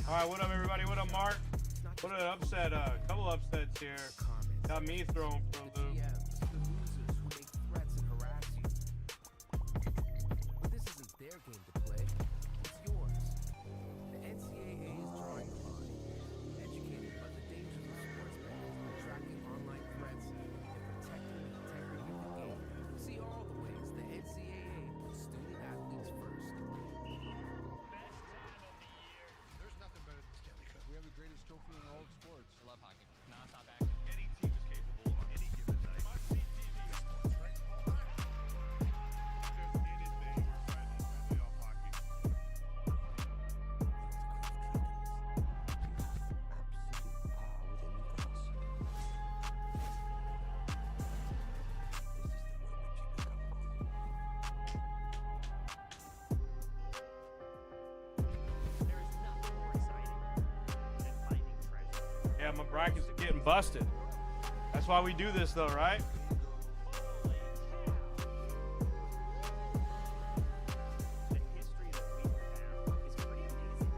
All right, what up, everybody? What up, Mark? What an upset, a couple upsets here. Got me thrown for a loop. This isn't their game to play. It's yours. The NCAA is drawing a line, educating about the dangers of sports betting, tracking online threats, and protecting the integrity of the game. See all the ways the NCAA puts student athletes first. There's nothing better than Stanley Cup. We have the greatest trophy in all of sports. I love hockey. Non-stop action. Any team is capable on any given night. Must-see TV sports, right? Just anything we're fighting in playoff hockey. There is nothing more exciting than finding treasure. Yeah, my brackets are getting busted. That's why we do this, though, right? The history that we have is pretty amazing.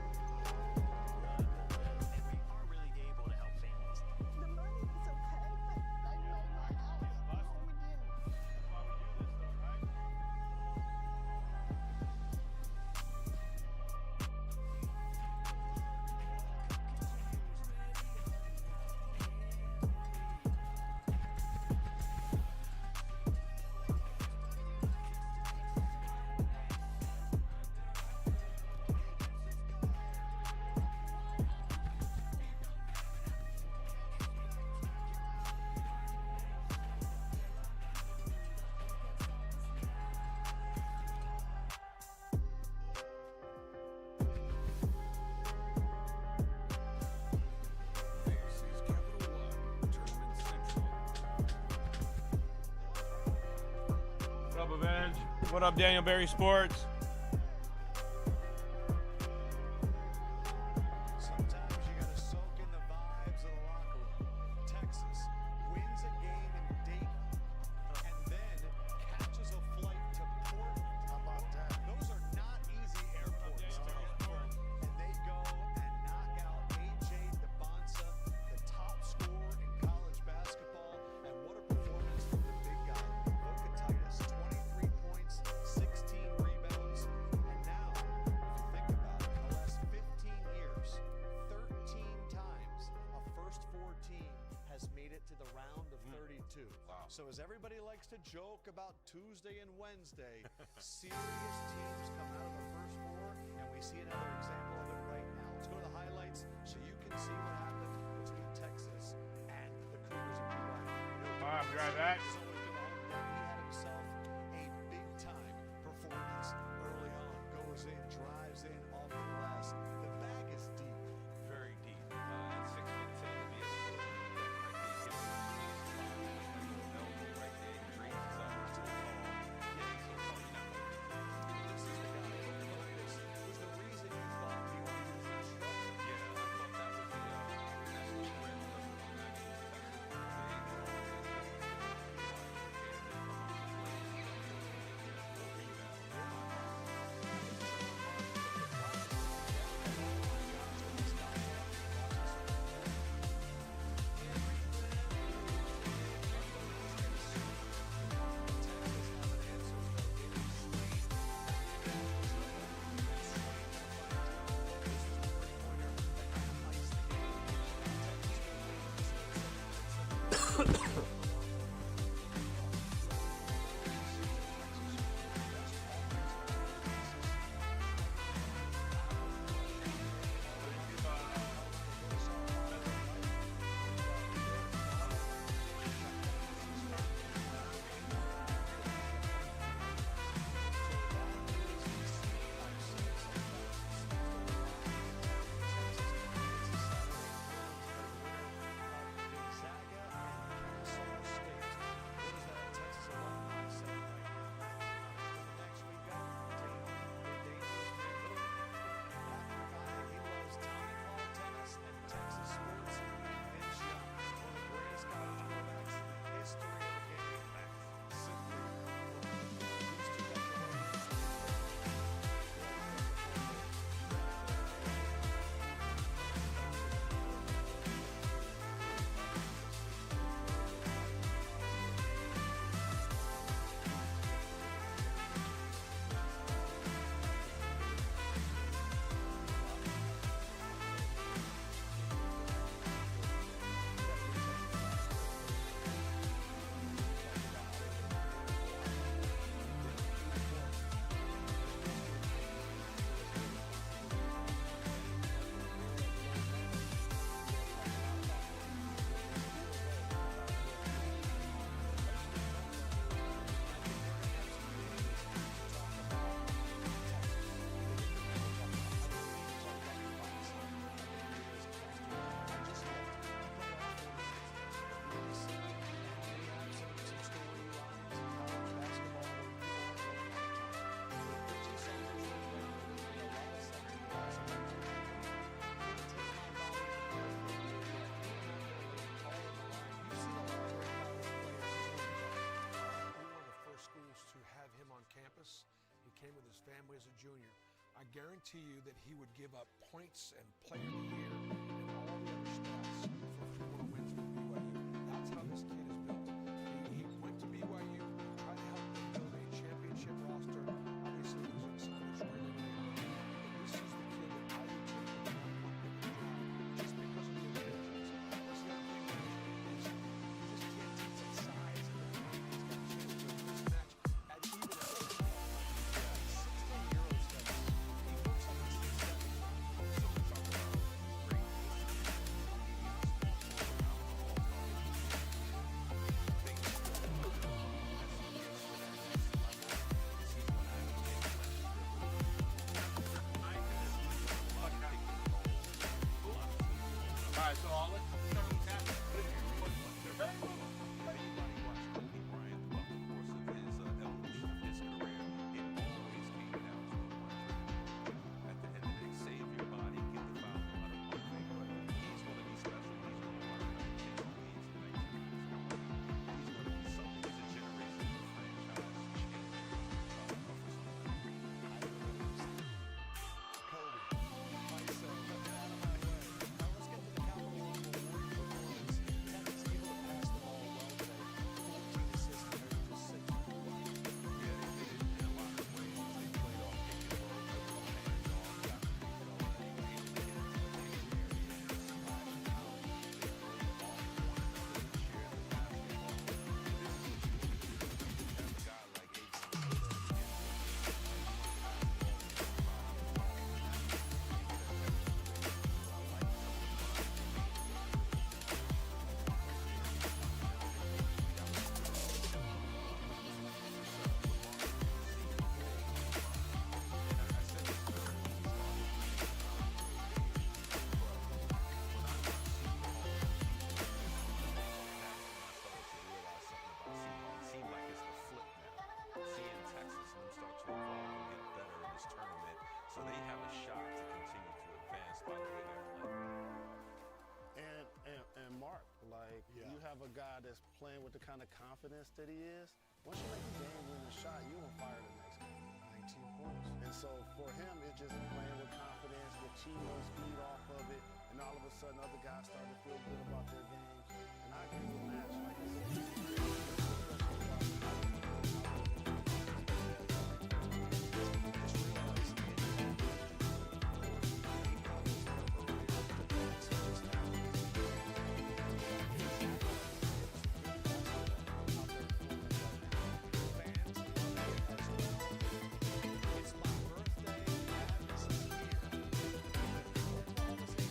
And we are really able to help families. The money is okay, but I know my house. What do we do? That's why we do this, though, right? Fantasy's Capital One, Tournament Central. What up, Avenge? What up, Daniel Berry Sports? Sometimes you gotta soak in the vibes of the locker room. Texas wins a game in Dayton and then catches a flight to Portland. How about that? Those are not easy airports to get from. And they go and knock out AJ DeBonsa, the top scorer in college basketball. And what a performance from the big guy. Boca Titus, 23 points, 16 rebounds. And now, if you think about it, in the last 15 years, 13 times a first four team has made it to the round of 32. Wow. So as everybody likes to joke about Tuesday and Wednesday, serious teams come out of the first four, and we see another example of it right now. Let's go to the highlights so you can see what happened between Texas and the Cougars of July. All right, be right back. He had himself a big-time performance early on. Goes in, drives in, off the glass. The bag is deep. Very deep. At 6'10" to be able to deck right there. Elbow right there. He raises his elbows to the ball. Yeah, he's so tall, you're not gonna beat him. This is the guy who was the reason you thought he was in trouble. Yeah, I thought that was the national spread because of the match was us. He came with his family as a junior. I guarantee you that he would give up points and player of the year and all the other stats for a few more wins with BYU. That's how this kid is built. He went to BYU, tried to help them build a championship roster, obviously losing some of his really great players. But this is the kid that I would take the number one pick in the draft just because of the intelligence. That's the other thing is you just can't teach that size. He's got a chance to mismatch at even at 16-year-old studies. He works on his seven. So we talk about great All right, so I'll let you start with that. Anybody watched Kobe Bryant throughout the course of his evolution of his career, it always came down to the one thing. At the end of the day, save your body, get the foul, no matter what thing. But he's going to be special. He's going to learn how to change the leads at 19 years old. He's going to be something. He's a generational franchise changer for some Kobe. Like so, get out of my way. Now let's get to the Capital One Warrior performance. Texas able to pass the ball well today. 14 assists compared to just 6. Yeah, they did it in a lot of ways. They played off pick and roll, took it all hands off, got the pick it all, and they were able to get into the paint area and splash it out. They played off one another and shared the basketball. This is what you need to do. You have a guy like Adrian Miller at the end of the seemed like it's the flip now. Seeing Texas and them start to evolve and get better in this tournament, so they have a shot to continue to advance by the way they're playing. And Mark, like you have a guy that's playing with the kind of confidence that he is. Once you make a game-winning shot, you on fire the next game. 19 points. And so for him, it's just playing with confidence, with teammates feed off of it, and all of a sudden other guys starting to feel good about their games. And I agree with Matt. Like It's my birthday, Madness is here. Oklahoma State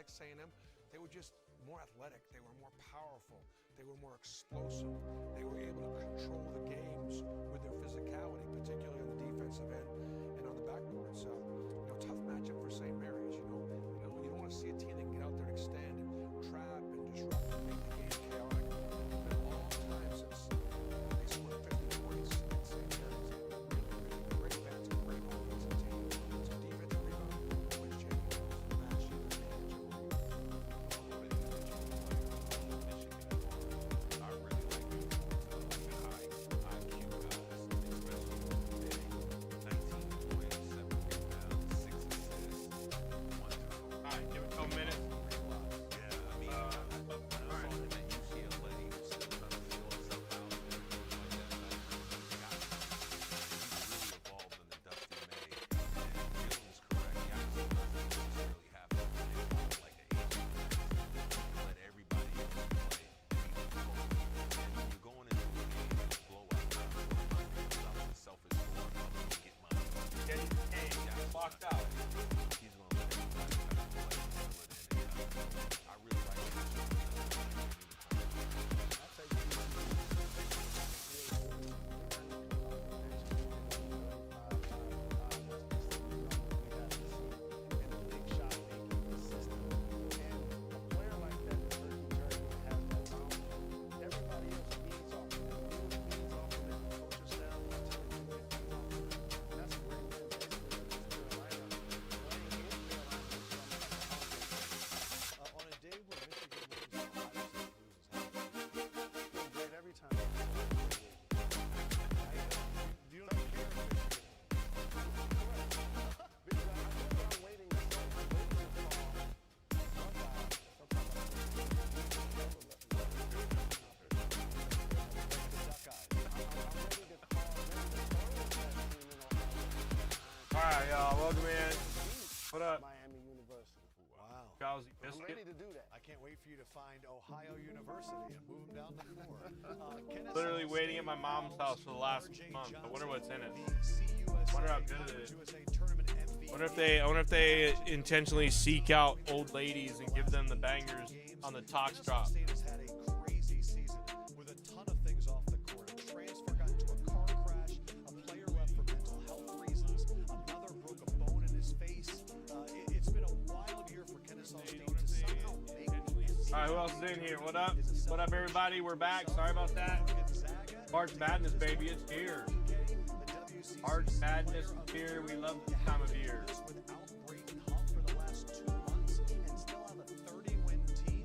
Texas A&M, they were just more athletic. They were more powerful. They were more explosive. They were able to control the games with their physicality, particularly on the defensive end and on the backboard. So, tough matchup for St. Mary's. You don't want to see a team that can get out there and extend and trap and disrupt and make the game chaotic. It's been a long time since they scored 50 points at St. Mary's. Great defense, great offensive team. Some defensive rebound, win championships last year. I really like it. The high IQ guys, especially today. 19 points, 7 rebounds, 6 assists, 1 turnover. All right, give it a couple minutes. Yeah, I mean, when I saw him at UCLA, he was still trying to figure himself out and everything like that. He's really evolved in the Dusty May. And Jalen is correct. Giannis doesn't necessarily have to play like an agent. Let everybody else play. And when you're going into a game with a blowout, I'm a selfish scorer. I'm going to get mine. Get locked out. He's going to let everybody kind of play and fill it in. And, I really like it. I'll take you. On a day where Michigan wins, Ohio State loses. Great every time. You don't care if Michigan Because I'm waiting to All right, y'all. Welcome in. What up? Miami University. Wow. Kelsey I'm Biscuit. ready to do that. I can't wait for you to find Ohio University and move them down to 4. Literally waiting at my mom's house for the last month. I wonder what's in it. Wonder how good it is. I wonder if they intentionally seek out old ladies and give them the bangers on the talk drop. State has had a crazy season with a ton of things off the court. A transfer got into a car crash. A player left for mental health reasons. Another broke a bone in his face. It's been a wild year for Kennesaw State to somehow make the All right, who else is in here? What up? What up, everybody? We're back. Sorry about that. March Madness, baby. It's here. March Madness is here. We love this time of year. Without Brayton Huff for the last 2 months and still have a 30-win team.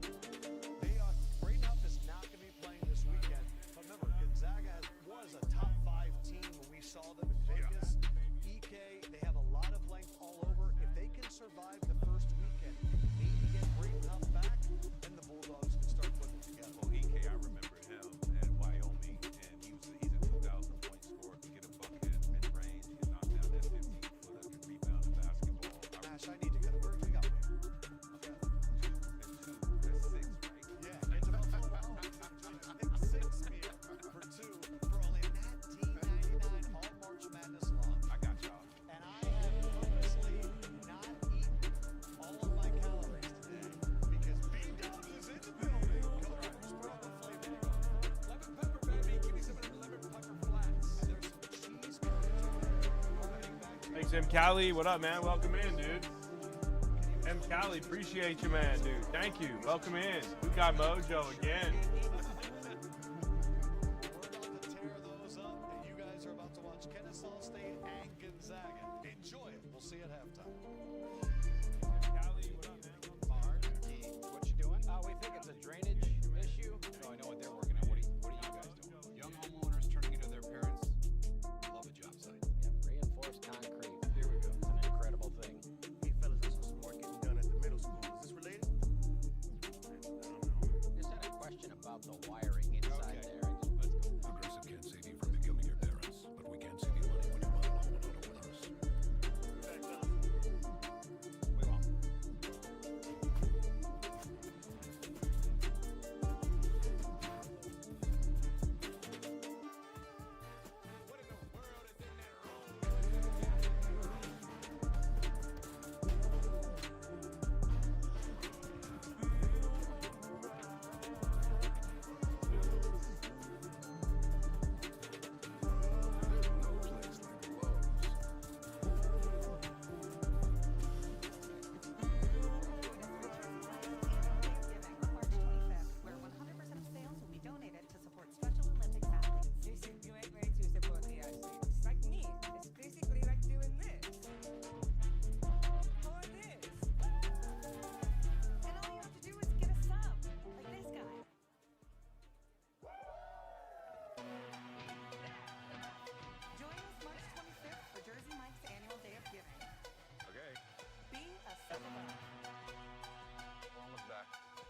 Brayton Huff is not going to be playing this weekend. But remember, Gonzaga was a top 5 team when we saw them in Vegas. EK, they have a lot of length all over. If they can survive the first weekend and maybe get Brayton Huff back, then the Bulldogs can start putting it together. Well, EK, I remember him at Wyoming, and he's a 2,000-point scorer. Can get a bucket mid-range, can knock down that 15-footer, can rebound the basketball. Ash, I need to get where we got one. That's 6, right? Yeah, get to Buffalo Wild Wings. It's 6 meal for 2 for only $19.99 all March Madness long. I got y'all. And I have purposely not eaten all of my calories today because Big Dubs is in the building. Coach, put on the flavor. Lemon pepper, baby. Give me some of them lemon pepper flats. And there's some cheese curds. Thanks, M. Cali. What up, man? Welcome in, dude. M. Cali, appreciate you, man, dude. Thank you. Welcome in. We got Mojo again. We're about to tear those up, and you guys are about to watch Kennesaw State and Gonzaga. Enjoy it. We'll see you at halftime. Cali, what up, man? Mark, what you doing? We think it's a drainage issue. No, I know what they're working on. What are you guys doing? Young homeowners turning into their parents. Love a job site. Yep, reinforced concrete. Here we go. It's an incredible thing. Hey, fellas, there's some work getting done at the middle school. Is this related? Just had a question about the wiring inside there. Progressive can't save you from becoming your parents, but we can save you money when you buy a home and auto with us. We won't.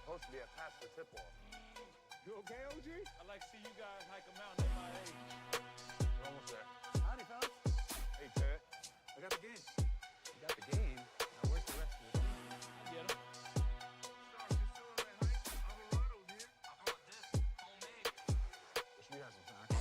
supposed to be a past the tip off. You okay, OG? I'd like to see you guys hike a mountain at my age. We're almost there. Howdy, fellas. Hey, Ted. I got the game. You got the game? Now, where's the rest of it? I get 'em. Wish we had some time.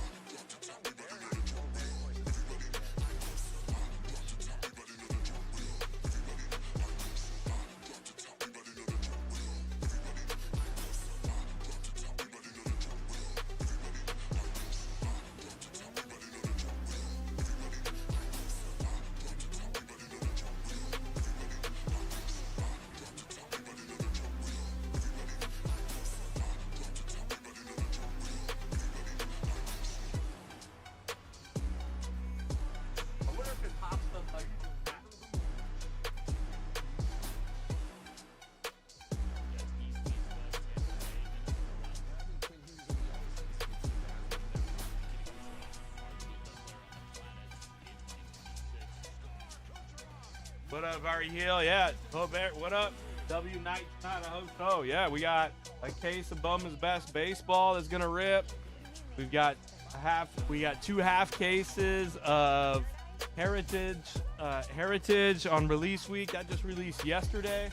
I wonder if it pops up like that. What up, Ari Hill? Yeah, what up? W Night tonight. I hope so. Yeah, we got a case of Bowman's Best Baseball that's gonna rip. We've got two half cases of Heritage on release week. That just released yesterday.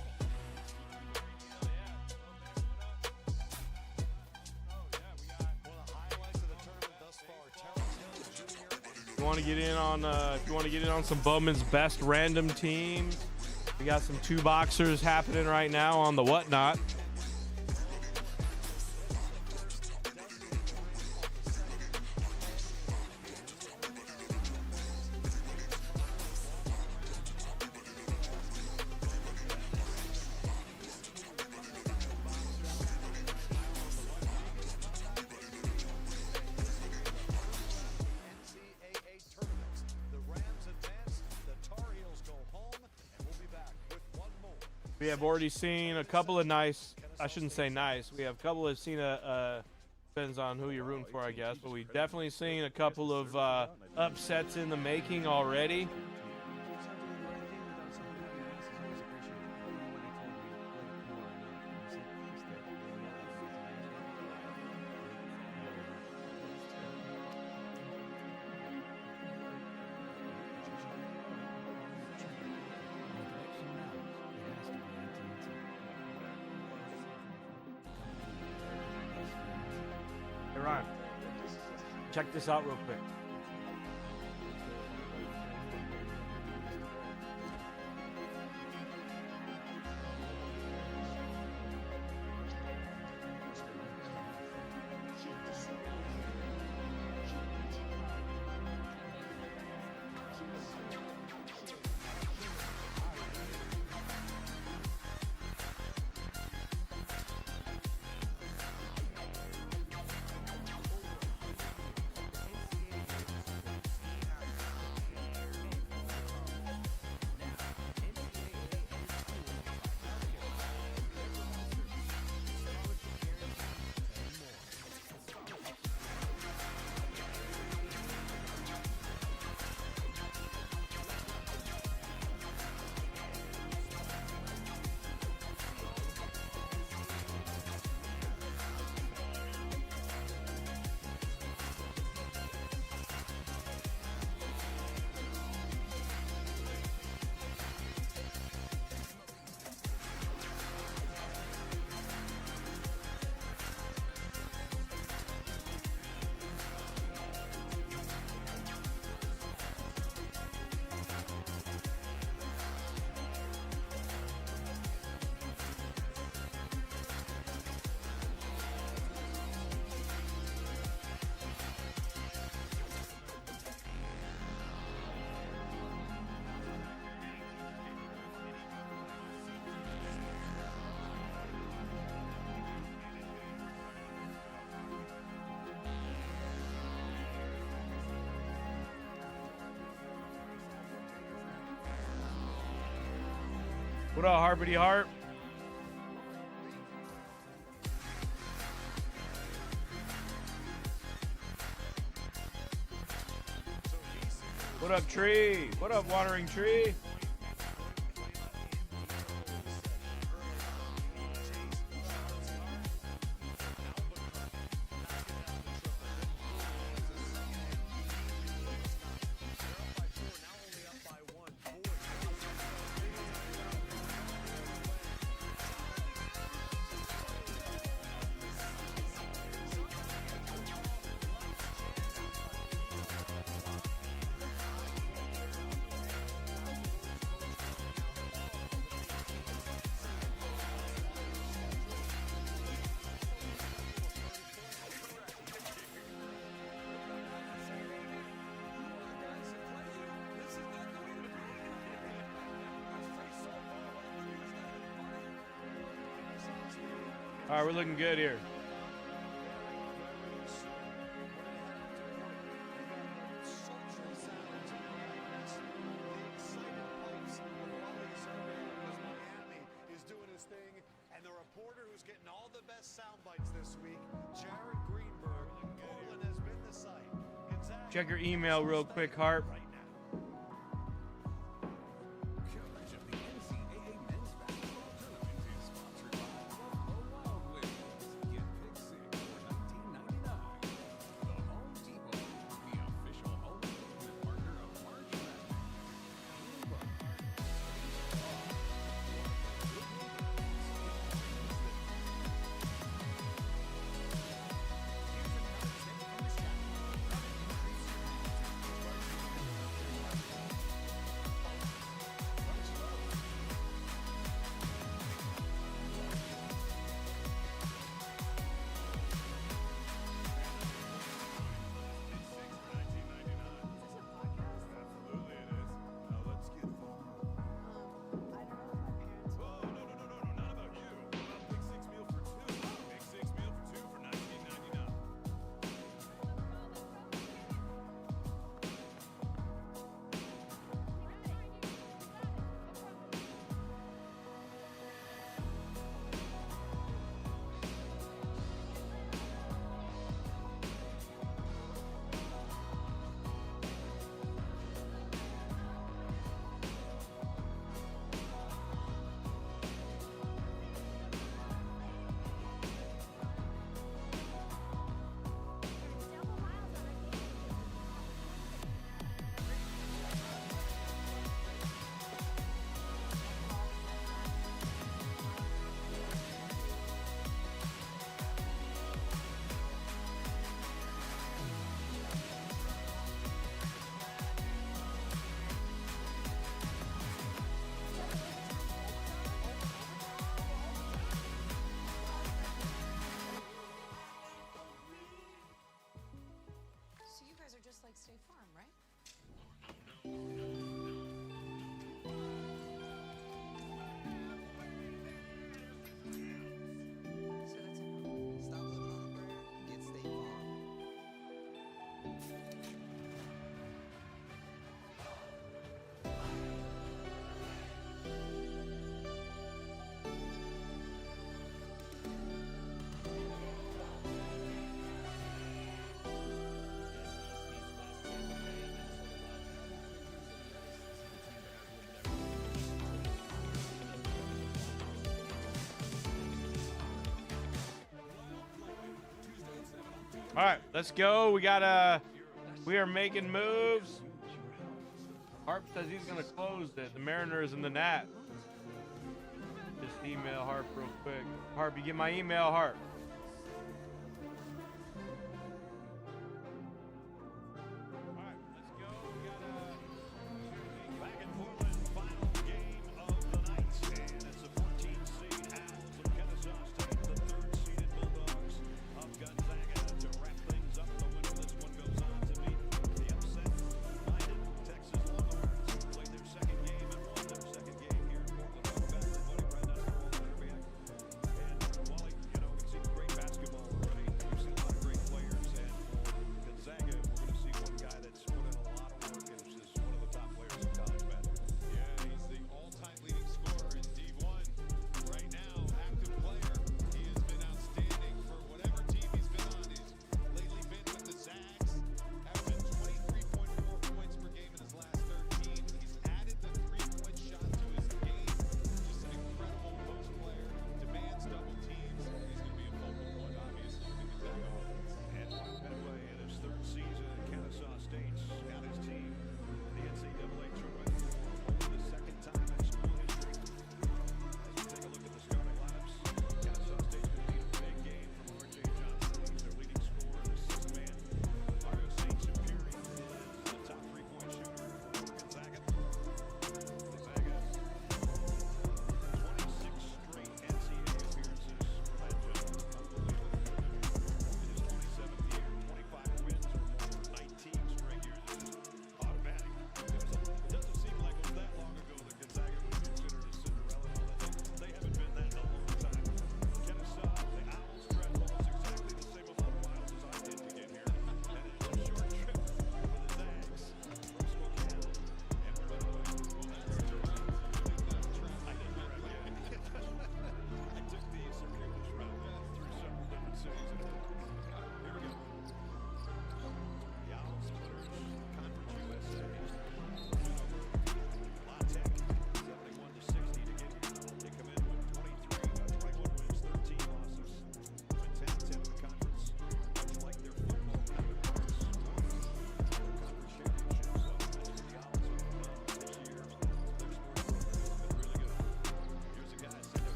If you want to get in on some Bowman's Best random teams, we got some two boxers happening right now on the Whatnot. NCAA tournaments. The Rams advance, the Tar Heels go home, and we'll be back with one more. We have already seen a couple of nice, I shouldn't say nice, we have a couple of seen depends on who you're rooting for, I guess, but we've definitely seen a couple of upsets in the making already. Hey, Ryan, check this out real quick. What up, Harpity Harp? What up, Tree? What up, Wandering Tree? All right, we're looking good here. Is doing his thing, and the reporter who's getting all the best sound bites this week, Jared Greenberg. Portland has been the site. Gonzaga Check your email real quick, Harp. right now. Coverage of the NCAA men's basketball tournament is sponsored by Buffalo Wild Wings. Get Pick 6 for $19.99. The Home Depot, the official home improvement partner of March Madness. Absolutely it is. Now let's get. I don't know if my parents Whoa, no, not about you. About Big Six meal for two. Big Six meal for two for $19.99. So you guys are just like State Farm, right? So that's a no. Stop living on a prayer. Get State Farm. All right, let's go. We are making moves. Harp says he's gonna close it. The Mariners and the Nats. Just email Harp real quick. Harp, you get my email, Harp. All right, let's go. Back in Portland, final game of the night, and it's the 14th seed Owls of Kennesaw State, the 3rd seeded Bulldogs of Gonzaga. To wrap things up, the winner of this one goes on to meet the upset-minded Texas Longhorns, who played their second game and won their second game here in Portland. Welcome back, everybody. Right now, and Wally, you know, we've seen great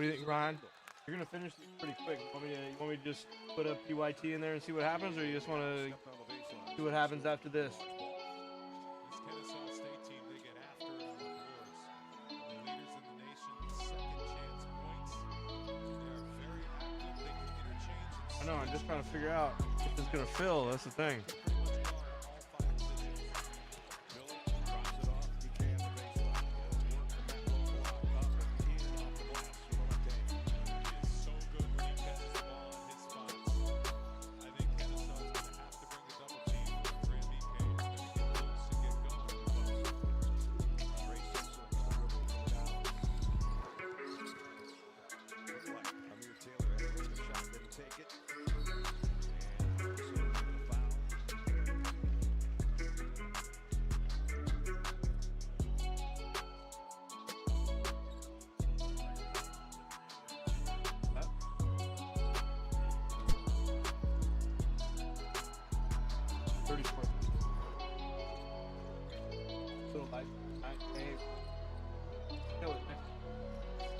do you think, Ryan? You're gonna finish this pretty quick. You want me to just put a PYT in there and see what happens, or you just want to see what happens after this? This Kennesaw State team, they get after it on the boards. The leaders in the nation, second chance points. They are very active. They can interchange. I know. I'm just trying to figure out if it's gonna fill. That's the thing.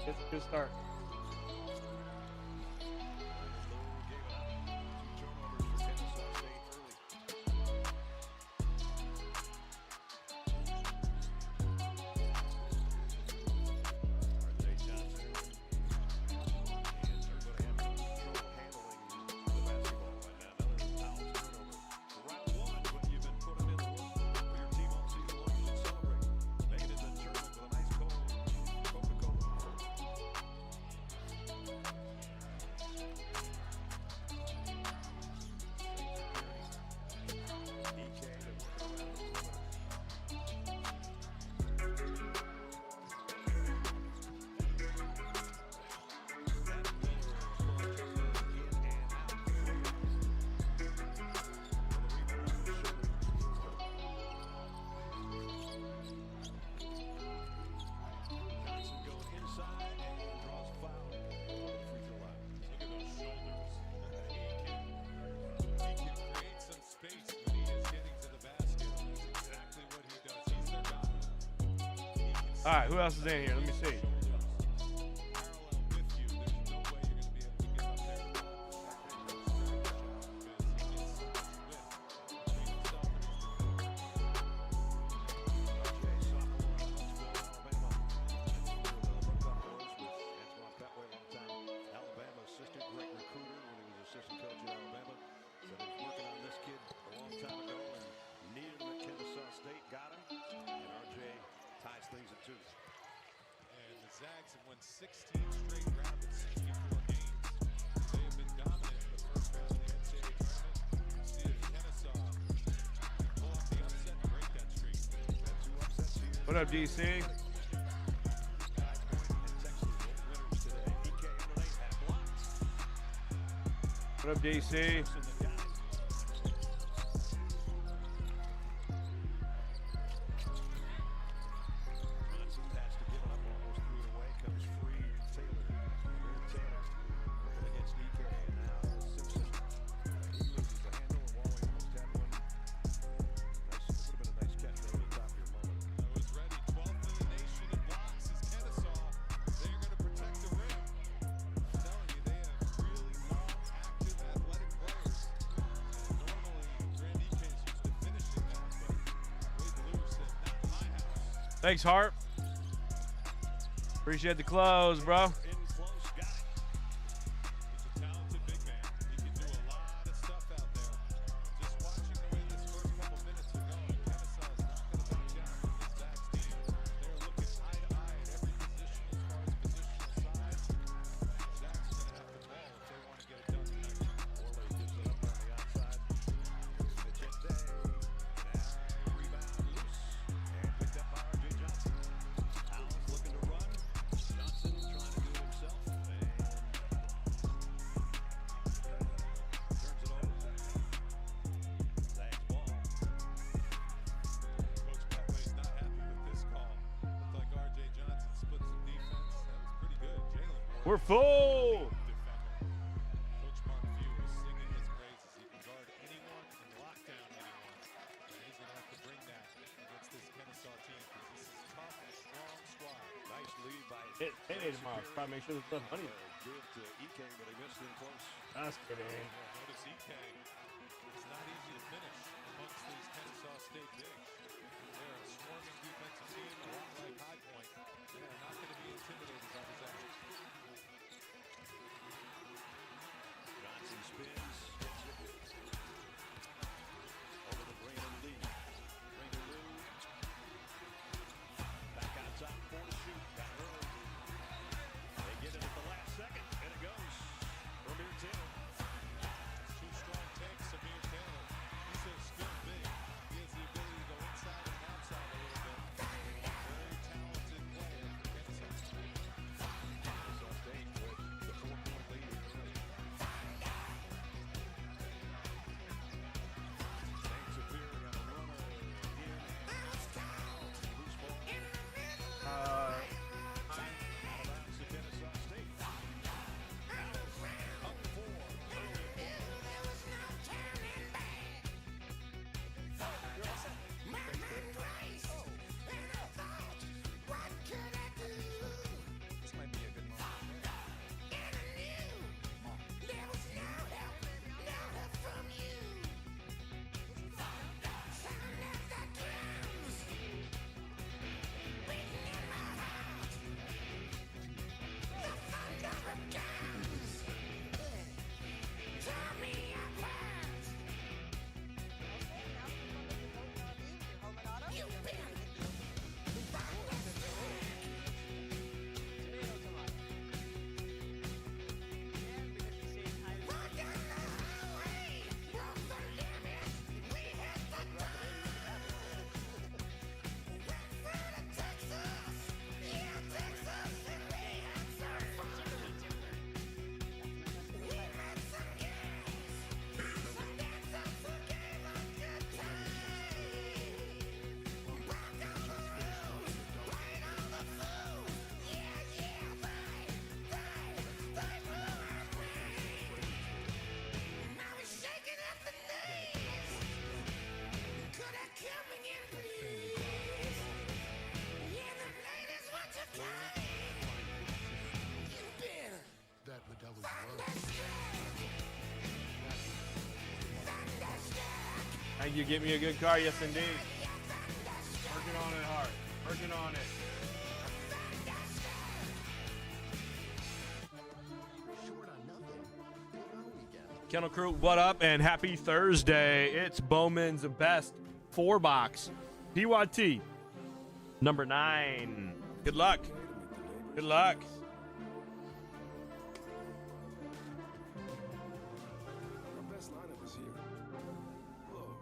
It's a good start. All right, who else is in here? Let me see. And the Zags have won 16 straight rounds of 64 games. They have been dominant in the first round of the NCAA tournament. See if Kennesaw can pull off the upset and break that streak. Two upsets here. What up, DC? What up, DC? Thanks, Hart. Appreciate the close, bro. We're full. Coach Mark Few is singing his praises. He can guard anyone and lock down anyone. And he's going to have to bring that against this Kennesaw team because this is tough and strong squad. Nice lead by play tomorrow. Try to make sure there's enough money. Just kidding. Notice EK. It's not easy to finish amongst these Kennesaw State bigs. They're a swarming defensive team, a lot like High Point. They are not going to be intimidated by his efforts. Johnson spins. Over to Brandon Lee. Brandon Lee. Back on top, 4 to shoot. Got early. They get it at the last second, and it goes. Ramir Taylor. Two strong takes, Samir Taylor. He's a skilled big. He has the ability to go inside and outside a little bit. Very talented player for Kennesaw. Kennesaw State with the 4-point lead early. St. Superior got a runner in. Loose ball. Out of bounds to Kennesaw State. Up 4 early. This might be a good moment. Thank you. Get me a good car. Yes, indeed. Working on it hard. Working on it. Kennel Crew, what up? And happy Thursday. It's Bowman's best 4-box. PYT number 9. Good luck. Good luck. Our best lineup is here. Close.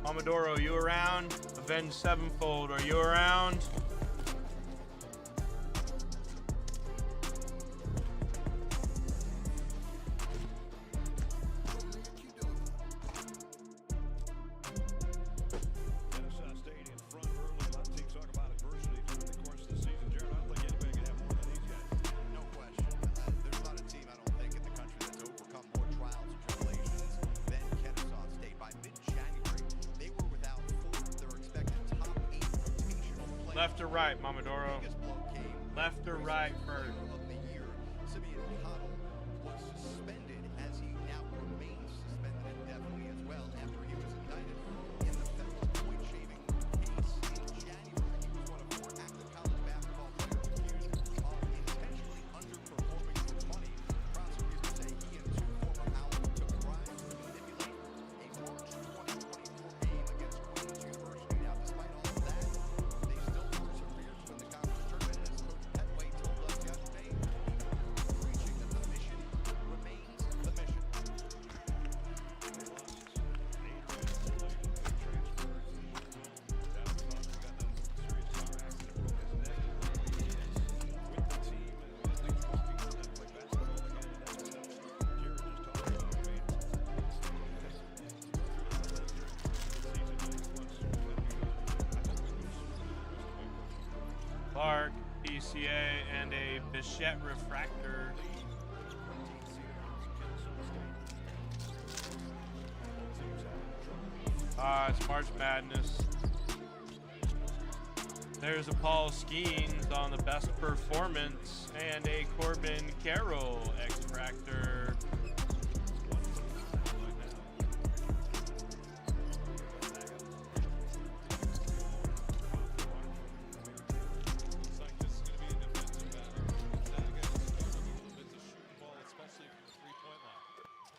Pomodoro, you around? Avenged Sevenfold, are you around? Kennesaw State in front early. A lot of teams talk about adversity during the course of the season. Jared, I don't think anybody can have more than these guys. No question. There's not a team, I don't think, in the country that's overcome more trials and tribulations than Kennesaw State. By mid-January, they were without 4 of their expected top 8 rotational players. Left or right, Momodoro? Biggest blow came Left or right first? of the year. Simeon Cottle was suspended, as he now remains suspended indefinitely as well after he was indicted in the federal point shaving case in January. He was one of 4 active college basketball players accused of intentionally underperforming for money. Prosecutors say he and 2 former Owls took bribes to manipulate a March 2024 game against Queen's University. Now, despite all of that, they still persevered to win the conference tournament, as Coach Petway told us yesterday, preaching that the mission remains the mission. They lost 8 wins early. Big transfers. That was also got in a serious car accident, broke his neck. With the team and at least walking to play basketball again. And that's Jared just talked about. I mean, Clark, PCA and a Bichette refractor. It's March Madness. There's a Paul Skeens on the best performance and a Corbin Carroll extractor.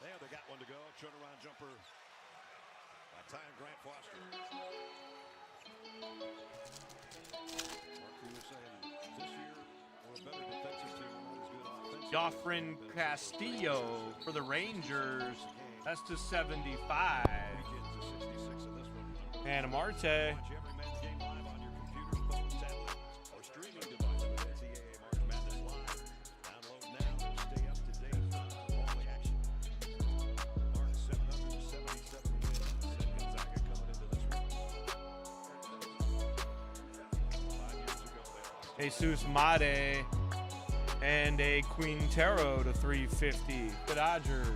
There, they got one to go. Turnaround jumper by Ty and Grant Foster. Mark, you were saying this year we're a better defensive team, not as good offensive. Joffrin Castillo for the Rangers. That's to 75. And Marte. Watch every man's game live on your computer, phone, tablet, or streaming device with NCAA March Madness Live. Download now and stay up to date on all the action. Mark, 777 wins. Said Gonzaga coming into this one. 5 years ago, they lost. Jesus Mate and a Quintero to 350. The Dodgers.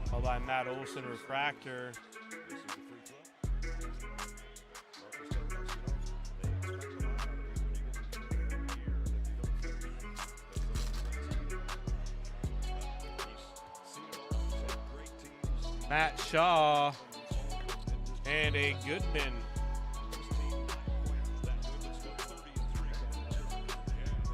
Held by Matt Olson refractor. This is the free throw. Marcus said yes, they expect a lot out of you when you get to the end of the year. And if you don't he's seen it all. He's had great teams. Matt Shaw and a Goodman. This team not quite that good, but still 30-3 going into the year. It's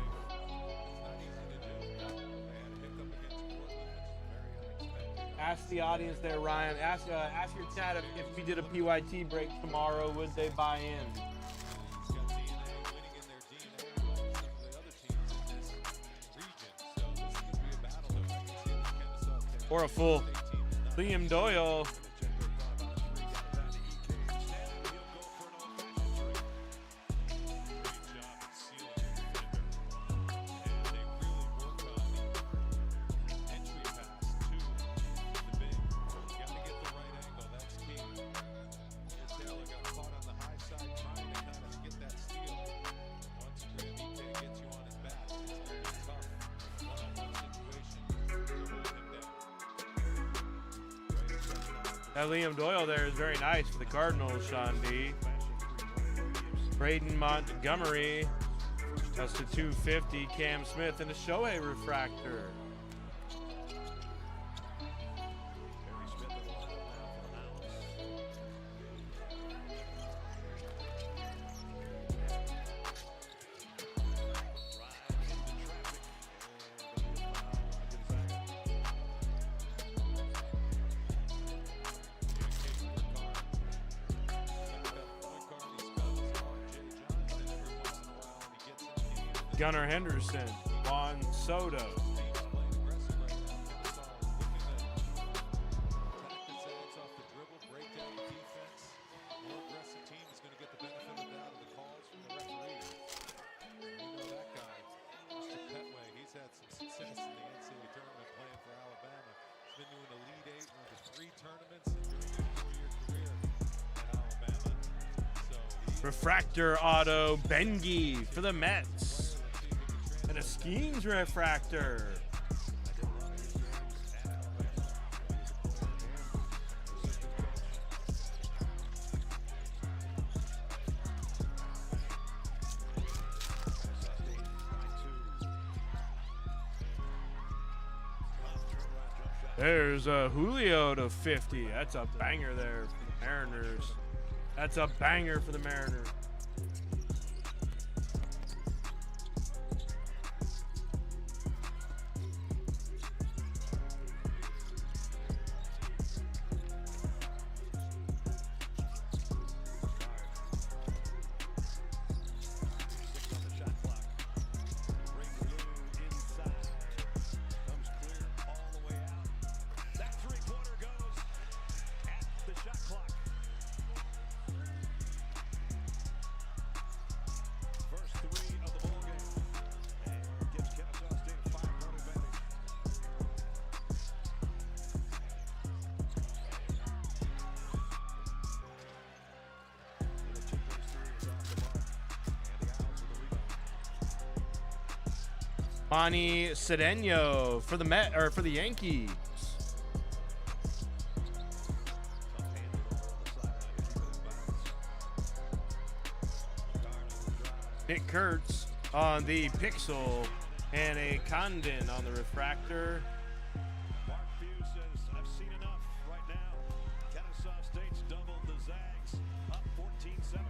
not easy to do. They had a hiccup against Portland. That's very unexpected. Ask the audience there, Ryan. Ask your chat if we did a PYT break tomorrow, would they buy in? He's got DNA winning in their DNA, like some of the other teams in this region. So this is going to be a battle that we can see in Kennesaw. Or a full Liam Doyle. That Liam Doyle there is very nice for the Cardinals, Sean D. Braden Montgomery. That's to 250. Cam Smith and a Shohei refractor. Gunnar Henderson, Juan Soto. Refractor auto, Bengi for the Mets. And a Skeens refractor. There's a Julio to 50. That's a banger there for the Mariners. That's a banger for the Mariners. Manny Cedeno for the Yankees. Nick Kurtz on the Pixel and a Condon on the Refractor. Mark Few says, I've seen enough right now. Kennesaw State's doubled the Zags, up 14-7.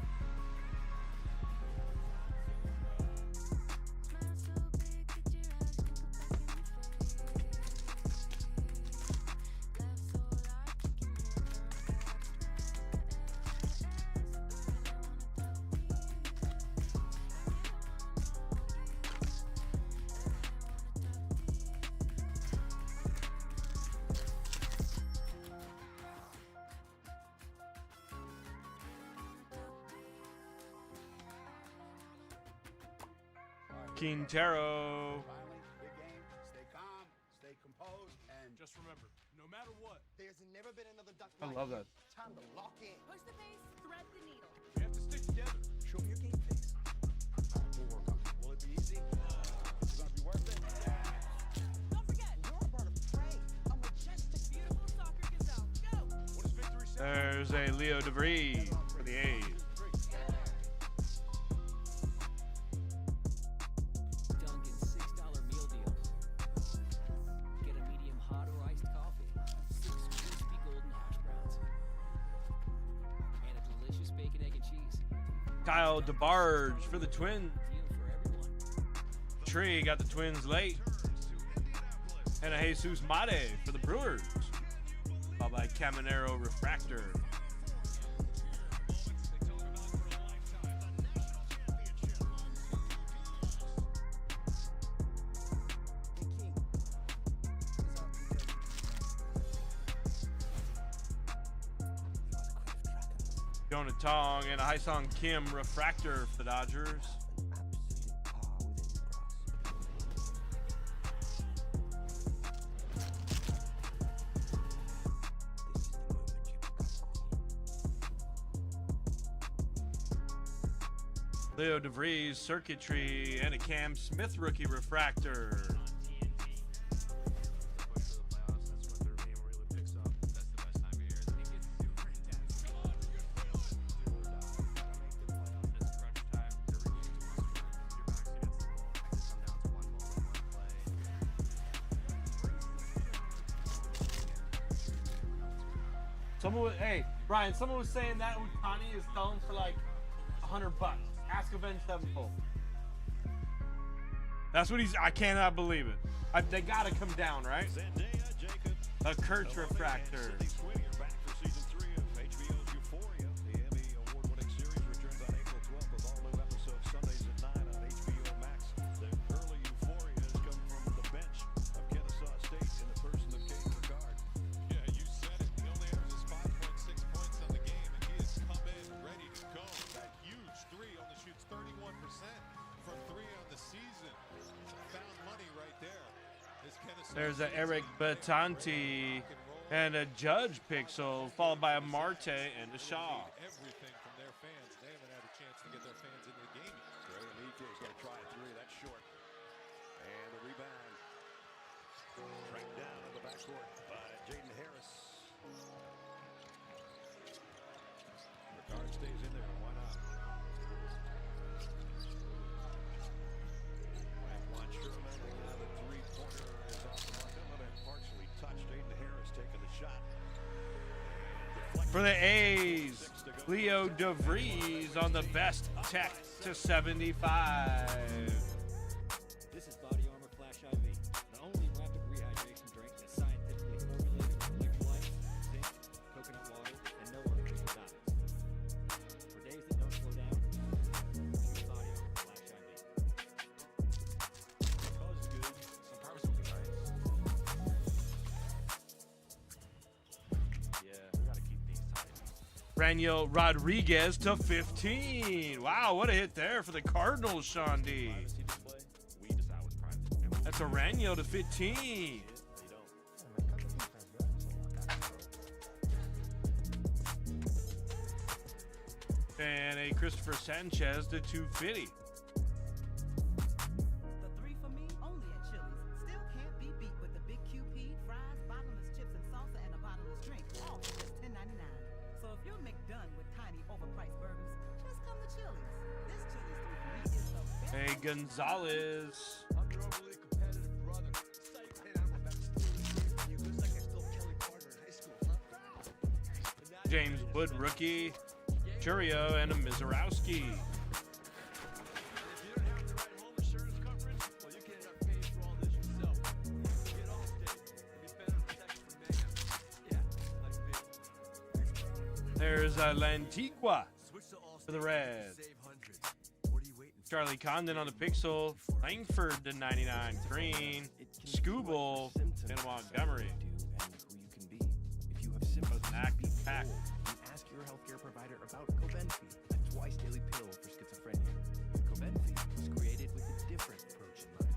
Quintero. Finally, big game. Stay calm, stay composed, and Just remember, no matter what, There's never been another duck I love that. Time to lock in. Push the pace, thread the needle. you have to stick together. show me your game face. All right, we'll work on it. Will it be easy? Is it gonna be worth it? Don't forget, You're a bird of prey, a majestic beautiful soccer gazelle. Go! What does victory say? There's a Leo DeVries for the A's. Dunkin's $6 meal deals. Get a medium hot or iced coffee, 6 crispy golden hash browns, and a delicious bacon, egg, and cheese. Kyle DeBarge for the Twins. Deal for everyone. Tree got the Twins late. And a Jesus Mate for the Brewers. Followed by Caminero Refractor. Jonah Tong and a Haesung Kim Refractor for the Dodgers. Leo DeVries, Circuitry, and a Cam Smith rookie refractor. Hey, Brian, someone was saying that Utani is selling for like $100. Ask Avenged Sevenfold. That's what I cannot believe it. They gotta come down, right? Zendaya, Jacob, A Kurtz refractor. Sydney Sweeney are back for season 3 of HBO's Euphoria. The Emmy award-winning series returns on April 12th with all new episodes Sundays at 9 on HBO Max. The early Euphoria has come from the bench of Kennesaw State in the person of Caden Ricard. Yeah, you said it. He only averages 5.6 points on the game, and he has come in ready to go. That huge three only shoots 31% from 3 on the season. Found money right there. There's a Eric Batanti and a Judge Pixel, followed by a Marte and a Shaw. Everything from their fans. They haven't had a chance to get their fans into the game yet. Trey Enrique's going to try a three. That's short. And the rebound. Tracked down in the backcourt by Jaden Harris. Ricard stays in there. Why not? Antoine Sherman, and now the three-pointer is off the mark. That might have been partially touched. Jaden Harris taking the shot. For the A's, Leo DeVries on the best tech to 75. This is Body Armor Flash IV, the only rapid rehydration drink that's scientifically formulated with electrolytes, zinc, coconut water, and no artificial dyes. For days that don't slow down, choose Body Armor Flash IV. The color's good. Some powers will be nice. Yeah, we got to keep these tight. Raniel Rodriguez to 15. Wow, what a hit there for the Cardinals, Sean D. Privacy display, we decide what's private. That's a Raniel to 15. They don't. And a Christopher Sanchez to 250. The three for me, only at You'll make done with tiny, overpriced burgers. Just come to Chili's. This Chili's 3 for me is the best. Hey, Gonzalez. I'm your overly competitive brother. Man, I'm about to steal you just like I stole Kelly Carter in high school, huh? James Wood, rookie. Churio and a Mizorowski. There's Lantigua for the Reds. Charlie Condon on the pixel. Langford to 99. Green. Scooble and Montgomery. Was an active pack. Ask your healthcare provider about Cobenfy, a twice-daily pill for schizophrenia. Cobenfy was created with a different approach in mind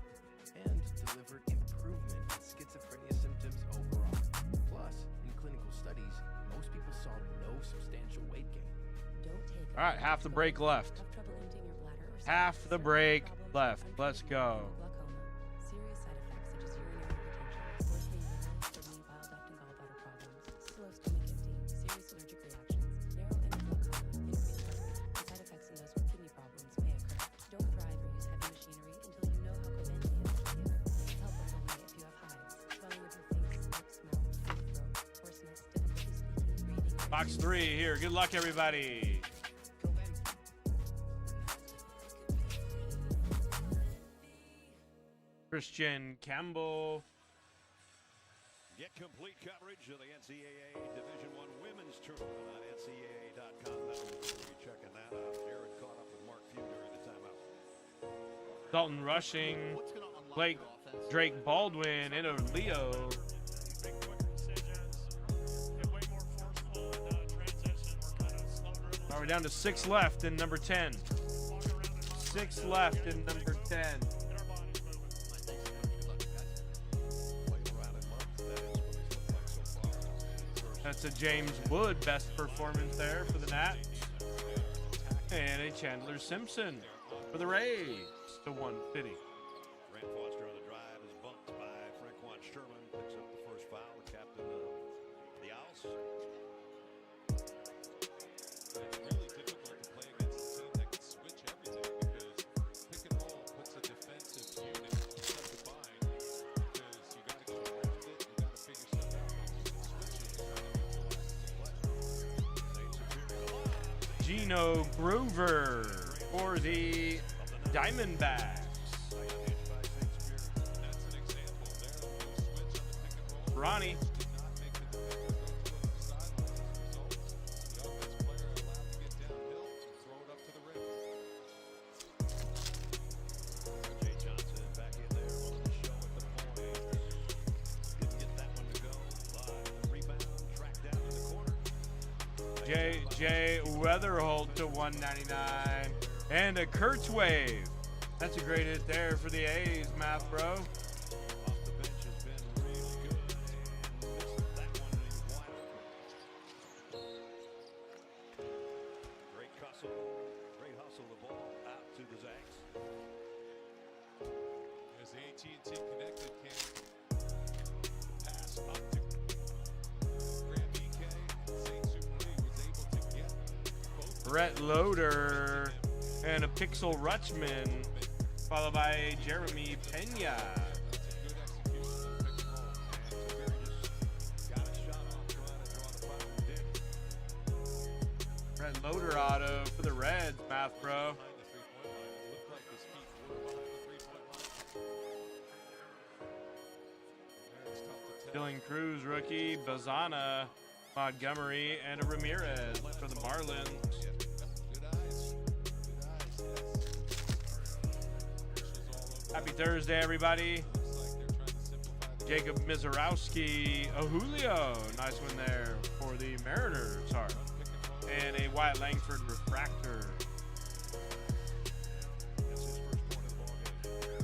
and delivered improvement in schizophrenia symptoms overall. Plus, in clinical studies, most people saw no substantial weight gain. Don't take All right, half the break left. have trouble emptying your bladder or Half the break left. Let's go. glaucoma. Serious side effects such as urinary retention, worsening liver, kidney, bile duct, and gallbladder problems, slow stomach emptying, serious allergic reactions, narrow glaucoma, increased heart rate, and side effects in those with kidney problems may occur. Don't drive or use heavy machinery until you know how Cobenfy is help right away if you have hives, swelling of your face, lips, mouth, tongue, throat, hoarseness, difficulty speaking, breathing. Box 3 here. Good luck, everybody. Christian Campbell. Get complete coverage of the NCAA Division I Women's Tournament on NCAA.com. We'll be checking that out. Jared caught up with Mark Few during the timeout. Dalton Rushing. Blake Drake Baldwin and a Leo. Now we're down to 6 left in number 10. 6 left in number 10. That's a James Wood best performance there for the Nats. And a Chandler Simpson for the Rays to 150. Grant Foster on the drive is bumped by Franquan Sherman. Picks up the first foul, the captain of the Owls. It's really difficult to play against a team that can switch everything because pick and roll puts a defensive unit in such a bind because you got to go around it, you got to figure stuff out. Gino Groover for the Diamondbacks. Ronnie. Jay Johnson back in there on the show at the point. Didn't get that one to go. But rebound, tracked down in the corner. Jay Weatherholt to 199. And a Kurtzwave. That's a great hit there for the A's, Math Bro. Off the bench has been really good. And missed that one and he's wide open. Great hustle the ball out to the Zags. There's the AT&T connected cam. Pass up to Graham EK. St. Super League was able to get both. Brett Loader and a Pixel Rutschman, followed by Jeremy Pena. Brett Loader auto for the Reds, Math Bro. Dylan Cruz, rookie. Bazana, Montgomery, and a Ramirez for the Marlins. Happy Thursday, everybody. Jacob Mizorowski, a Julio. Nice one there for the Mariners. Sorry. And a Wyatt Langford refractor. That's his first point of the ball game.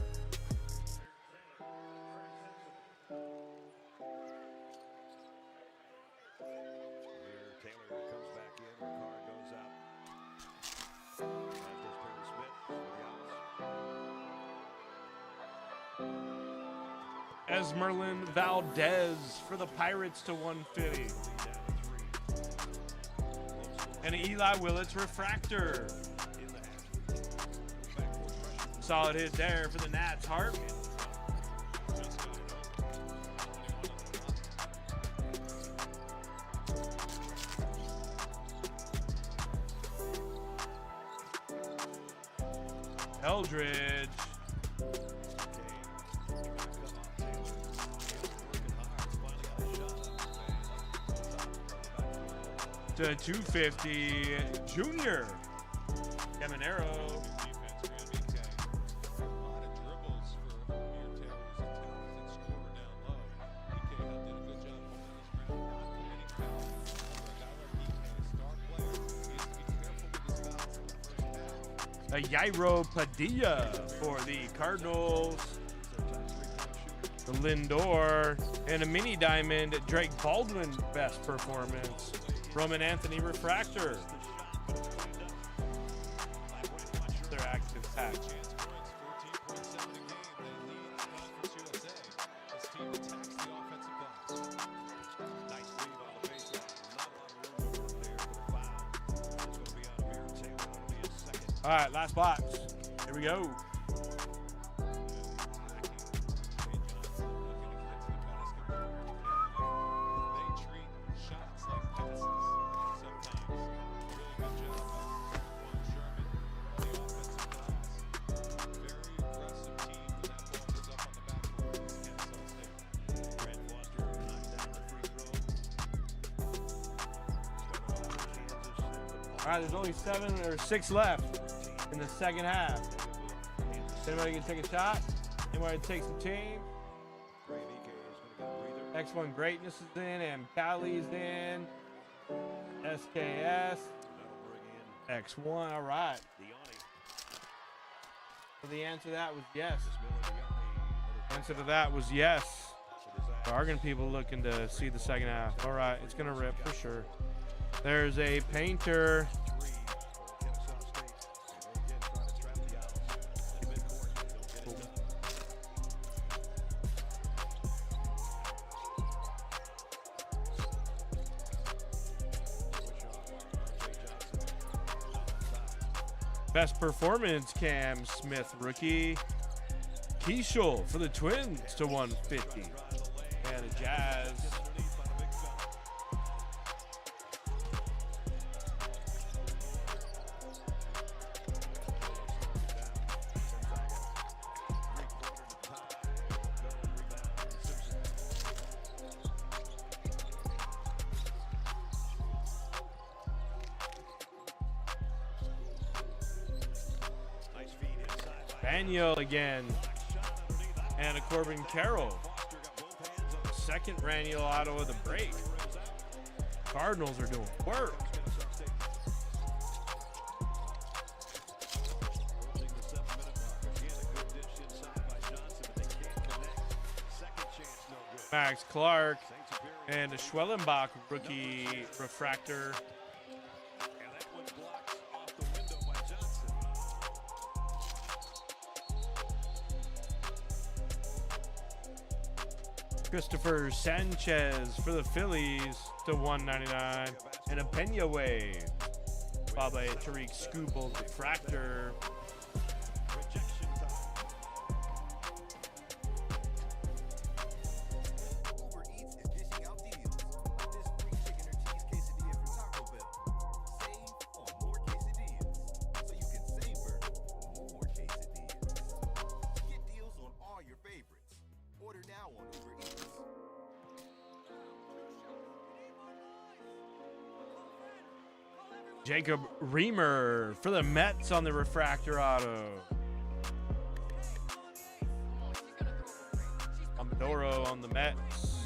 Taylor comes back in. Ricard goes out. As does Perry Smith for the Owls. Esmerlin Valdez for the Pirates to 150. And an Eli Willits refractor. Solid hit there for the Nats. Hart. Eldridge. To 250, Junior. Caminero. A Yairo Padilla for the Cardinals. The Lindor. And a mini diamond, Drake Baldwin, best performance. Roman Anthony refractor. Their active pack. All right, last box. Here we go. All right, there's only 7 or 6 left in the second half. Anybody can take a shot? Anybody take some team? X1 Greatness is in, and Cali's in. SKS. X1, all right. So the answer to that was yes. Answer to that was yes. The Argon people looking to see the second half. All right, it's going to rip for sure. There's a Painter. Best performance, Cam Smith rookie. Keishel for the Twins to 150. And the Jazz. Daniel again, and a Corbin Carroll. Second Raniel auto of the break. Cardinals are doing work. Max Clark and a Schwellenbach rookie refractor. Christopher Sanchez for the Phillies to 199, and a Pena wave. Followed by a Tariq Skubal refractor. Jacob Reamer for the Mets on the refractor auto. Amadoro on the Mets.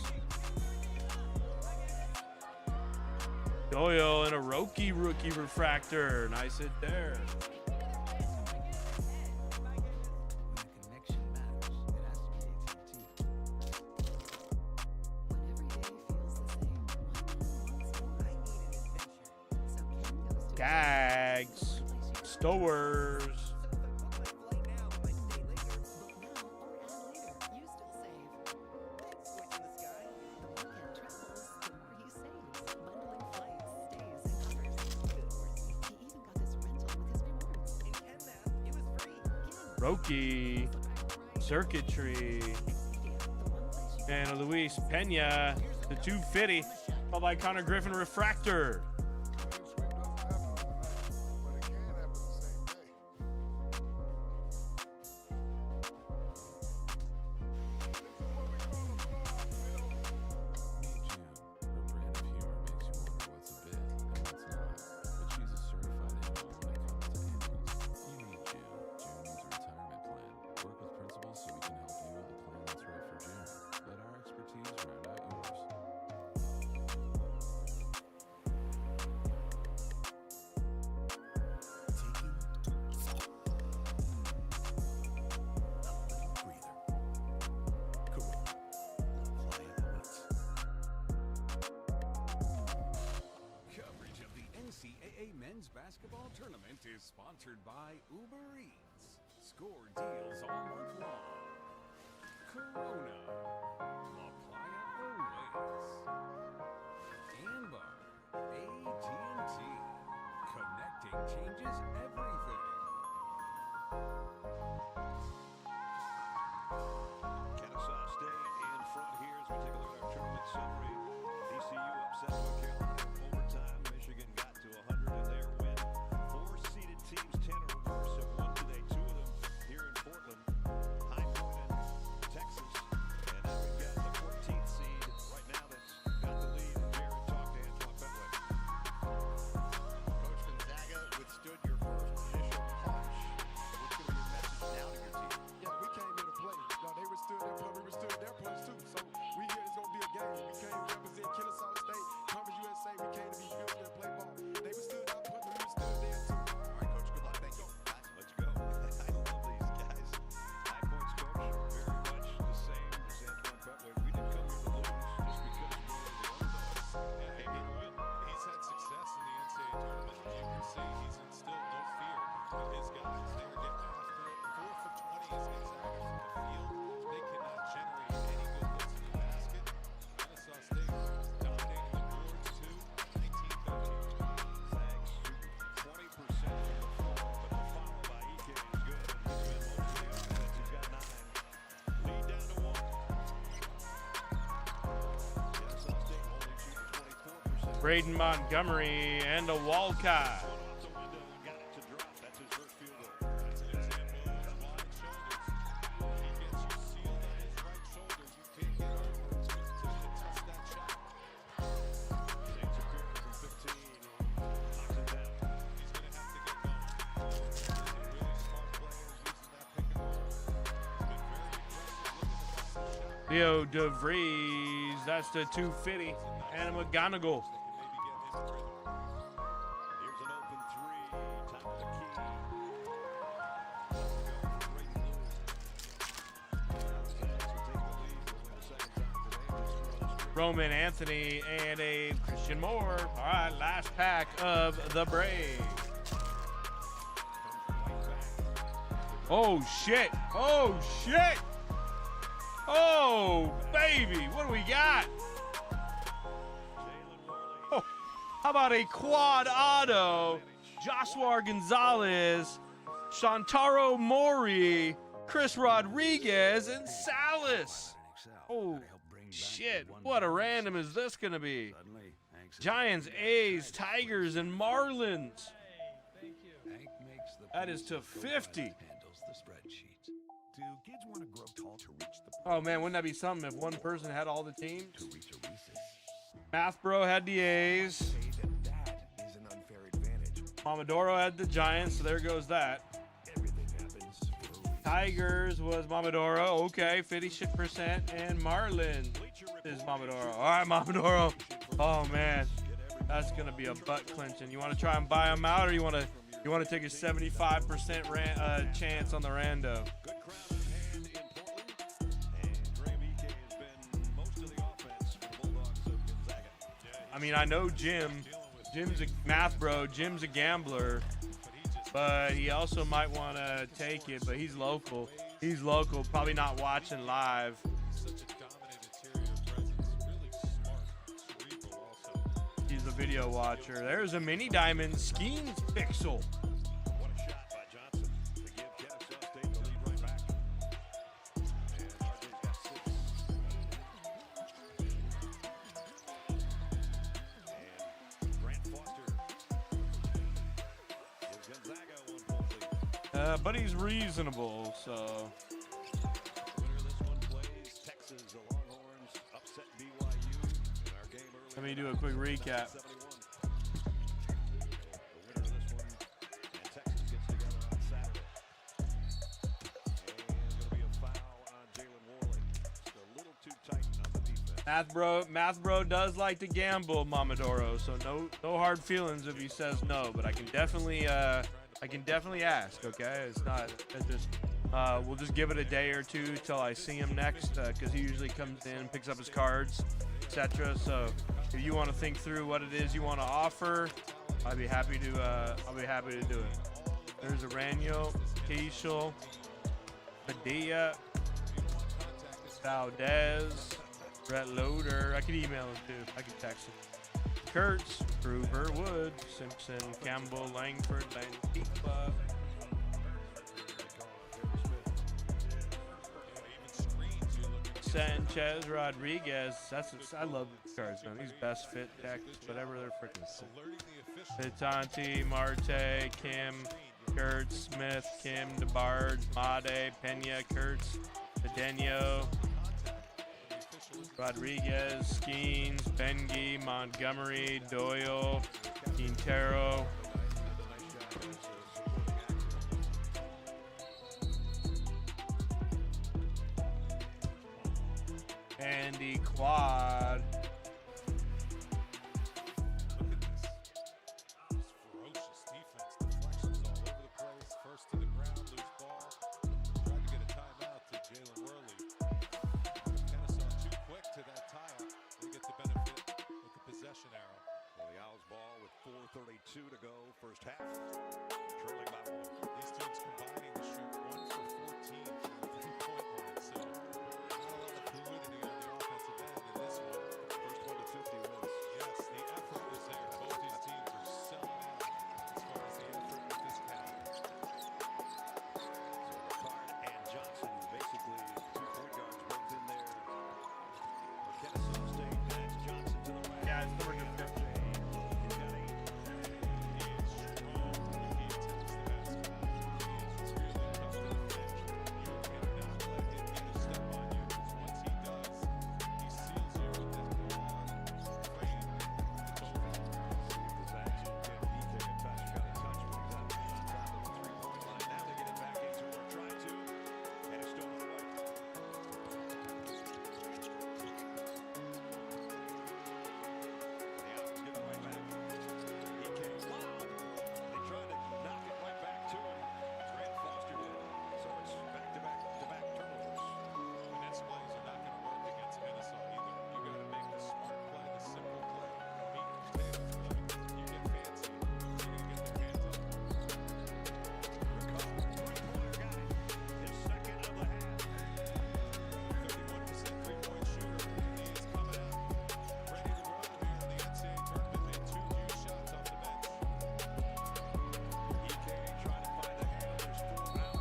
Doyle and a Roki rookie refractor. Nice hit there. Gags, Stowers. Roki, Circuitry, and Luis Pena, the 250, followed by Connor Griffin Refractor. Coverage of the NCAA men's basketball tournament is sponsored by Uber Eats. Score deals all month long. Corona. La Playa always. Amber. AT&T. Connecting changes everything. Kennesaw State in front here as we take a look at our tournament summary. DCU upset North Carolina in overtime. Michigan got to 100 in their win. 4 seeded teams, 10 or worse, have won today. 2 of them here in Portland. High Point and Texas. And then we've got the 14th seed right now that's got the lead. Jared, talk to Antoine Bentley. Coach Gonzaga withstood your first initial punch. What's going to be your message now to your team? Yeah, we came here to play. No, they withstood their punch, we withstood their punch too. So we here, it's gonna be a game. We came to represent Kennesaw State, Conference USA. We came to be built and play ball. They withstood our punch, we withstood theirs too. All right, Coach, good luck. Thank you. Let's go. I love these guys. High Point's coach, very much the same as Antoine Bentley. We didn't come here to lose just because we're the underdogs. He's had success in the NCAA tournament. You can see he's instilled no fear in his guys. They were getting after it. 4 for 20 is Gonzaga from the field. They cannot generate any good looks in the basket. Kennesaw State dominating the boards too. 19-13. Zags shoot 20% from the floor, but the foul by Ike is good. And he's been most of the offense. He's got 9. Lead down to 1. Kennesaw State only shooting 24%. Braden Montgomery and a Walcott. One off the window and got it to drop. That's his first field goal. That's an example of wide shoulders. He gets you sealed on his right shoulders. You can't get over it to test that shot. James Shapiro from 15 knocks it down. He's going to have to get going. He's a really smart player using that pick and roll. He's been very aggressive looking to pass the shot. Leo DeVries, that's the 250. And McGonigal. Here's an open 3, top of the key. Roman Anthony and a Christian Moore. All right, last pack of the Braves. Oh, shit. Oh, shit. Oh, baby. What do we got? Oh, how about a quad auto? Joshua Gonzalez, Shantaro Mori, Chris Rodriguez, and Salas. Oh, shit. What a random is this going to be? Giants, A's, Tigers, and Marlins. That is to 50. Do kids want to grow tall to reach the Oh, man, wouldn't that be something if one person had all the teams? Math Bro had the A's. that is an unfair advantage. Mamadoro had the Giants, so there goes that. Everything happens for a reason. Tigers was Mamadoro, okay, 50%, and Marlin is Mamadoro. All right, Mamadoro. Oh man, that's gonna be a butt clinching. You want to try and buy him out, or you want to take a 75% chance on the rando? Good crowd in hand in Portland, and Graham Ike has been most of the offense for the Bulldogs of Gonzaga. I mean, I know Jim. Jim's a math bro. Jim's a gambler, but he also might want to take it. But he's local. He's local. Probably not watching live. Such a dominant interior presence. Really smart, cerebral also. He's a video watcher. There's a mini diamond Skeens pixel. What a shot by Johnson to give Kennesaw State the lead But he's reasonable, so. Texas, the Longhorns upset BYU in our game earlier. Let me do a quick recap. The winner of this one, and Texas gets together on Saturday. And going to be a foul on Jalen Worley. Just a little too tight on the defense. Math bro does like to gamble, Mamadoro, so no hard feelings if he says no, but I can definitely ask, okay? It's not, it's just, we'll just give it a day or two till I see him next, because he usually comes in, picks up his cards, etc. So if you want to think through what it is you want to offer, I'll be happy to do it. There's Aranio, Keishel, Padilla, Valdez, Brett Loader. I could email him too. I could text him. Kurtz, Gruber, Wood, Simpson, Campbell, Langford, Lantipa. Sanchez, Rodriguez. I love these cards, man. These best fit decks, whatever they're freaking Vitanti, Marte, Kim, Kurtz, Smith, Kim, DeBard, Made, Pena, Kurtz, Pedeno, Rodriguez, Skeens, Bengi, Montgomery, Doyle, Quintero. Andy Quad. Look at this. Just ferocious defense. Deflections all over the place. First to the ground, loose ball. Tried to get a timeout to Jalen Worley. Kennesaw too quick to that tie-up. They get the benefit with the possession arrow. So the Owls ball with 4:32 to go, first half. Trailing by one. These teams combining to shoot 1 for 14 from the three-point line. So not a lot of fluidity on the offensive end in this one. First one to 50 wins. Yes, the effort is there. Both these teams are selling out as far as the effort and physicality. So Ricard and Johnson, basically 2 point guards both in there. For Kennesaw State, that's Johnson to the right. Yeah, it's number 50. He's got 8. He is strong when he attempts the basketball. He is really tough to defend. You cannot let him get a step on you, because once he does, he seals you with that long frame. It's over. See if this action can he take a touch, got a touch, but he's out on top of the 3-point line. Now they get it back into it, or try to, and it's still not away. The Owls get it right back. He came loud. They tried to knock it right back to him. Grant Foster did. So it's back-to-back turnovers. Finesse plays are not going to work against Kennesaw either. You got to make the smart play, the simple play. Meat and potatoes. You get fancy, you're going to get their hands up. Ricard, three-pointer got it. His second of the half. 31% three-point shooter. He is coming out ready to roll here in the NCAA tournament. Made 2 huge shots off the bench. EK trying to find the hand. There's 4 now.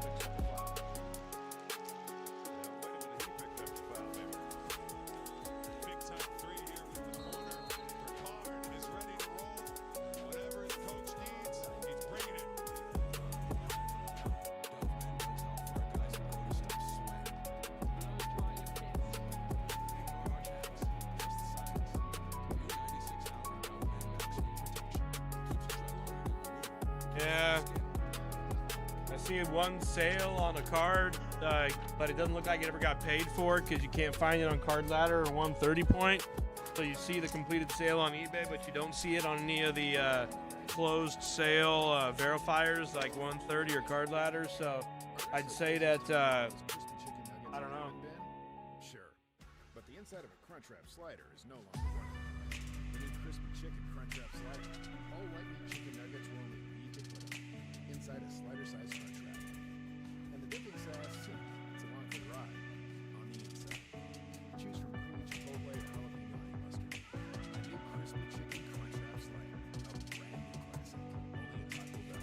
Picks up the foul. Wait a minute, he picked up the foul, maybe. Big time 3 here from the corner. Ricard is ready to roll. Whatever his coach needs, he's bringing it. Yeah. I see one sale on a card, but it doesn't look like it ever got paid for because you can't find it on Card Ladder or 130 point. So you see the completed sale on eBay, but you don't see it on any of the closed sale verifiers like 130 or Card Ladder. So I'd say that I don't know. Sure, but the inside of a Crunchwrap slider is no longer running. The new crispy chicken Crunchwrap slider. All white meat chicken nuggets will only be inside a slider-sized Crunchwrap. And the dipping sauce, it's along for the ride on the inside. Choose from creamy chipotle or jalapeno honey mustard. The new crispy chicken Crunchwrap slider, a brand new classic, only at Taco Bell.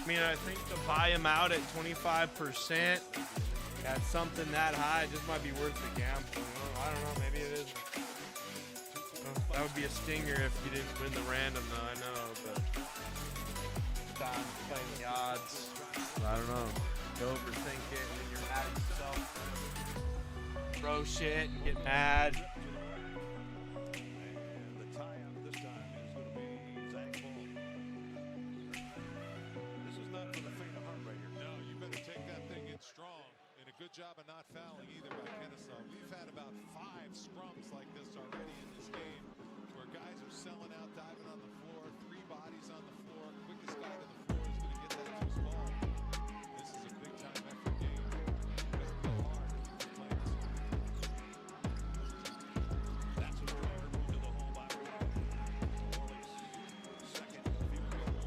I mean, I think to buy him out at 25% at something that high just might be worth the gamble. You know? I don't know. Maybe it is. That would be a stinger if you didn't win the random, though. I know, but time playing the odds. I don't know. You overthink it, and then you're mad at yourself. Throw shit and get mad. And the tie-up this time is going to be Zach Ball. This is not for the faint of heart right here. No, you better take that thing in strong. And a good job of not fouling either by Kennesaw. We've had about 5 scrums like this already in this game where guys are selling out, diving on the floor, 3 bodies on the floor. Quickest guy to the floor is going to get that loose ball. This is a big-time effort game. You better go hard if you're playing this one. That's a three-pointer move to the hole by Orleans. Second field goal.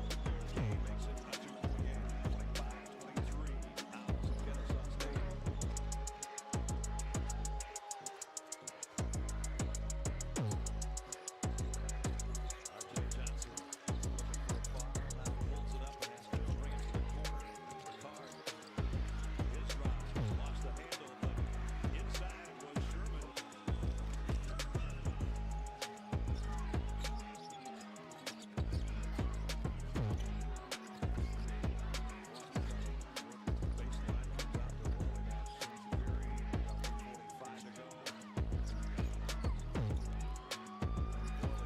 He makes it a 2-point game. 25-23. Owls of Kennesaw State. R.J. Johnson looking for a foul. Now pulls it up and has to bring it to the corner. Ricard. His drive. Lost the handle, but inside was Sherman. Baseline comes out to roll it out. Fury, 1:45 to go.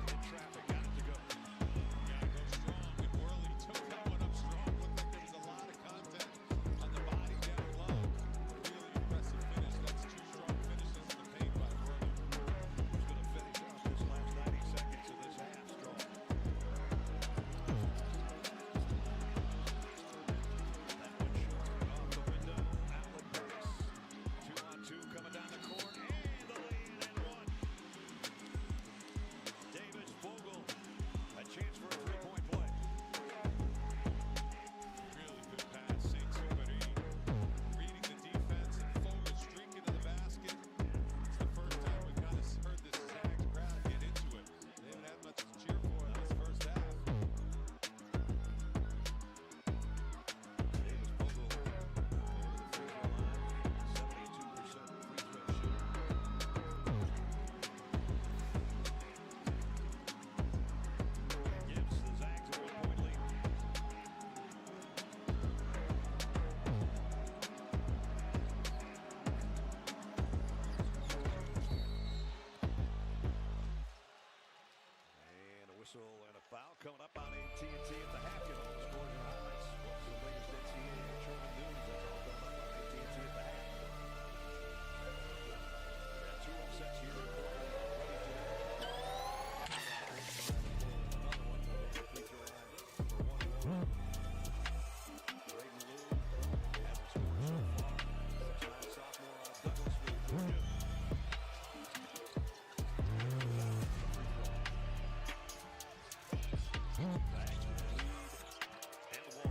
In traffic, got it to go. Gotta go strong. And Worley took that one up strong. Looked like there was a lot of contact on the body down low. Really impressive finish. That's 2 strong finishes in the paint by Worley. Who's going to finish off this last 90 seconds of this half strong? That one short off the window. Allen Price. 2-on-2 coming down the court. And the lead and one. Davis Vogel. A chance for a 3-point play. Really good pass. St. Cybery reading the defense and Fogle streaking to the basket. It's the first time we kind of heard this Zags crowd get into it. They haven't had much to cheer for in this first half. Davis Vogel over the free throw line. 72% free throw shooter. Gives the Zags a 1-point lead. And a whistle and a foul coming up on AT&T at the half. Get all the scores and highlights. What's the latest NCAA tournament news? That's all coming up on AT&T at the half. We got 2 upsets here in Portland already today. Another one to the free throw line for 1 more. Braden Lou hasn't scored so far. 6'9" sophomore out of Douglasville, Georgia. Zags with the lead and the ball.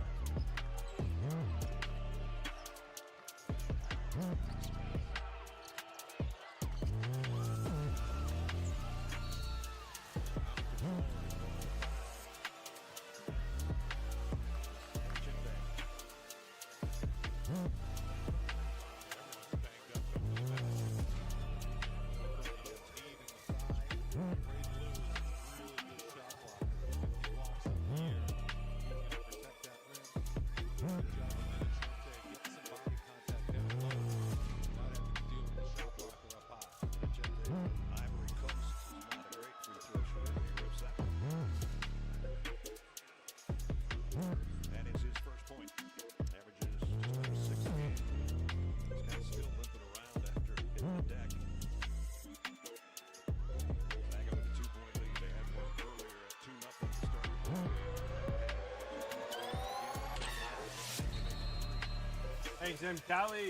Ivory Coast is not a great free throw shooter. He rips that one. And it's his first point. Averages just under 6 a game. This guy's still limping around after hitting the deck. Zaga with a 2-point lead. They had one earlier at 2-0 to start the ball game. Thanks, M. Cali.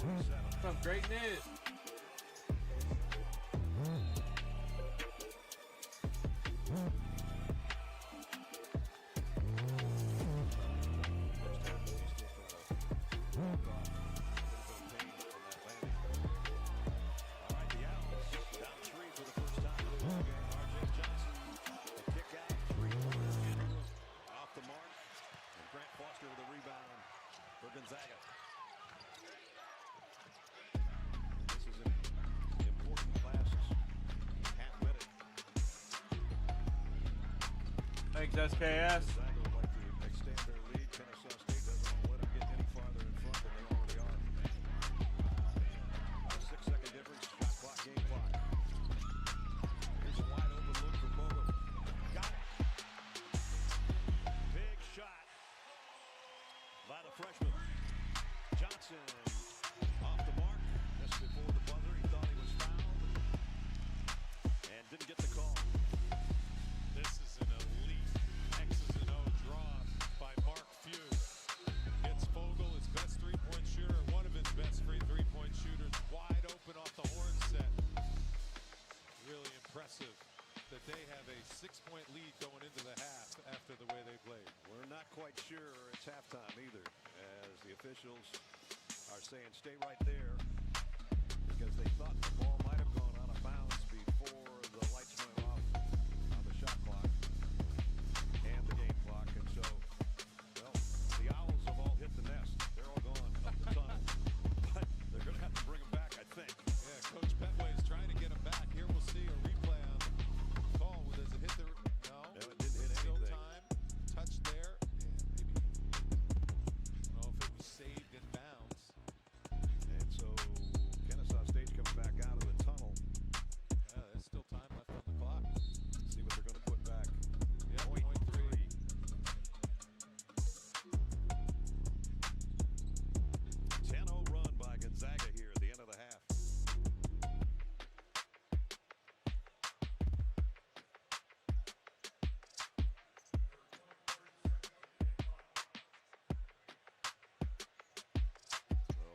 30-27. Some greatness. Foster with a Thanks, SKS. Gonzaga would like to extend their lead. Kennesaw State doesn't want to let them get any farther in front than they already are. A 6-second difference. Shot clock, game clock. Here's a wide open look for Bowman. Got it. Big shot by the freshman. Johnson off the mark. Just before the buzzer, he thought he was fouled and didn't get the call. This is an elite X's and O draw by Mark Few. Gets Fogle, his best three-point shooter, one of his best three-point shooters, wide open off the horn set. Really impressive that they have a 6-point lead going into the half after the way they played. We're not quite sure it's halftime either, as the officials are saying stay right there because they thought the ball might have gone out of bounds before the lights went off on the shot clock and the game clock. And so, well, the Owls have all hit the nest. They're all gone up the tunnel. But they're going to have to bring them back, I think. Yeah, Coach Petway is trying to get him back. Here we'll see a replay on the call. Does it hit the... No, it didn't hit still anything. time. Touch there. Yeah, maybe. I don't know if it was saved in bounds. And so Kennesaw State's coming back out of the tunnel. Yeah, there's still time left on the clock. See what they're going to put back. Yeah, 0.3. 10-0 run by Gonzaga here at the end of the half. So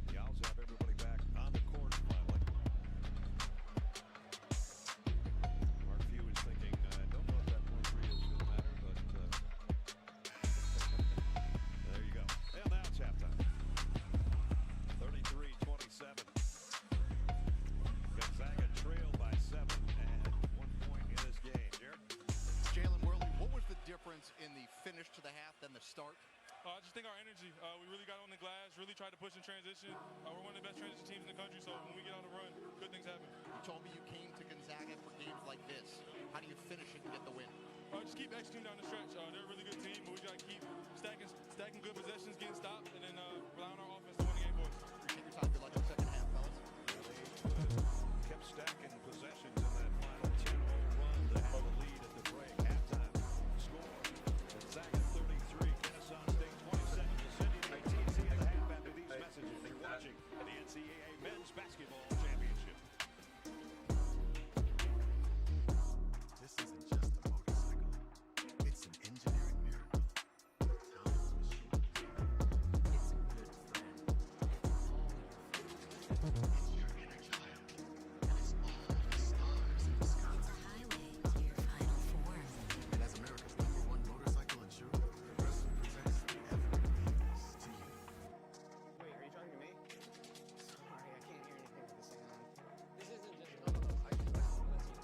the Owls have everybody back on the court finally. Mark Few is thinking, I don't know if that point 3 is going to matter, but there you go. Well, now it's halftime. 33-27. Gonzaga trailed by 7 and 1 point in this game. Jared? Jalen Worley, what was the difference in the finish to the half than the start? I just think our energy. We really got on the glass, really tried to push in transition. We're one of the best transition teams in the country, so when we get on the run, good things happen. You told me you came to Gonzaga for games like this. How do you finish it and get the win? Just keep executing down the stretch. They're a really good team, but we got to keep stacking good possessions, getting stopped, and then rely on our offense to win the game for us. Appreciate your time. Good luck in the second half, fellas. Kept stacking possessions in that final 10-0 run to have the lead at the break. Halftime score: Gonzaga 33, Kennesaw State 27. We'll send you the AT&T at the half after these messages. You're watching the NCAA Men's Basketball Championship. This isn't just a motorcycle. It's an engineering miracle. Thomas Machine. It's a good friend. It's all your friends. It's your inner child. And it's all the stars in the sky. It's a highway to your final form. And as America's #1 motorcycle insurer, Progressive presents everything to you. Wait, are you talking to me? Sorry, I can't hear anything with this thing on. This isn't just one of those hikes. Let's use it.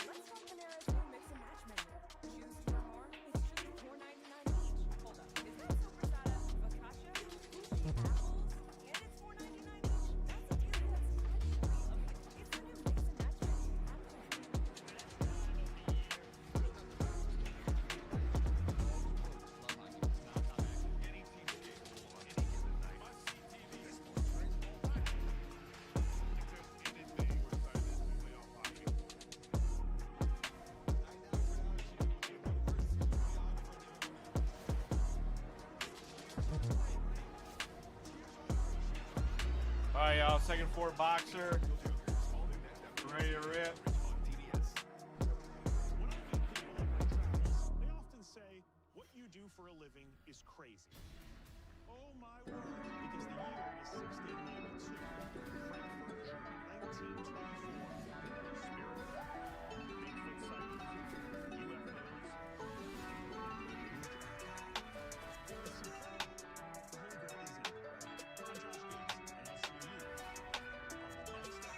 Let's talk Panera's new mix and match menu. Choose two or more. It's just $4.99 each. Hold up. Is that supersada, focaccia, sushi, apples? And it's $4.99 each. That's a deal that's actually it's the new mix and match menu. All right, y'all. Second floor boxer. Ready to rip. They often say what you do for a living is crazy. Oh my word, because the year is 1692. Frankfurt, 1924. Spirit. Bigfoot sightings. UFOs. The whole goal is in. I'm Josh Gates, and I'll see you on the next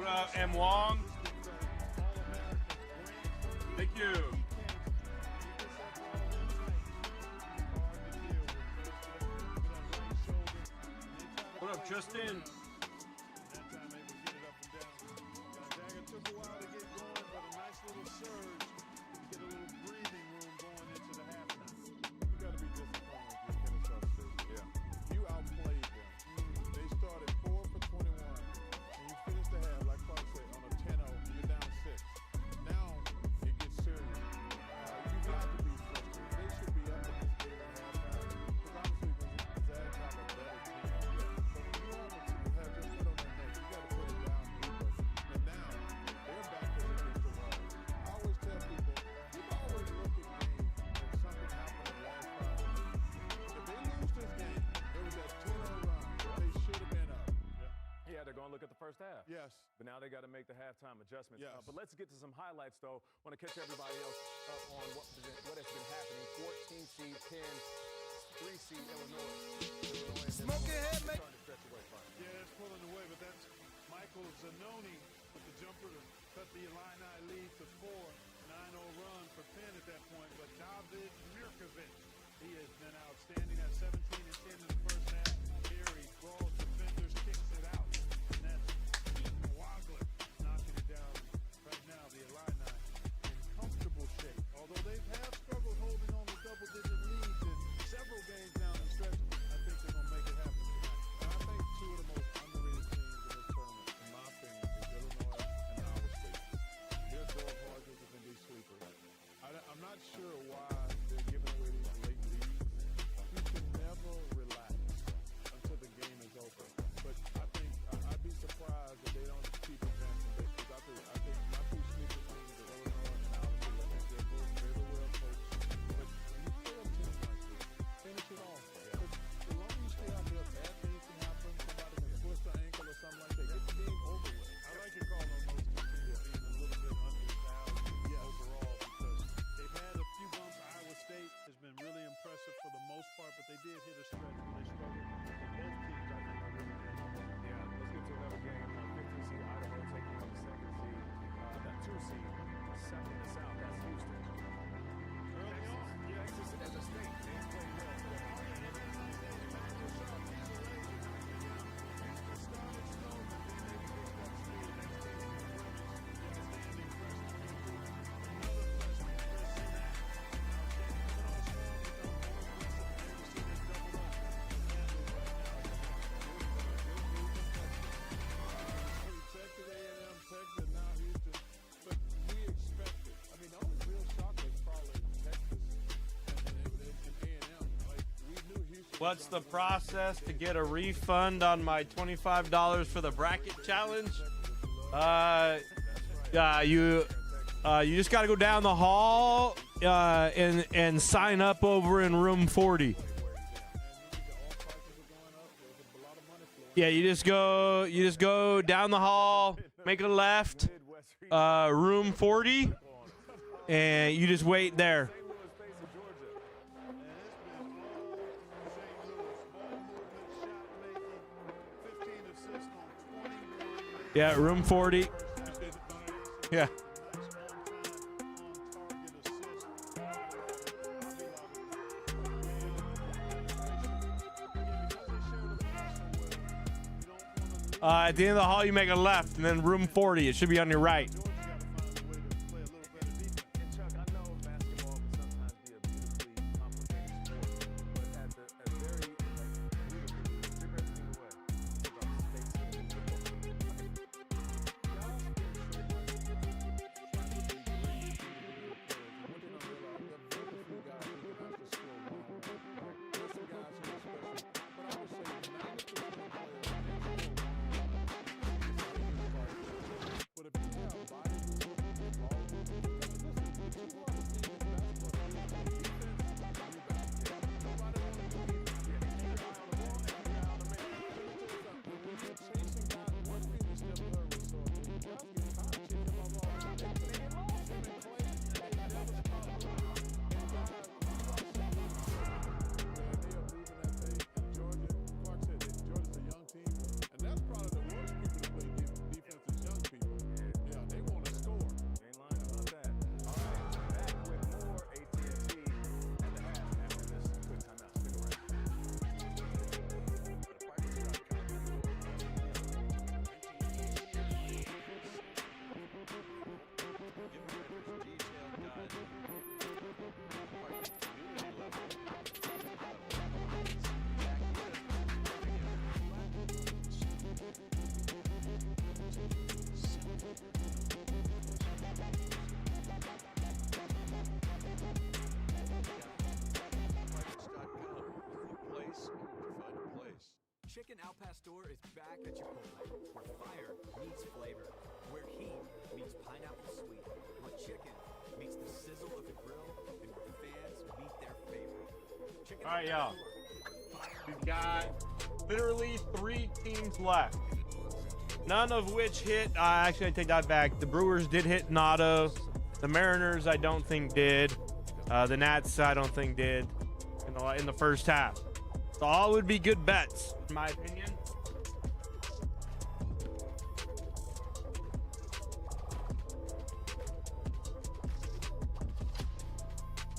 What up, M. Wong? Thank you. What up, Justin? Gonzaga took a while to get going, but a nice little surge to get a little breathing room going into the halftime. You got to be disappointed with Kennesaw State. Yeah. You outplayed them. They started 4 for 21, and you finished the half, like Clark said, on a 10-0. You're down 6. Now it gets serious. You got to be frustrated. They should be up in this game at halftime because obviously Gonzaga got a better team. But when you have a team that have just put on their neck, you got to put it down deeper. And now they're back against the wall. I always tell people, you always look at games when something happened in the last 5 minutes. If they lose this game, it was that 10-0 run. They should have been up. Yeah, they're going to look at the first half. Yes. But now they got to make the halftime adjustments. Yes. But let's get to some highlights, though. Want to catch everybody else up on what has been happening. 14 seed, 10, 3 seed Illinois. Smoking head, make starting to stretch away from it. Yeah, it's pulling away, but that's Michael Zanoni with the jumper to cut the Illini lead to 4. 9-0 run for Penn at that point. But David Mirkovic, he has been outstanding at 17 and 10 in the first half. Here he brawls defenders, kicks it out. And that's Keaton Wagler knocking it down. Right now, the Illini in comfortable shape. Although they've struggled holding on to double-digit leads in several games down the stretch, I think they're going to make it happen tonight. And I think two of the most underrated teams in this tournament, in my opinion, is Illinois and Iowa State. Their Dog Hodges are going to be sleepers. I'm not sure why they're giving away these late leads. You can never relax until the game is over. But I think I'd be surprised if they don't keep advancing. Because I think my two sleeper teams are Illinois and Iowa State. I think they're both very well coached. But when you play a team like this, finish it off. Because the longer you stay out there, bad things can happen. Somebody can twist their ankle or something like that. Get the game over with. I like your call on those two teams being a little bit undervalued overall because they've had a few bumps. Iowa State has been really impressive for the most part, but they did hit a stretch when they struggled. But both teams, I think, are really good. Yeah, let's get to another game. 15 seed Idaho taking on the 2nd seed. That 2 seed, south in the south, that's Houston. Early on, yeah. Texas as a state, they've played well. Texas A&M, Texas, now Houston. But we expected. I mean, the only real shock was probably Texas and A&M. Like, we knew Houston. What's the process to get a refund on my $25 for the bracket challenge? You just got to go down the hall and sign up over in room 40. Yeah, you just go down the hall, make a left, room 40, and you just wait there. Yeah, room 40. Yeah. At the end of the hall, you make a left, and then room 40. It should be on your right. But if you have Chicken Al Pastor is back at Chipotle, where fire meets flavor, where heat meets pineapple sweet, where chicken meets the sizzle of the grill, and where fans meet their favorite. Chicken All right, Al y'all. Pastor. We've got literally 3 teams left. None of which hit. Actually, I take that back. The Brewers did hit Nado. The Mariners, I don't think did. The Nats, I don't think did in the first half. So all would be good bets, in my opinion.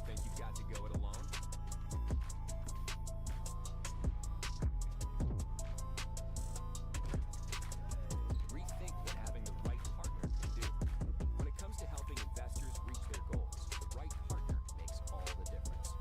Think you've got to go it alone? Rethink what having the right partner can do. When it comes to helping investors reach their goals, the right partner makes all the difference.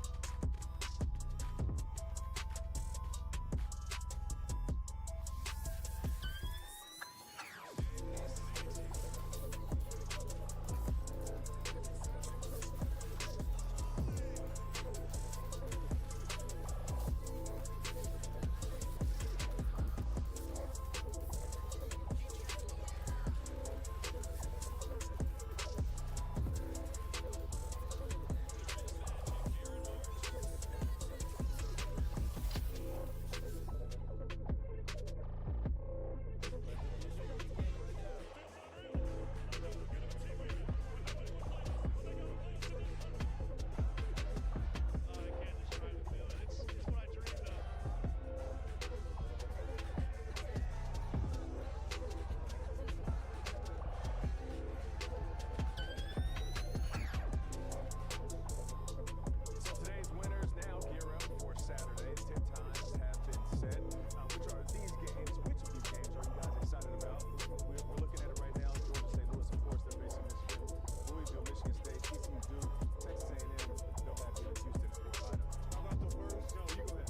So today's winners now gear up for Saturday. Tip times have been set. Which are these games? Which of these games are you guys excited about? We're looking at it right now. Georgia, St. Louis, of course, they're facing Michigan. Louisville, Michigan State, TCU, Duke, Texas A&M, no bad news, Houston, Florida. How about the first? No, you go ahead.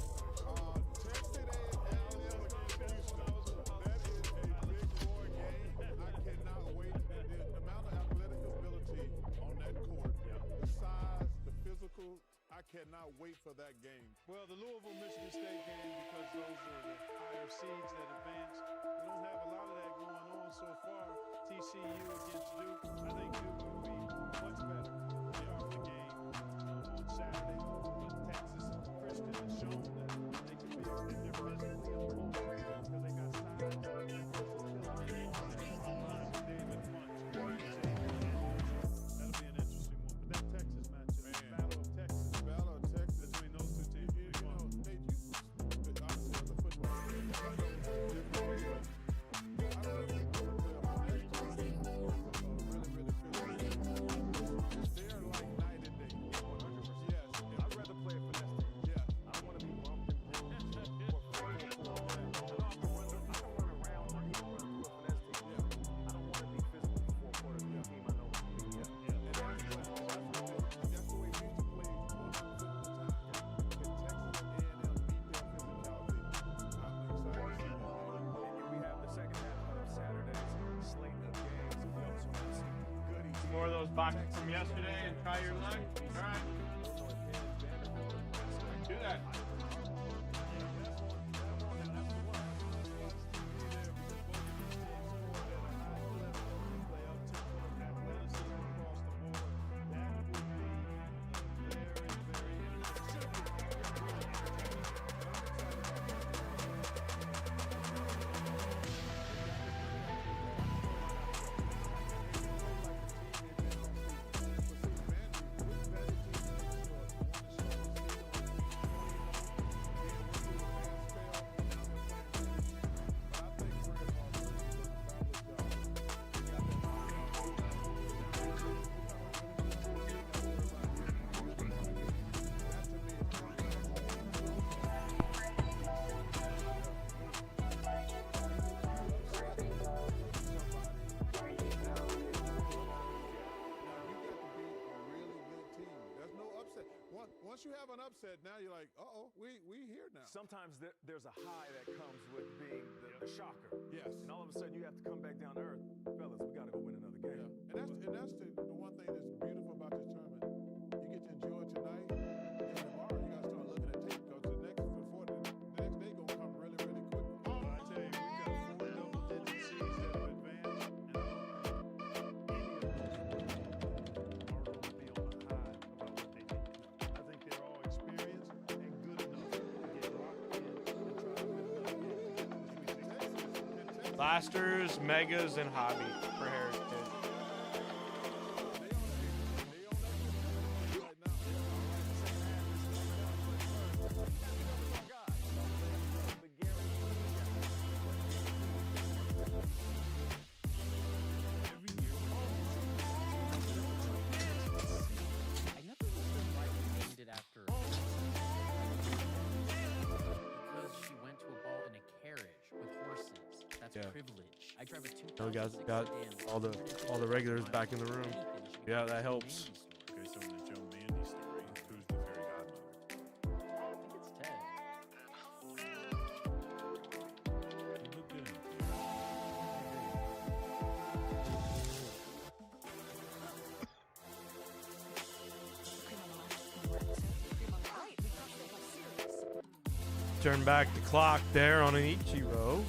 Texas A&M against Houston. That is a big boy game. I cannot wait. The amount of athletic ability on that court, the size, the physical, I cannot wait for that game. Well, the Louisville Michigan State game, because those are the higher seeds that advance. We don't have a lot of that going on so far. TCU against Duke. I think Duke will be much better in the game on Saturday. But Texas Christian has shown that they can be they're physically opposed because they got size. David Munch. That'll be an interesting one. But that Texas matchup, Battle of Texas. Battle of Texas. Between those two teams. You know, Nate, obviously as a football player, I don't know if they want to play up on that team. Really, really feel they're like night and day. 100%. Yes. I'd rather play a finesse team. Yeah. I don't want to be bumped and bruised. I know I can run around or even run through a finesse team. I don't want to be physical for 4 quarters of the team I know I can beat. And that's the way we used to play 100% of the time. Can Texas A&M beat their physicality? I'm excited to see that. We have the second half of Saturday's slate of games. We also have some goodies. More of those boxes from yesterday and try your luck. All right. Do that. Once you have an upset, now you're like, uh-oh, we here now. Sometimes there's a high that comes with being the shocker. Yes. And all of a sudden you have to come back down to earth. Fellas, we got to go win another game. Yeah. And that's the one thing that's beautiful about this tournament. You get to enjoy it tonight, and tomorrow you got to start looking at tape because the next day going to come really, really quickly. Blasters, Megas, and Hobby for Heritage. I never understood why we named it after because she went to a ball in a carriage with horses. That's Yeah. privilege. I drive a Oh, we 2006 got sedan. all the regulars back in the room. Yeah, that helps. Okay, so in the Joe Mandy story, who's the fairy godmother? I think it's Ted. You look good. Turn back the clock there on an Ichiro.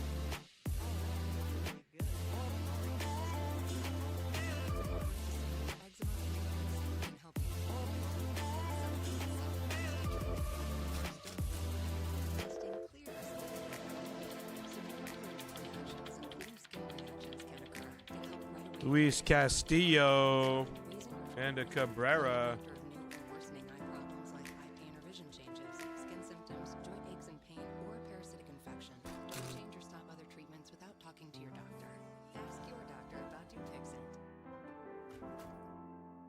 Luis Castillo and a Cabrera. Worsening eye problems like eye pain or vision changes, skin symptoms, joint aches and pain, or a parasitic infection. Don't change or stop other treatments without talking to your doctor. Ask your doctor about Dupixent.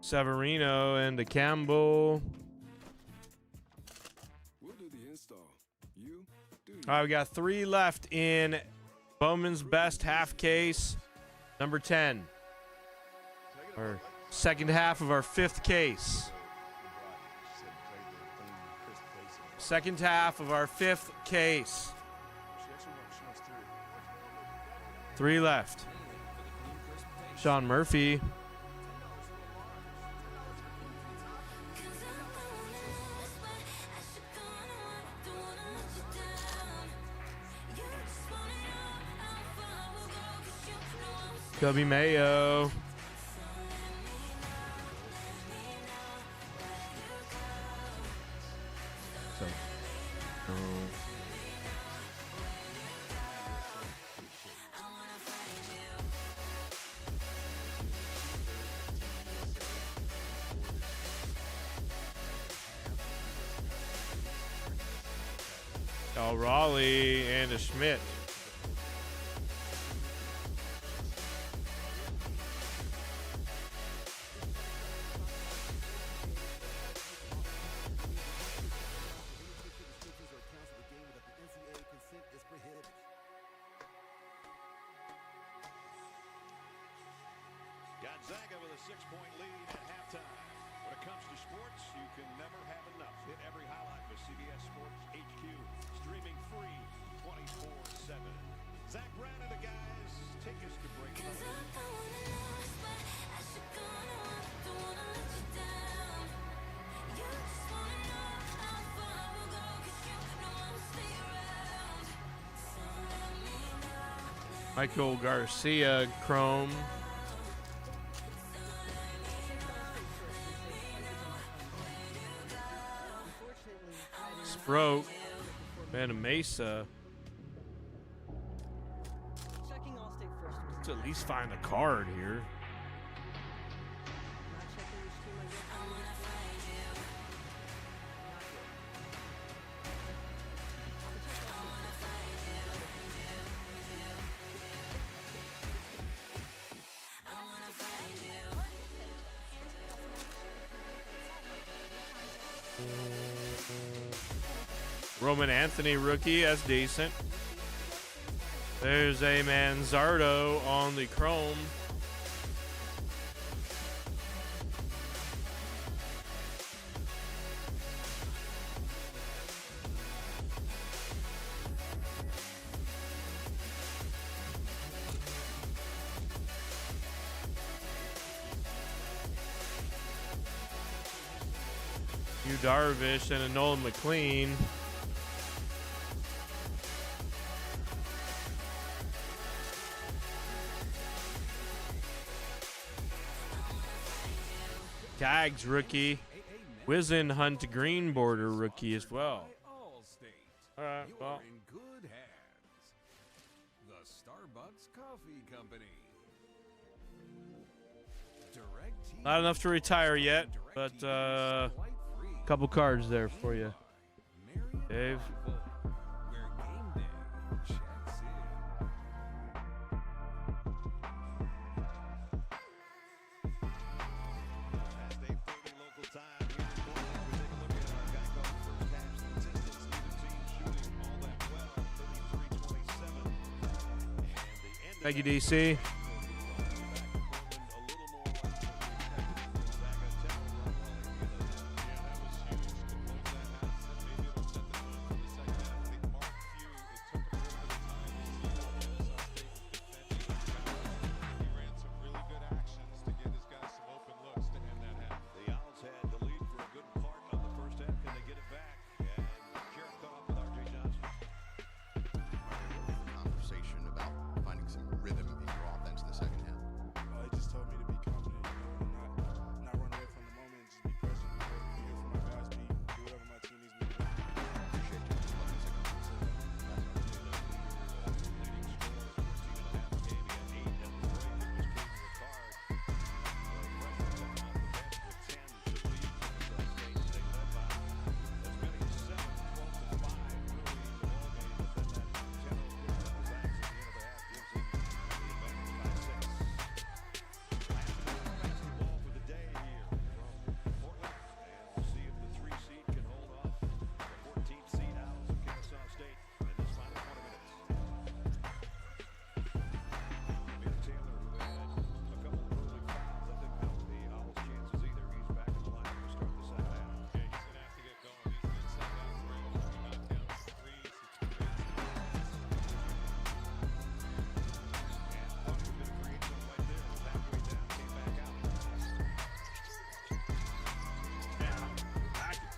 Severino and a Campbell. We'll do the install. You do. All right, we got 3 left in Bowman's best half case, number 10. Our second half of our 5th case. Second half of our 5th case. 3 left. Sean Murphy. Cubby Mayo. Raleigh and a Schmidt. Gonzaga with a 6-point lead at halftime. When it comes to sports, you can never have enough. Hit every highlight with CBS Sports HQ. Streaming free 24/7. Zach Brown and the guys take us to break. Michael Garcia, Chrome. Sproat. Van Mesa. Checking Allstate first. Let's at least find a card here. Roman Anthony rookie, that's decent. There's a Manzardo on the Chrome. Hugh Darvish and a Nolan McLean. Tags rookie. Wizen Hunt Green Border rookie as well. Allstate. All right, You're well. in good hands. The Starbucks Company. DirecTV. Not enough to retire yet, but couple cards there for you, Dave. Where game day checks in. Past 8:30 local time here in Portland, we take a look at our Geico first half statistics. Neither team shooting all that well, 33-27. Thank you, DC. The Owls had the lead for a good part of the first half. Can they get it back? And Jarrett caught up with R.J. Johnson. Conversation about finding some rhythm in your offense in the second half. He just told me to be confident, and not run away from the moment, and just be present. Be here for my guys, do whatever my team needs me to do. Appreciate you.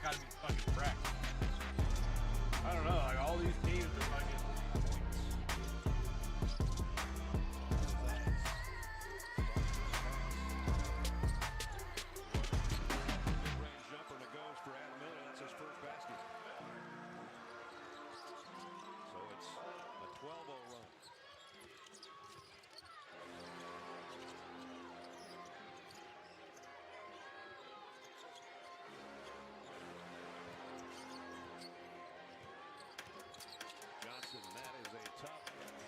Gotta be fucking wrecked. I don't know, like all these teams are fucking Mid-range jumper that goes for Adam Miller. That's his first basket. So it's a 12-0 run. Johnson, that is a tough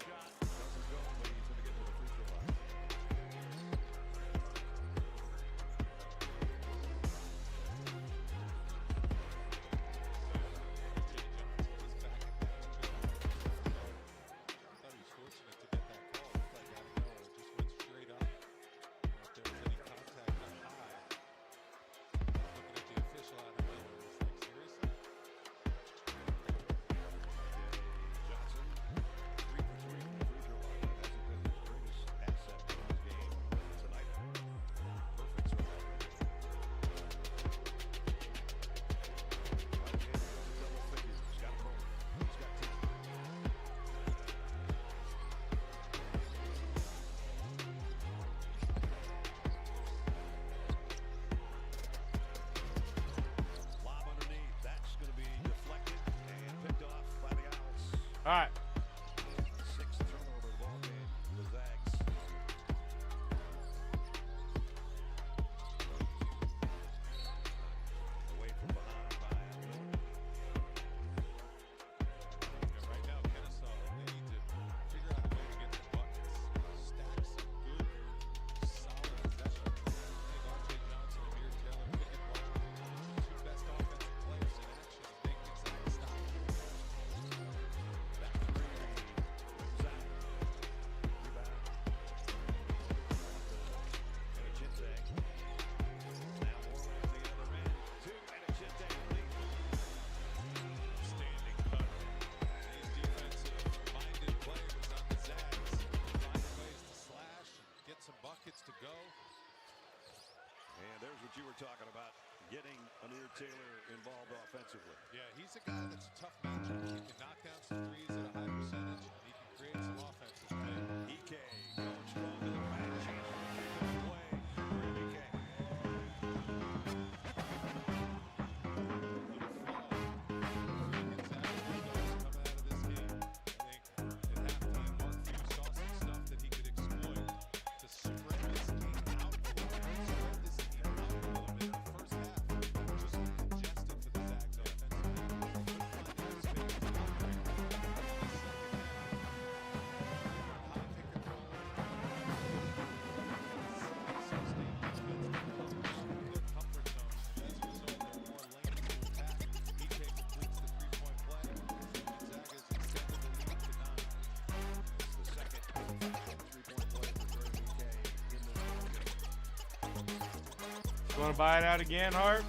shot. Doesn't go, but he's going to get to the free throw line. thought he was fortunate to get that call. It looked like Adam Miller just went straight up. If there was any contact up high, looking at the official, Adam Miller was like, seriously? Johnson, 3 for 3 from the free throw line. That hasn't been the greatest asset in his game tonight. Perfect so far. Right hand goes to double figures. He's got Bowman. He's got 10. Lob underneath. That's going to be deflected and picked off by the Owls. all right. Sixth turnover ball game. The Zags. Away from behind by Miller. Right now, Kennesaw, they need to figure out a way to get some buckets. Stack some good, solid possessions. I think R.J. Johnson, Amir Taylor, pick and roll. Two best offensive players in action. They can stop. Back three. Rims out. Rebound. Enechinte. Now Moreland at the other end. To Enechinte. Lead. Standing cut. These defensive-minded players on the Zags find ways to slash and get some buckets to go. And there's what you were talking about, getting Amir Taylor involved offensively. Yeah, he's a guy that's a tough matchup. He can knock down some threes at a high percentage, and he can create some offensive play. EK going strong to the paint. Chance for a three-point play for EK. Coming out of this game, I think at halftime, Mark Few saw some stuff that he could exploit. You want to buy it out again, Hart?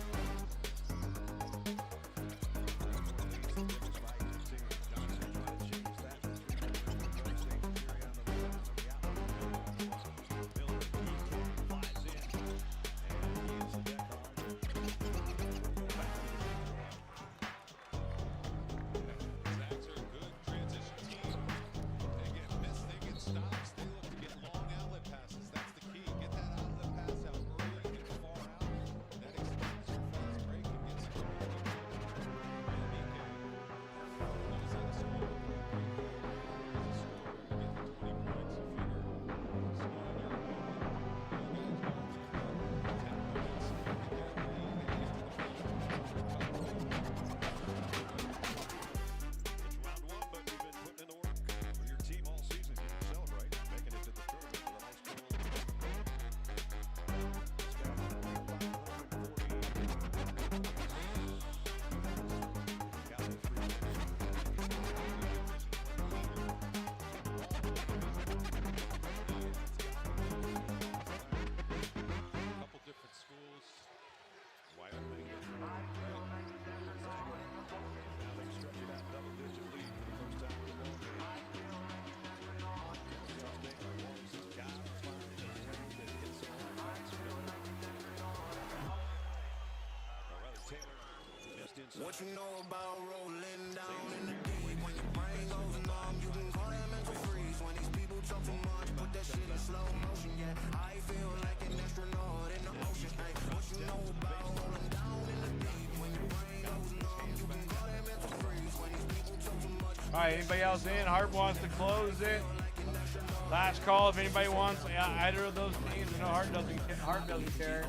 What you know about rolling down in the deep? When your brain goes numb, you can call that mental freeze. When these people talk too much, put that shit in slow motion. Yeah, I feel like an astronaut in the ocean. Hey, what you know about rolling down in the deep? When your brain goes numb, you can call that mental freeze. When these people talk too much. All right, anybody else in? Hart wants to close it. Last call if anybody wants either of those teams. I know Hart doesn't care.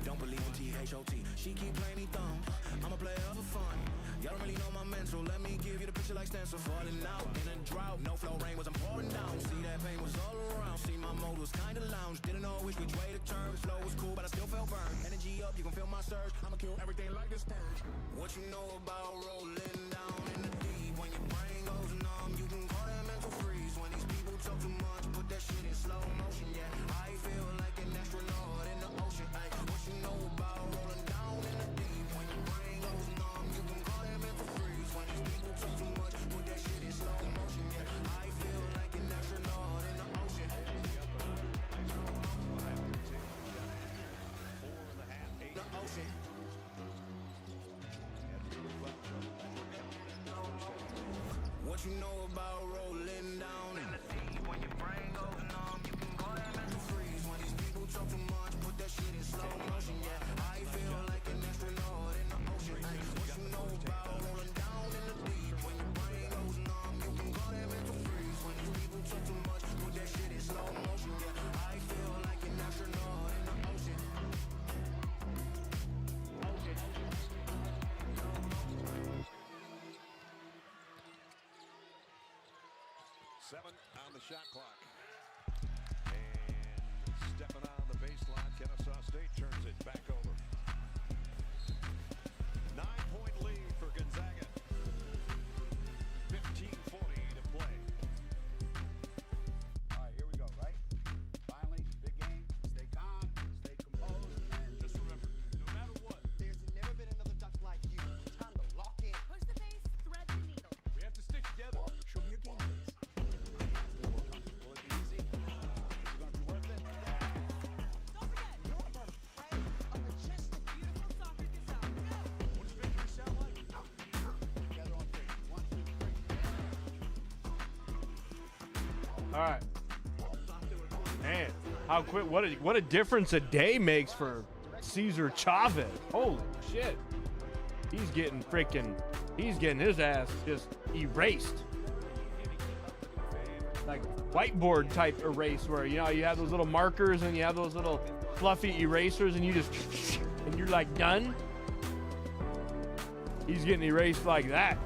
Don't believe in THOT. She keep playing me dumb. I'm a player for fun. Y'all don't really know my mental. Let me give you the picture like stencil. Falling out in a drought. No flow rain was I'm pouring down. See that pain was all around. See my mode was kinda lounge. Didn't know which way to turn. Flow was cool, but I still felt burned. Energy up, you can feel my surge. I'ma kill everything like this purge. What you know about rolling down in the deep? When your brain goes numb, you can call that mental freeze. When these people talk too much, put that shit in slow motion. Yeah, I feel like an astronaut in the ocean. Ay, what you know about rolling down in the deep? When your brain goes numb, you can call that mental freeze. When these people talk too much, put that shit in slow motion. Yeah, I feel like an astronaut in the ocean. The ocean. What you know about rolling down in the deep? When your brain goes numb, you can call that mental freeze. When these people talk too much, put that shit in slow motion. Yeah, I feel like an astronaut in the ocean. Ay, what you know about rolling down in the deep? When your brain goes numb, you can call that mental freeze. When these people talk too much, put that shit in slow motion. Yeah, I feel like an astronaut in the ocean. Seven on the shot clock. And stepping on the baseline, Kennesaw State turns it back over. 9-point lead for Gonzaga. 15:40 to play. All right, here we go, right? Finally, big game. Stay calm, stay composed, and just remember, no matter what, There's never been another duck like you. Time to lock in. Push the pace, thread the needle. we have to stick together. Show me your game face. Will it be easy? Is it going to be worth it? Don't forget, you're part of a majestic, beautiful soccer gazelle. Go! What does victory sound like? Together on three. 1, 2, 3. All right. Man, how quick! What a difference a day makes for Cesar Chavez. Holy shit! He's getting his ass just erased. Like whiteboard type erase where you have those little markers and you have those little fluffy erasers and you just and you're like done. He's getting erased like that.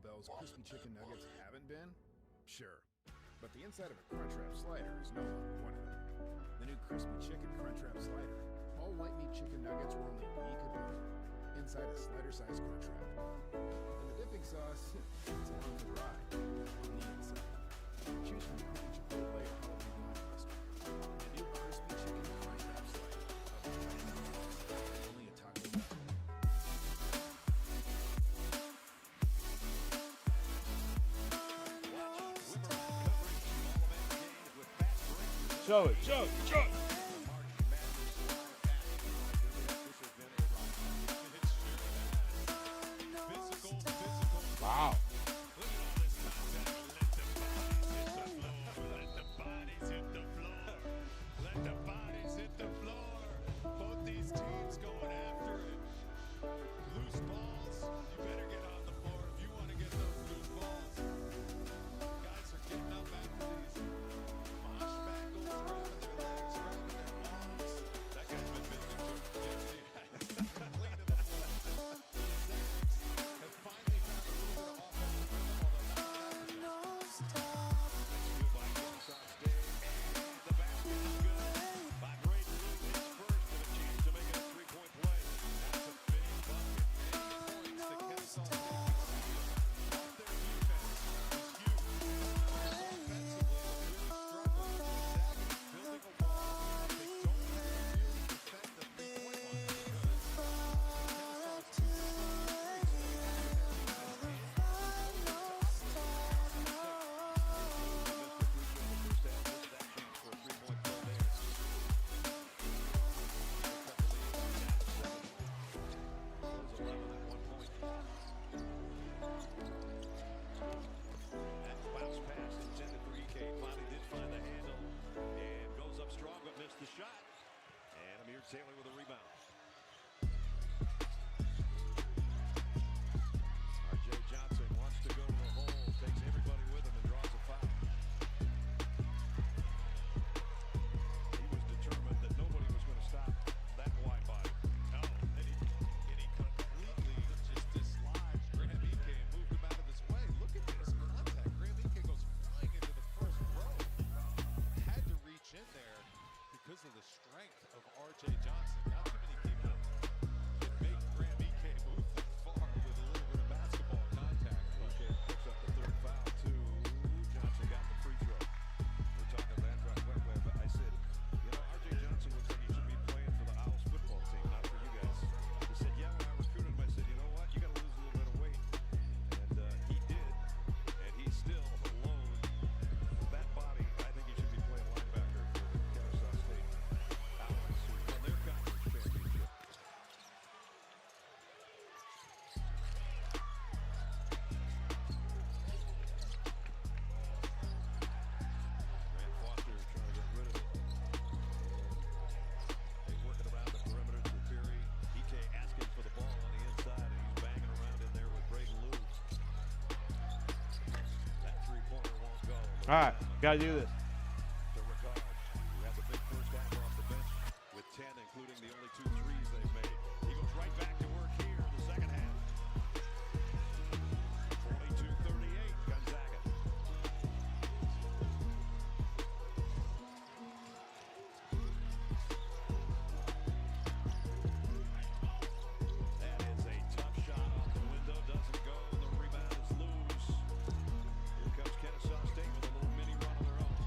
those crispy chicken nuggets haven't been? Sure. But the inside of a Crunchwrap slider is no longer one of them. The new crispy chicken Crunchwrap slider. All white meat chicken nuggets were only a week ago. Inside a slider-sized Crunchwrap. And the dipping sauce, it's along the ride on the inside. Choose from crispy chipotle or jalapeno lime mustard. The new crispy chicken Crunchwrap slider. Only a Taco Bell. Show it, show it, show it. Wow. Let the bodies hit the floor. Both these teams going after it. Loose balls, you better get on the floor if you want to get those loose balls. Guys are getting up after these mosh bangles, grabbing their legs, grabbing their arms. That guy's been busy too. Clean to the floor. The Zags have finally found a little bit of offensive rhythm, although not that the shot. And Amir Taylor with a rebound. R.J. Johnson wants to go to the hole, takes everybody with him and draws a foul. He was determined that nobody was going to stop that wide body. No, and he completely just dislodged Graham Ike and moved him out of his way. Look at this contact. Graham Ike goes flying into the first row. Had to reach in there because of the strength of R.J. Johnson. Not too many people can make Graham Ike move that far with a little bit of basketball contact. Ike picks up the third foul too. Johnson got the free throw. We're talking Vandross Webweb, but I said, you know, R.J. Johnson looks like he should be playing for the Owls football team, not for you guys. He said, yeah, when I recruited him, I said, you know what, you got to lose a little bit of weight. And he did, and he's still alone. That body, I think he should be playing linebacker for Kennesaw State. Owls who won their conference championship. Grant Foster trying to get rid of it. They work it around the perimeter to Perry. Ike asking for the ball on the inside, and he's banging around in there with Braden Lou. That three-pointer won't go. All right, gotta do this. To Ricard, who had the big first half off the bench with 10, including the only 2 threes they've made. He goes right back to work here in the second half. 42-38, Gonzaga. That is a tough shot off the window, doesn't go, and the rebound is loose. Here comes Kennesaw State with a little mini run of their own.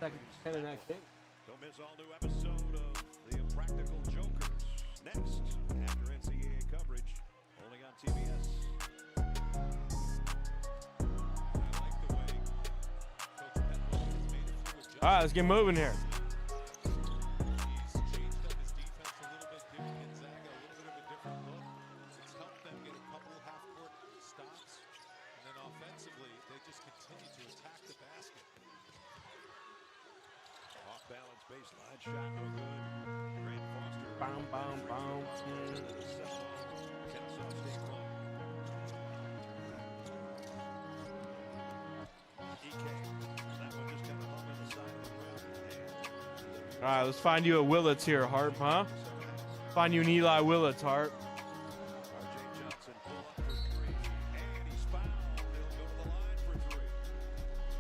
Second 10 in that game. Don't miss all new episode of The Impractical Jokers. Next, after NCAA coverage, only on TBS. All right, let's get moving here. Off-balance baseline shot, no good. Grant Foster. Boom, boom, boom. Kennesaw State run. EK. That one just kind of hung on the side of the rim. All right, let's find you a Willits here, Harp, huh? Find you an Eli Willits, Harp. RJ Johnson pull up for three, and he's fouled. He'll go to the line for three.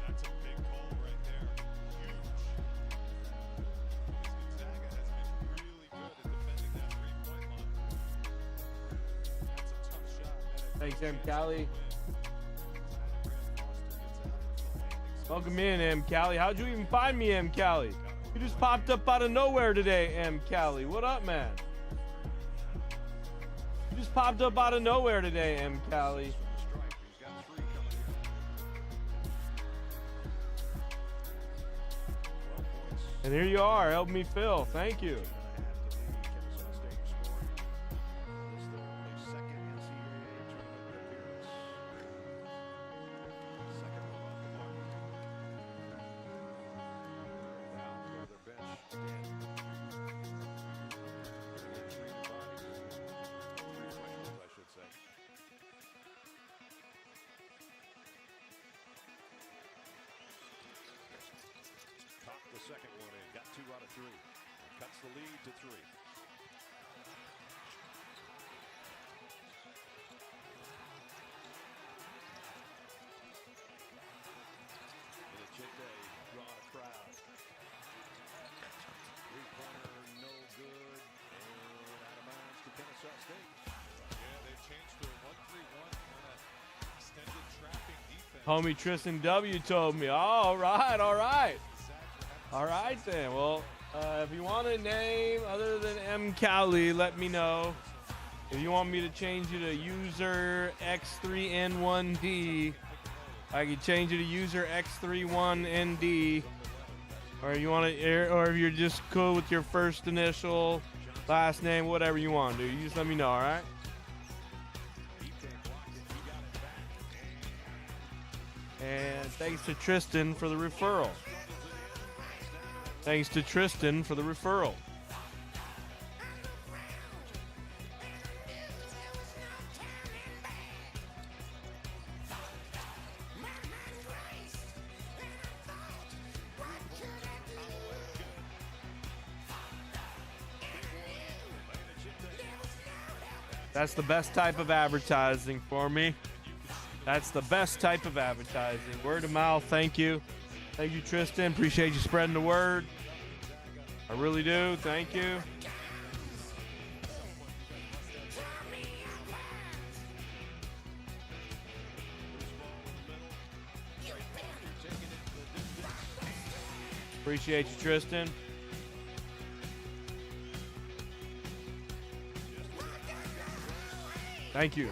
That's a big hole right there. Huge. Gonzaga has been really good at defending that three-point line. That's a tough shot. Thanks, M. Cali. Welcome in, M. Cali. How'd you even find me, M. Cali? You just popped up out of nowhere today, M. Cali. What up, man? You just popped up out of nowhere today, M. Cali. And here you are, help me fill. Thank you. Talked the second one in, got 2 out of 3. Cuts the lead to 3. Minachite drawing a crowd. Three-pointer, no good, and out of bounds to Kennesaw State. Yeah, they've changed to a 1-3-1 kind of extended trapping defense. Homie Tristan W told me. All right, all right. All right then. Well, if you want a name other than M. Cali, let me know. If you want me to change you to user X3N1D, I can change you to user X31ND. Or you want to, or if you're just cool with your first initial, last name, whatever you want, dude. You just let me know. All right. And thanks to Tristan for the referral. Thanks to Tristan for the referral. That's the best type of advertising for me. That's the best type of advertising. Word of mouth, thank you. Thank you, Tristan. Appreciate you spreading the word. I really do. Thank you. Appreciate you, Tristan. Thank you.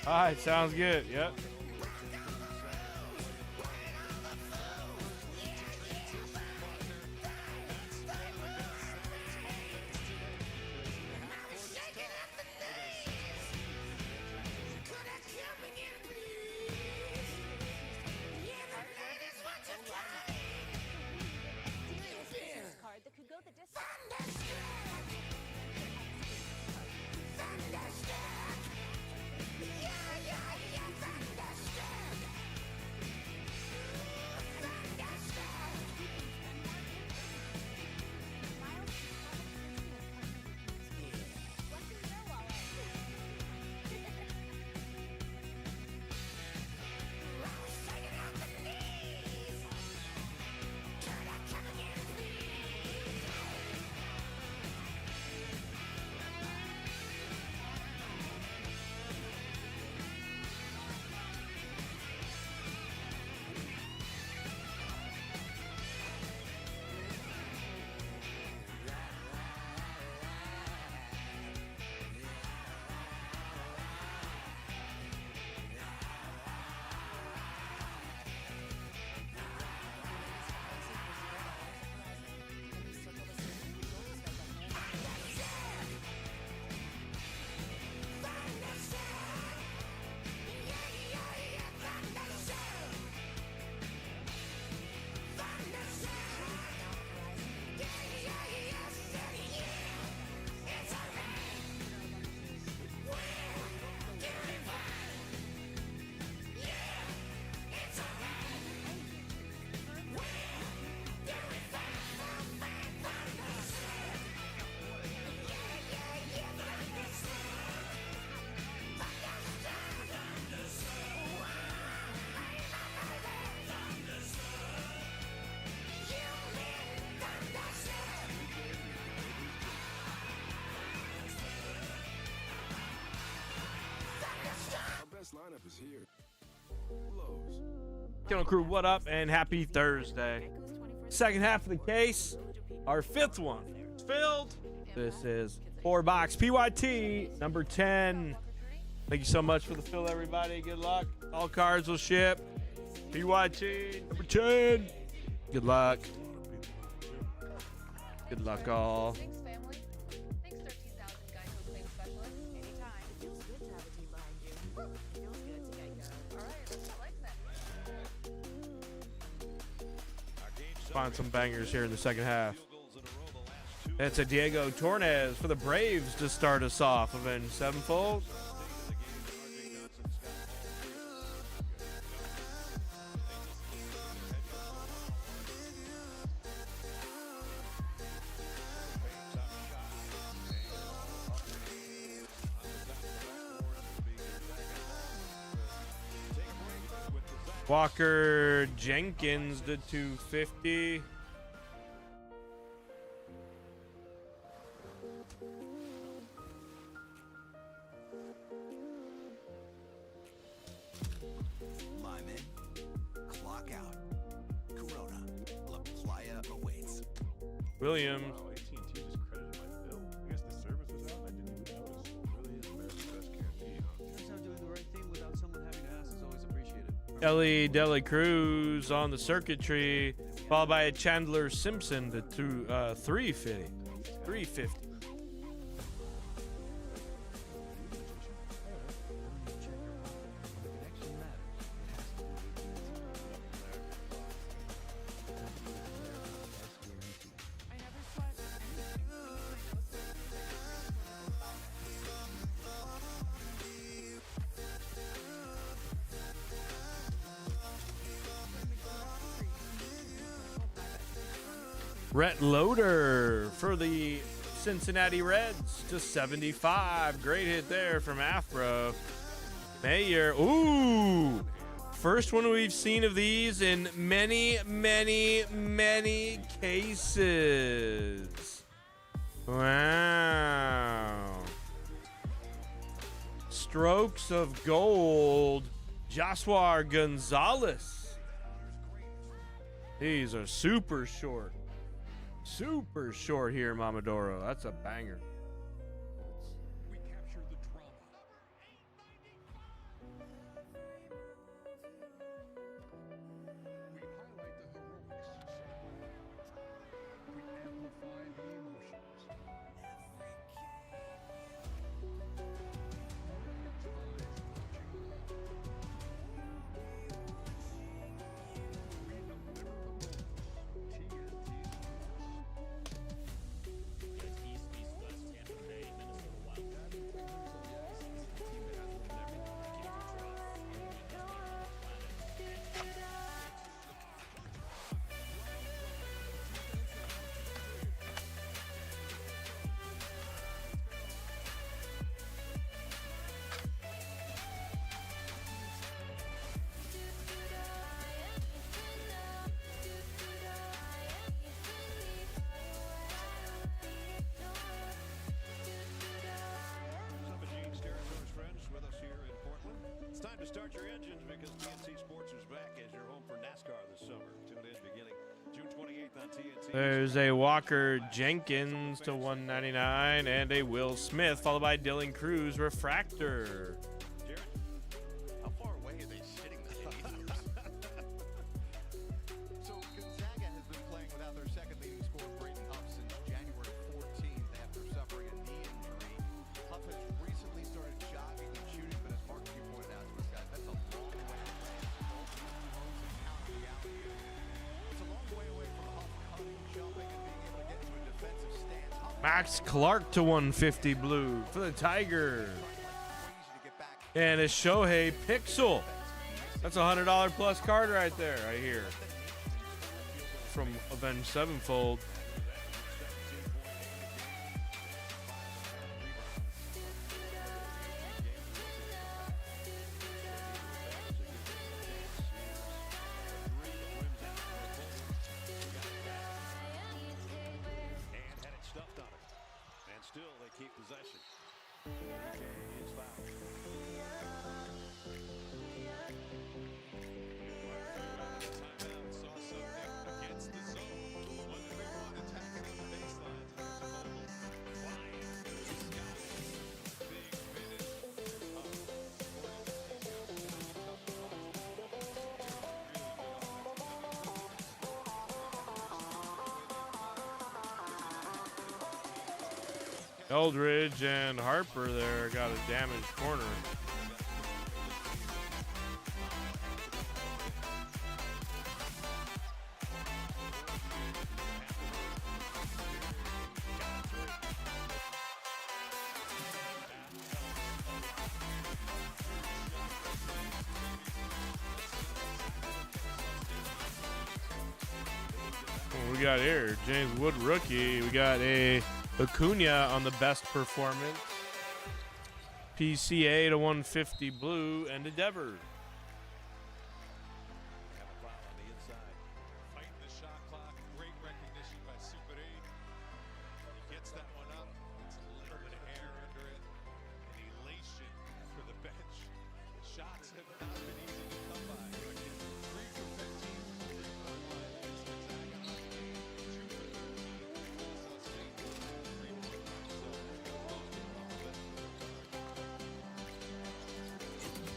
All right, sounds good. Yep. Card that could go the distance. Kennel Crew, what up? And happy Thursday. Second half of the case, our fifth one is filled. This is 4-box PYT number 10. Thank you so much for the fill, everybody. Good luck. All cards will ship. PYT number 10. Good luck. Good luck, all. Thanks, family. Thanks, 13,000 Geico claim specialist. Anytime. It feels good to have a team behind you. It feels good to Geico. All right, I like that. Find some bangers here in the second half. It's a Diego Torres for the Braves to start us off. Avenged Sevenfold. Walker Jenkins to 250. Lime in, clock out. Corona, La Playa awaits. Williams. Wow, AT&T just credited my bill. I guess the service was out and I didn't even notice. Really is America's best guarantee, huh? Turns out doing the right thing without someone having to ask is always appreciated. Ellie Dela Cruz on the circuitry, followed by Chandler Simpson to 350. 350. Rhett Loader for the Cincinnati Reds to 75. Great hit there from Afro. Mayer. Ooh. First one we've seen of these in many, many, many cases. Wow. Strokes of gold. Joshua Gonzalez. These are super short. Super short here, Mamadoro. That's a banger. We captured the drama. We highlight the heroics. We amplify the emotions. It's time to start your engines because TNT Sports is back as your home for NASCAR this summer. Tune in beginning June 28th on TNT. There's a Walker Jenkins to 199 and a Will Smith, followed by Dylan Cruz Refractor. Jared, how far away are they sitting the Hazers? So Gonzaga has been playing without their second leading scorer, Brayton Huff, since January 14th after suffering a knee injury. Huff has recently started jogging and shooting, but as Mark, you pointed out to us, guys, that's a long way away. It's a long way away from Huff cutting, jumping, and being able to get into a defensive stance. Max Clark to 150 blue for the Tigers. And a Shohei Pixel. That's a $100 plus card right there, right here. From Avenged Sevenfold. And had it stuffed on it. And still they keep possession. PK is fouled. Eldridge and Harper there got a damaged corner. What we got here? James Wood rookie. We got a Acuna on the best performance. PCA to 150 blue and a Devers. Fighting the shot clock. Great recognition by Super 8. He gets that one up. It's a little bit of air under it. An elation for the bench. Shots have not been easy to come by. 3 for 15. 3 for 1 against Gonzaga. 2 for 13.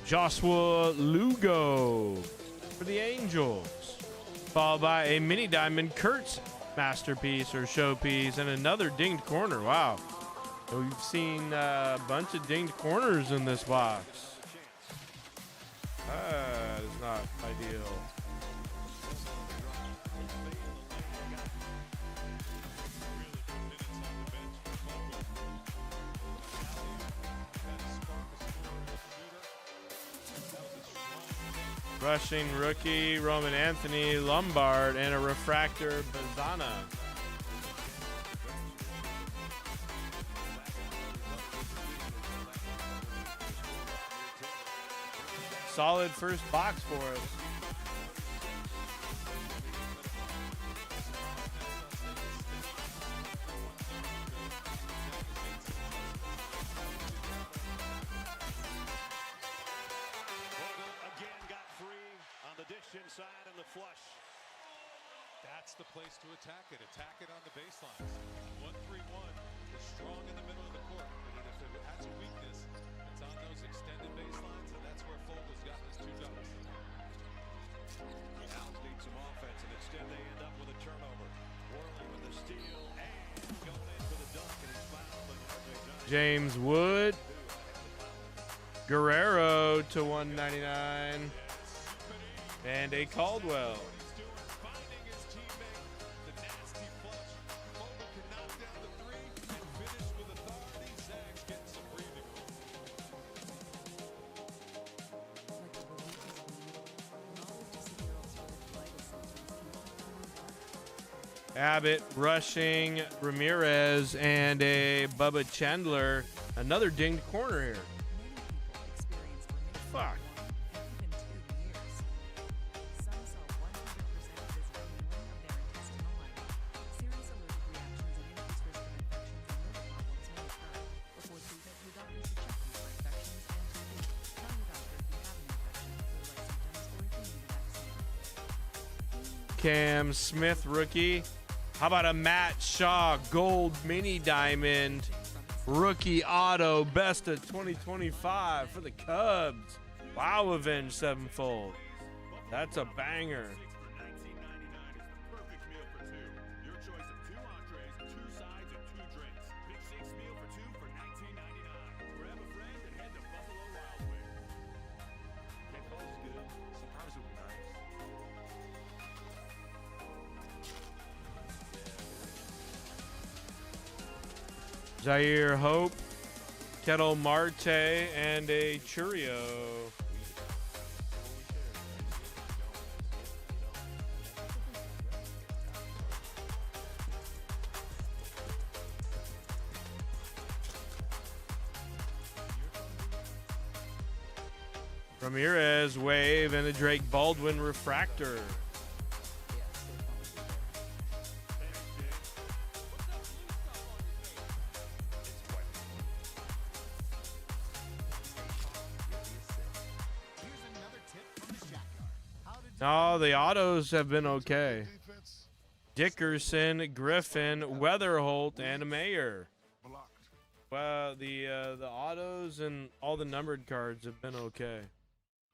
Joshua Lugo for the Angels. Followed by a mini diamond Kurtz masterpiece or showpiece and another dinged corner. Wow. We've seen a bunch of dinged corners in this box. That is not ideal. Rushing rookie Roman Anthony Lombard and a refractor Bazana. Solid first box for us. Again got free on the dish inside and the flush. That's the place to attack it. Attack it on the baselines. 1-3-1 is strong in the middle of the court. But if it has a weakness, it's on those extended baselines, and that's where Fogel's gotten his 2 dubs. Owls need some offense, and instead they end up with a turnover. Worley with the steal and going in for the dunk, and he's fouled. And RJ Johnson. James Wood. Guerrero to 199. And a Caldwell. Abbott rushing Ramirez and a Bubba Chandler. Another dinged corner here. Fuck. Cam Smith rookie. How about a Matt Shaw gold mini diamond rookie auto best of 2025 for the Cubs? Wow, Avenge Sevenfold. That's a banger. Perfect meal for 2. Your choice of 2 entrees, 2 sides, and 2 drinks. Big 6 meal for 2 for $19.99. Grab a friend and head to Buffalo Wild Wings. That cold is good. Surprise would be nice. Zaire Hope, Kettle Marte, and a Churio. Ramirez wave and a Drake Baldwin refractor. No, the autos have been okay. Dickerson, Griffin, Weatherholt, and a Mayer. Well, the autos and all the numbered cards have been okay.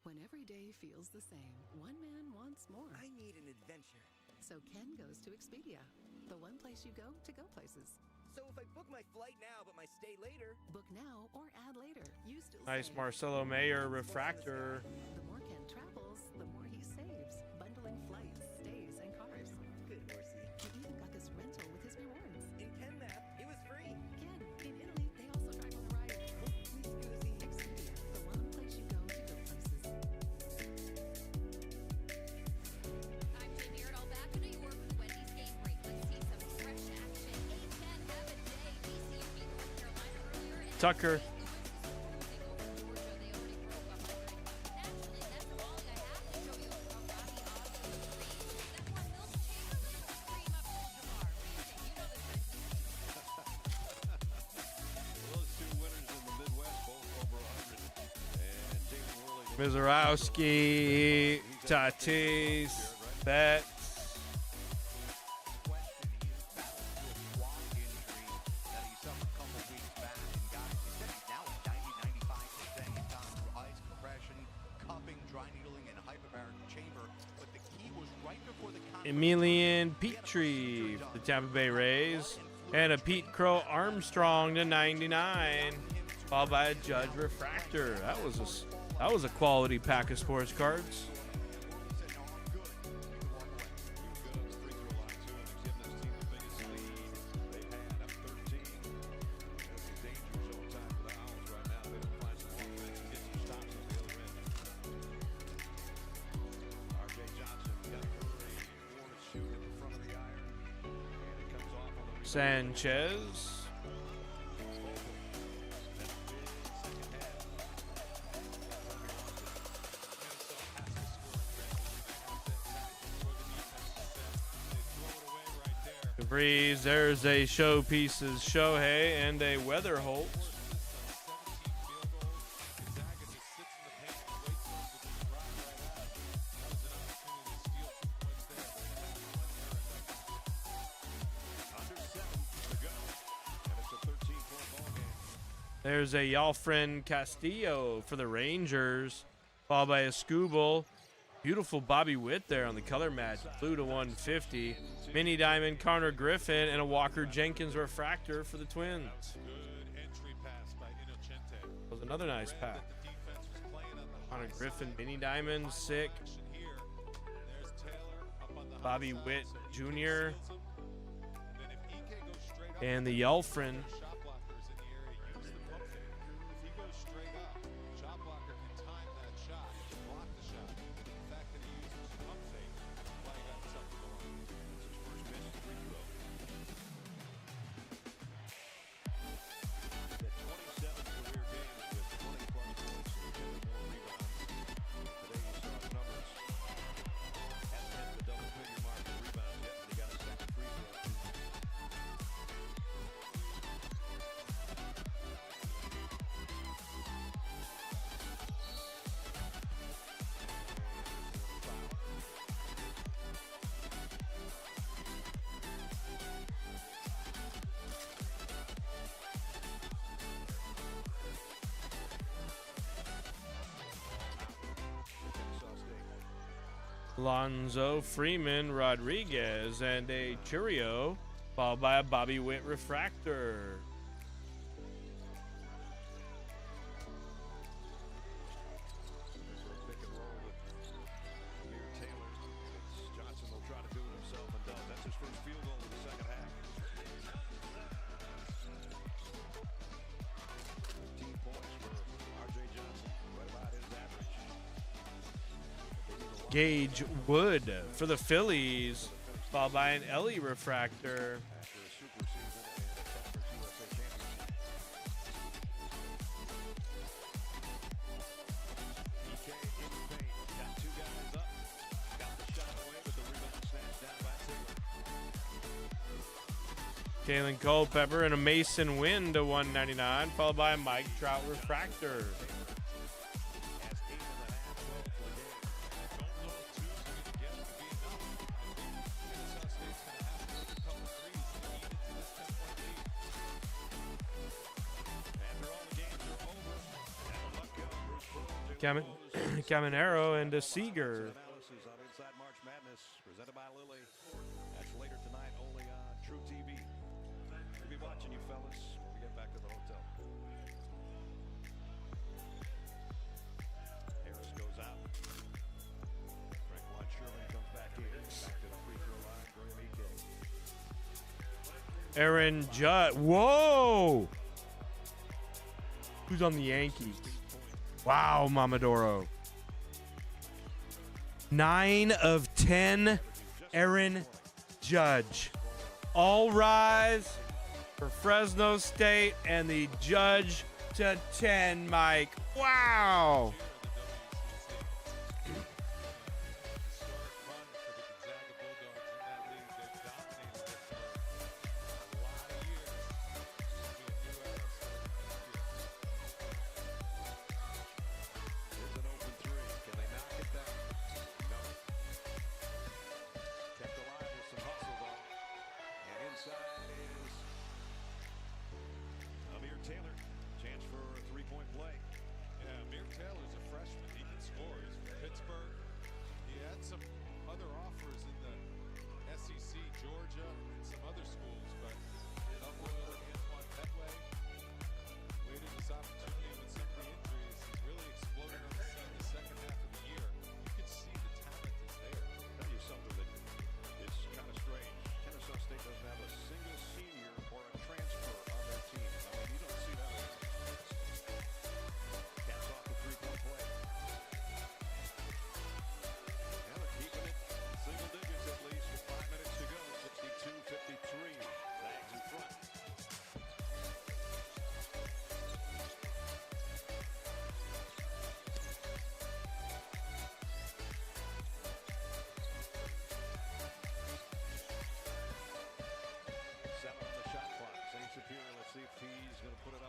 When every day feels the same, one man wants more. I need an adventure. So Ken goes to Expedia, the one place you go to go places. So if I book my flight now but my stay later, Book now or add later. You still Nice save. Marcelo Mayer refractor. The more Ken travels, the more he saves. Bundling flights, stays, and cars. good horsey. He even got this rental with his rewards. In Ken Map, it was free. Ken, in Italy, they also drive on the ride. Mi scusi. Expedia, the one place you go to go places. I'm Jamie Erdahl, back to New York with Wendy's Game Break. Let's see some fresh action. A10 have a day. VCU beat North Carolina earlier. And Tucker. Mizorowski, Tatis, Betts. Emilian Petrie for the Tampa Bay Rays. And a Pete Crow Armstrong to 99. Followed by a Judge refractor. That was a quality pack of sports cards. Sanchez. DeVries, there's a showpieces Shohei and a Weatherholt. There's a Yalfrin Castillo for the Rangers, followed by a Scooble. Beautiful Bobby Witt there on the color match, blue to 150. Mini Diamond Connor Griffin and a Walker Jenkins refractor for the Twins. That was another nice pack. Connor Griffin, Mini Diamond, sick. Bobby Witt Jr. and the Yelfrin. Alonzo Freeman Rodriguez and a Churio, followed by a Bobby Witt refractor. Johnson will try to do it himself and does. That's his first field goal in the second half. 15 points for R.J. Johnson, right about his average. Gage Wood for the Phillies, followed by an Ellie refractor. After a super season and a Conference USA championship. PK in the paint. Got two guys up. Got the shot away, but the rebound snatched down by Taylor. Kalen Culpepper and a Mason Wynn to 199, followed by a Mike Trout refractor. Caminero and a Seager. Analysis on Inside March Madness, presented by Lilly. That's later tonight only on True TV. be watching you fellas when we get back to the hotel. Harris goes out. Frank Sherman comes back in. Back to the free throw line. Graham Ike. Aaron Judd. Whoa! Who's on the Yankees? Wow, Mamadoro. 9 of 10, Aaron Judge. All rise for Fresno State and the Judge to 10, Mike. Wow.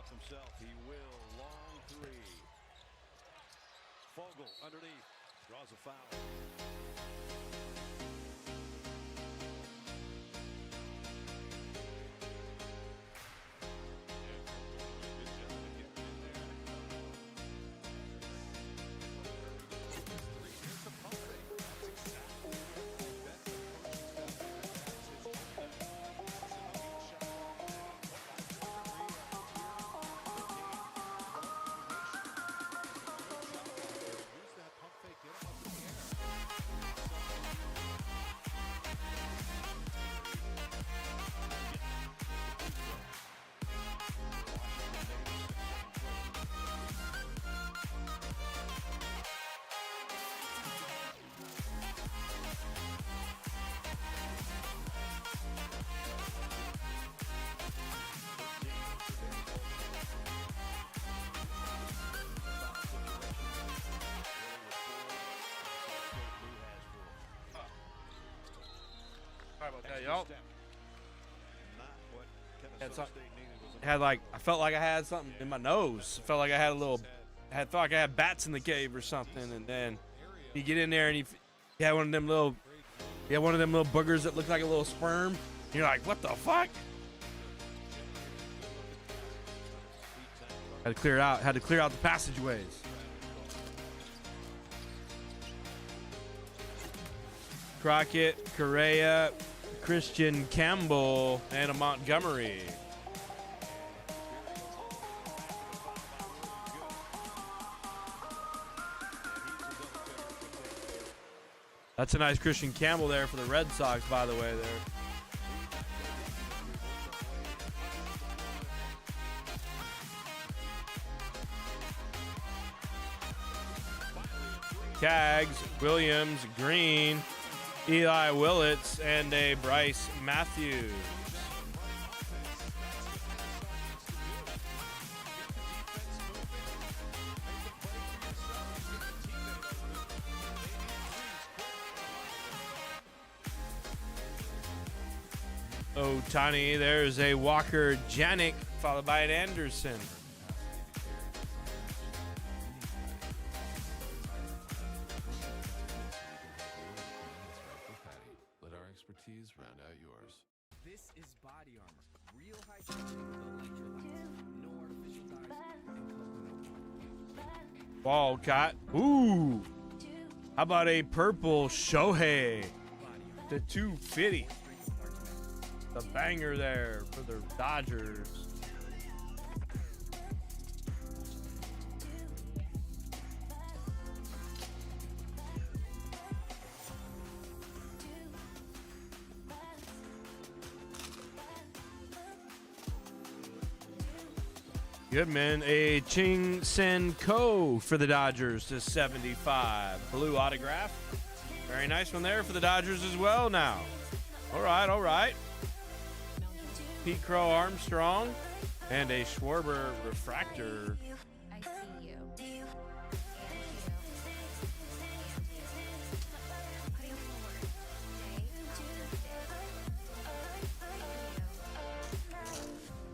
Himself. He will. Long three. Fogle underneath. Draws a foul. Sorry about that, y'all. I felt like I had something in my nose. I felt like I had felt like I had bats in the cave or something. And then you get in there and you had one of them little boogers that looked like a little sperm. And you're like, what the fuck? Had to clear it out. Had to clear out the passageways. Crockett, Correa, Christian Campbell, and a Montgomery. That's a nice Christian Campbell there for the Red Sox, by the way, there. Kaggs, Williams, Green, Eli Willits, and a Bryce Matthews. Ohtani, there's a Walker Janik, followed by an Anderson. Let our expertise round out yours. This is Body Armor. Real hydration with electrolytes. No artificial dyes and coconut water. Walcott. Ooh. How about a purple Shohei? The 250. The banger there for the Dodgers. Good, man. A Ching Sen Ko for the Dodgers to 75. Blue autograph. Very nice one there for the Dodgers as well now. All right, all right. Pete Crow Armstrong and a Schwarber refractor. I see you.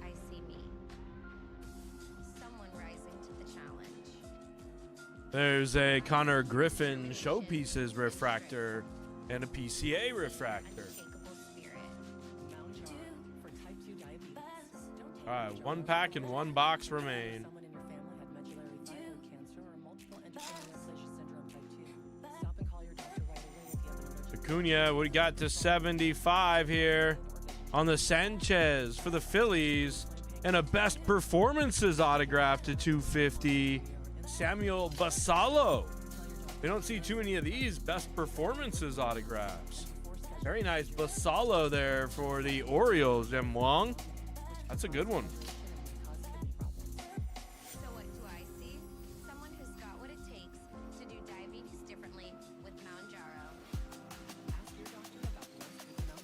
I see me. Someone rising to the challenge. There's a Connor Griffin Showpieces refractor and a PCA refractor. All right, one pack and one box remain. Acuna, we got to 75 here on the Sanchez for the Phillies, and a best performances autograph to 250. Samuel Basallo. We don't see too many of these best performances autographs. Very nice Basallo there for the Orioles, Jim Wong. That's a good one. So what do I see? Someone who's got what it takes to do diabetes differently with Mount Jaro. Ask your doctor about the most with Mount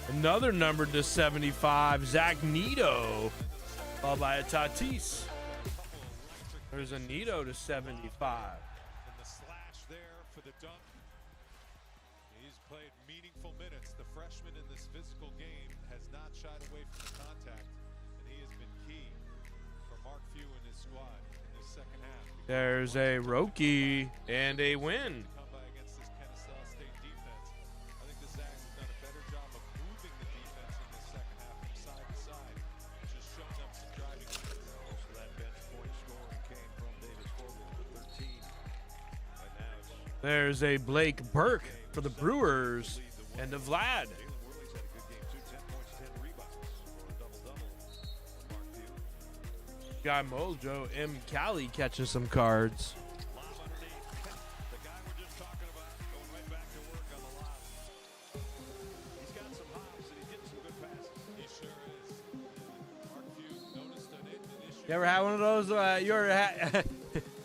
Another number to 75, Zach Neto, followed by a Tatis. There's a Neto to 75. And the slash there for the dunk. He's played meaningful minutes. The freshman in this physical game has not shied away from the contact, and he has been key for Mark Few and his squad in this second half. There's a Roki and a win. Come by against this Kennesaw State defense. I think the Zags have done a better job of moving the defense in this second half from side to side, just showing up some driving. Most of that bench point scoring came from Davis Corbin with 13. And now it's There's a Blake Burke for the Brewers and a Vlad. Guy Mojo M. Cali catching some cards. You ever had one of those?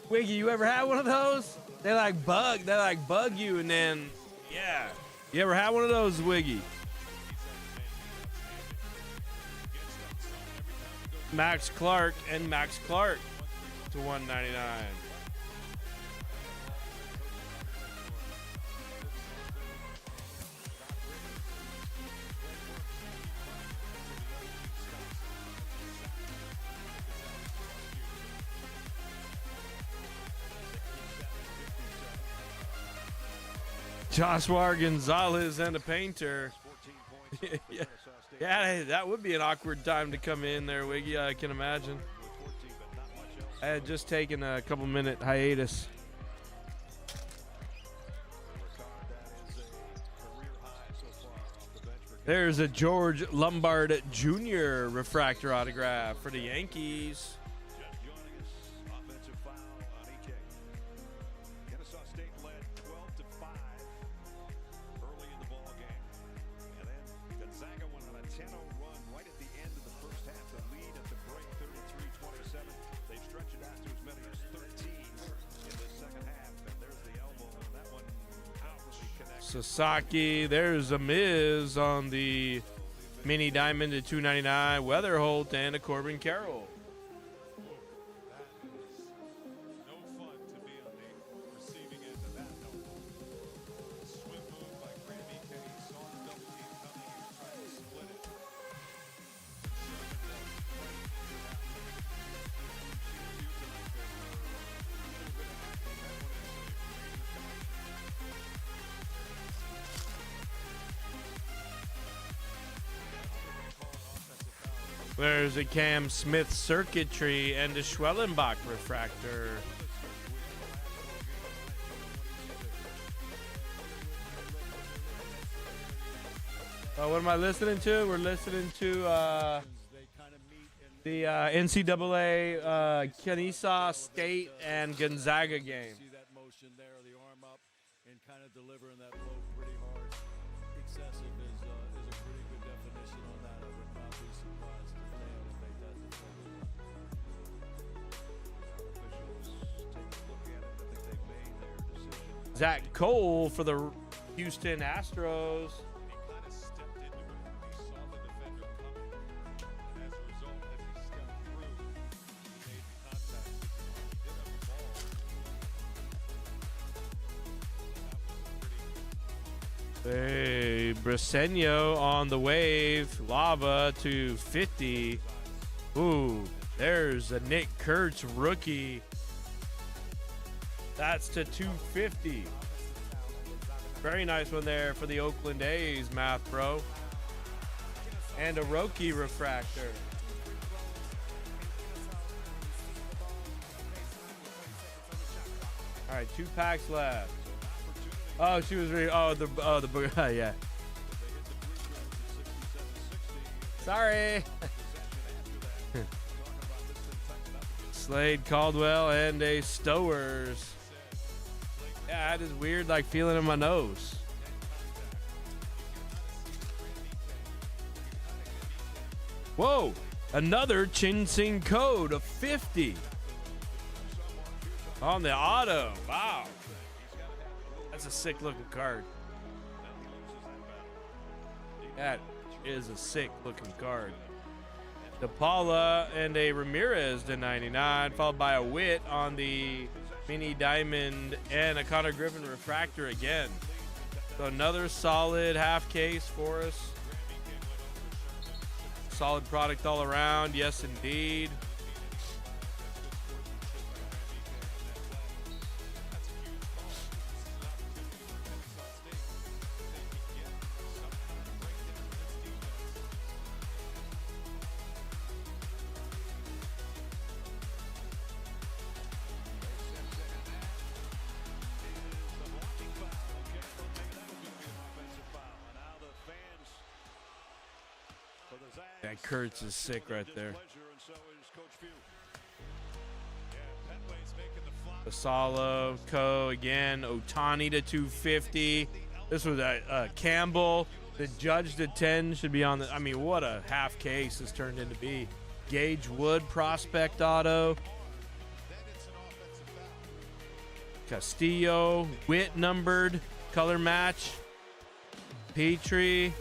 Wiggy, you ever had one of those? They like bug you, and then yeah. You ever had one of those, Wiggy? Max Clark and Max Clark to 199. Joshua Gonzalez and a painter. Yeah, that would be an awkward time to come in there, Wiggy. I can imagine. I had just taken a couple-minute hiatus. There's a George Lombard Jr. refractor autograph for the Yankees. offensive foul on Ike. Kennesaw State led 12-5 early in the ball game. And then Gonzaga went on a 10-0 run right at the end of the first half. The lead at the break, 33-27. They stretched it out to as many as 13 in the second half. And there's the elbow, and that one outwardly connected. Sasaki. There's a Miz on the mini diamond at 299. Weatherholt and a Corbin Carroll. There's a Cam Smith circuitry and a Schwellenbach refractor. What am I listening to? We're listening to the NCAA Kennesaw State and Gonzaga game. See that motion there, the arm up and kind of delivering that blow pretty hard. Excessive is a pretty good definition on that. I would not be surprised if they had to make that decision. Officials take a look at it. I think they've made their decision. Zach Cole for the Houston Astros. Hey, Briseño on the wave. Lava to 50. Ooh, there's a Nick Kurtz rookie. That's to 250. Very nice one there for the Oakland A's, Math Bro. And a Roki refractor. All right, 2 packs left. Oh, she was reading. Yeah. Sorry. Slade Caldwell and a Stowers. Yeah, that is weird, like feeling in my nose. Whoa, another Chin Sing code of 50 on the auto. Wow. That's a sick looking card. That is a sick looking card. DePaula and a Ramirez to 99, followed by a Witt on the mini diamond and a Connor Griffin refractor again. So another solid half case for us. Solid product all around. Yes, indeed. That Kurtz is sick right there. Basalo, Ko again, Otani to 250. This was Campbell. The judge to 10 should be on the. I mean, what a half case this turned into be. Gage Wood prospect auto. Castillo, Witt numbered, color match. Petrie.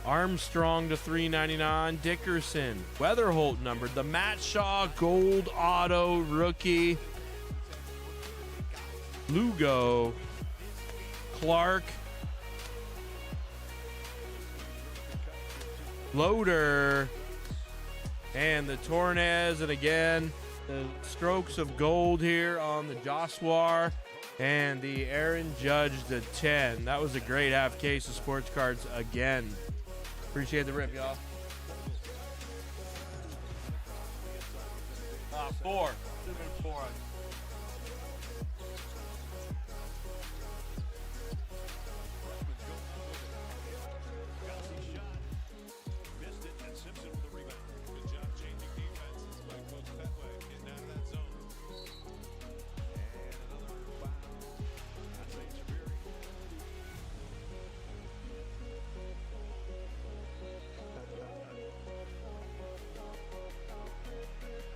Armstrong to 399. Dickerson. Weatherholt numbered. The Matt Shaw gold auto rookie. Lugo. Clark. Loader. And the Tornes. And again, the strokes of gold here on the Joswar. And the Aaron Judge to 10. That was a great half case of sports cards again. Appreciate the rip, y'all. 4. Should have been 4. Missed it, and Simpson with the rebound. Good job changing defenses by Coach Petway, getting out of that zone. And another foul. That's a Jabiri.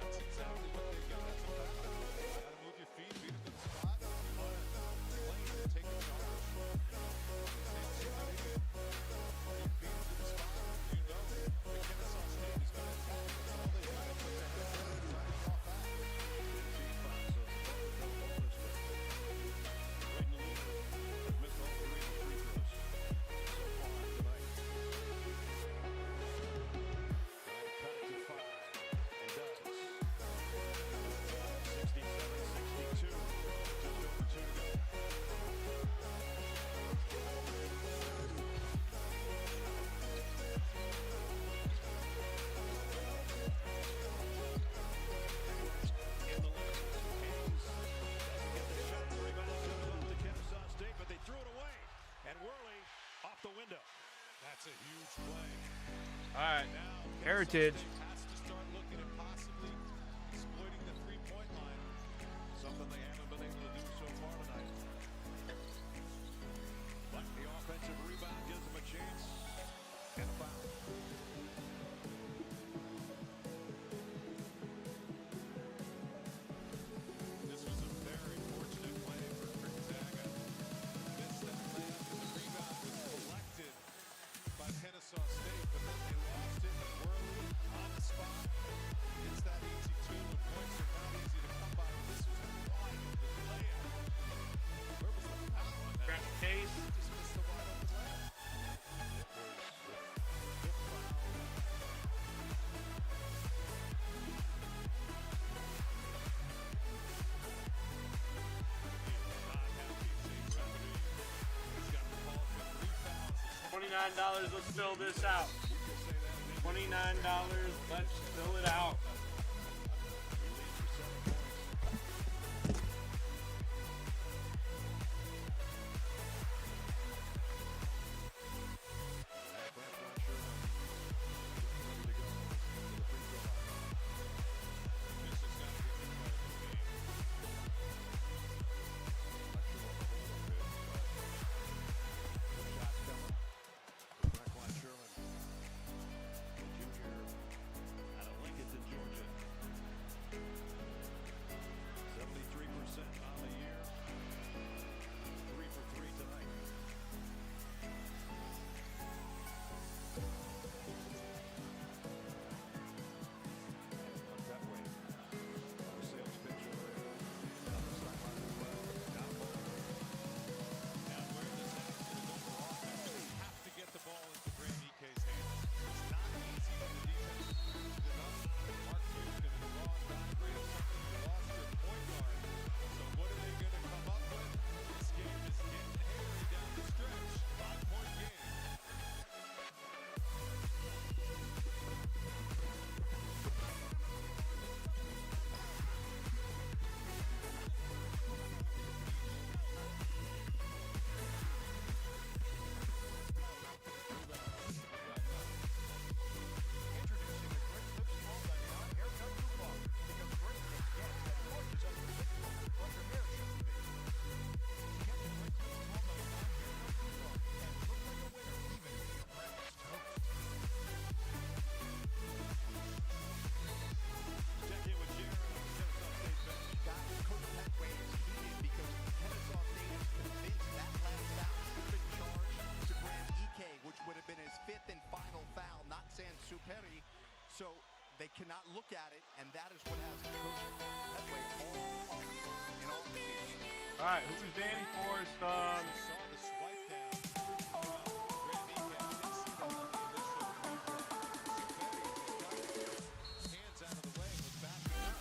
That's exactly what they got. That's a foul. the window. That's a huge play. All right. Now, Heritage. State has to start looking at possibly exploiting the three-point line. Something they haven't been able to do so far tonight. But the offensive rebound gives them a chance. And a foul. This was a very fortunate play for Gonzaga. Missed that layup, and the rebound was collected by Kennesaw State, but then they lost it. Worley on the spot. It's that easy two, and points are not easy to come by. This was a wide open layup. Where was the foul on that? Grab the case. Just missed the wide open layup. Fifth foul. $29. Let's fill this out. $29. Let's fill it out. So they cannot look at it, and that is what has coached that way all in all seasons. All right, who's Danny Forrest? Saw the swipe down. Graham Eke didn't see that on the initial replay. Hands out of the way and was backing up.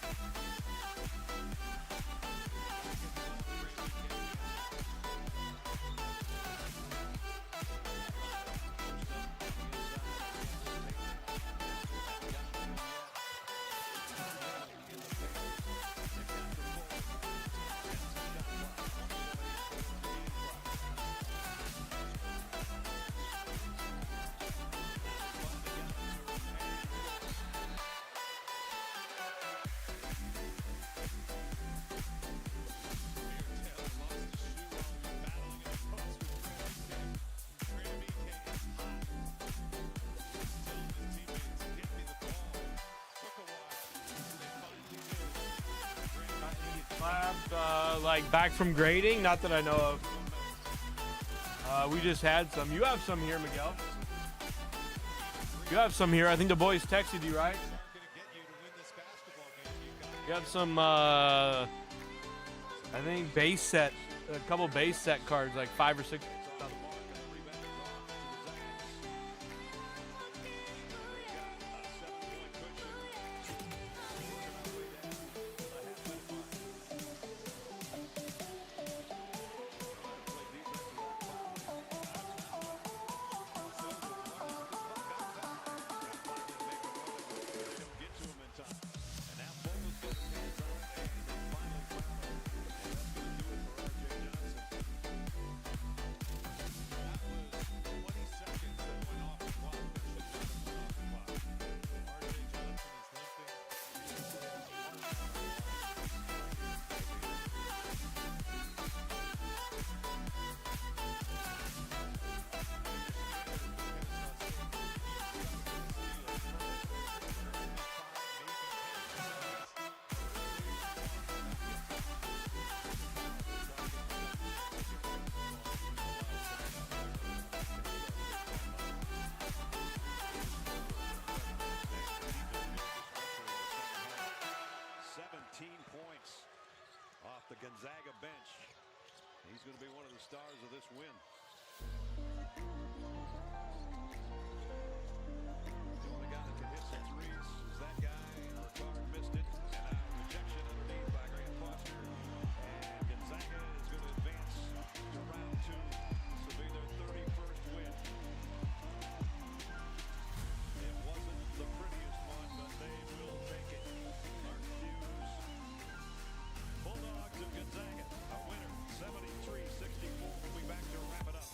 Like back from grading, not that I know of. We just had some. You have some here, Miguel. You have some here. I think the boys texted you, right? You have some, I think base set, a couple base set cards, like 5 or 6. stars of this win. The only guy that can hit some threes is that guy. Ricard missed it. And now rejection underneath by Graham Foster. And Gonzaga is going to advance to round 2. This will be their 31st win. It wasn't the prettiest one, but they will take it. Mark Hughes. Bulldogs of Gonzaga, a winner, 73-64. We'll be back to wrap it up.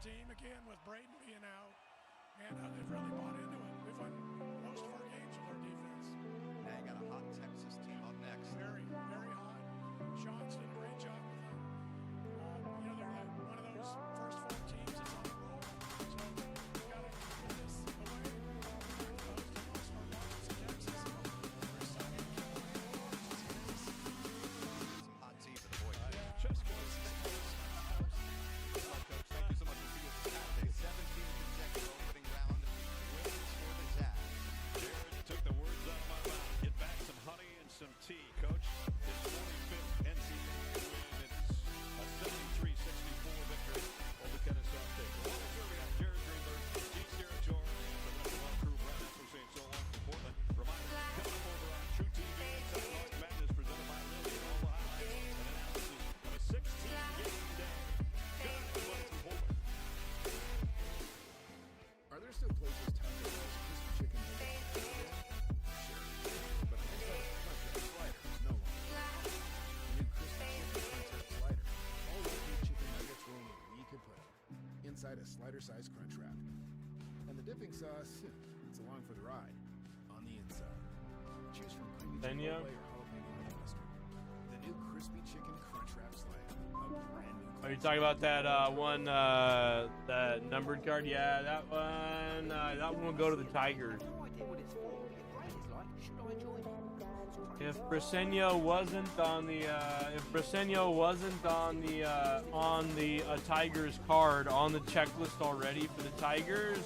Team again with Braden being out, and they've really bought into it. We've won most of our games with our defense. Now you got a hot Texas team up next. Very, very hot. Sean's done a great job with them. You know, they're one of those first 4 teams that's on the roll. So we got to put this away. We're close to most of our games in Texas. We're still going to keep playing. Some hot tea for the boys. Just goes. Coach, thank you so much for being with us Saturday. 17 consecutive opening round wins for the Jazz. Jared took the words out of my mouth. Get back some honey and some tea, Coach. His 45th NCAA win. It's a 73-64 victory over Kennesaw State. Well, we got Jared Greenberg, Steve Sierra-Jor, and the rest of our crew. Brad, we're saying so long from Portland. Reminder, coming up over on True TV, March Madness presented by Lilly, and all the highlights and analysis of a 16-game day. Good everybody from Portland. Are there still places touting those crispy chicken nuggets? Sure. But the inside crunch slider is no longer. The new crispy chicken crunch slider. All those chicken nuggets were only a week could put them. Inside a slider-sized crunch wrap. And the dipping sauce, it's along for the ride. On the inside. Choose from creamy Kenya? chipotle or jalapeno honey mustard. The new crispy chicken crunch wrap slider. A brand new. Are you talking about that one, that numbered card? Yeah, that one will go to the Tigers. If Briseño wasn't on the Tigers card on the checklist already for the Tigers,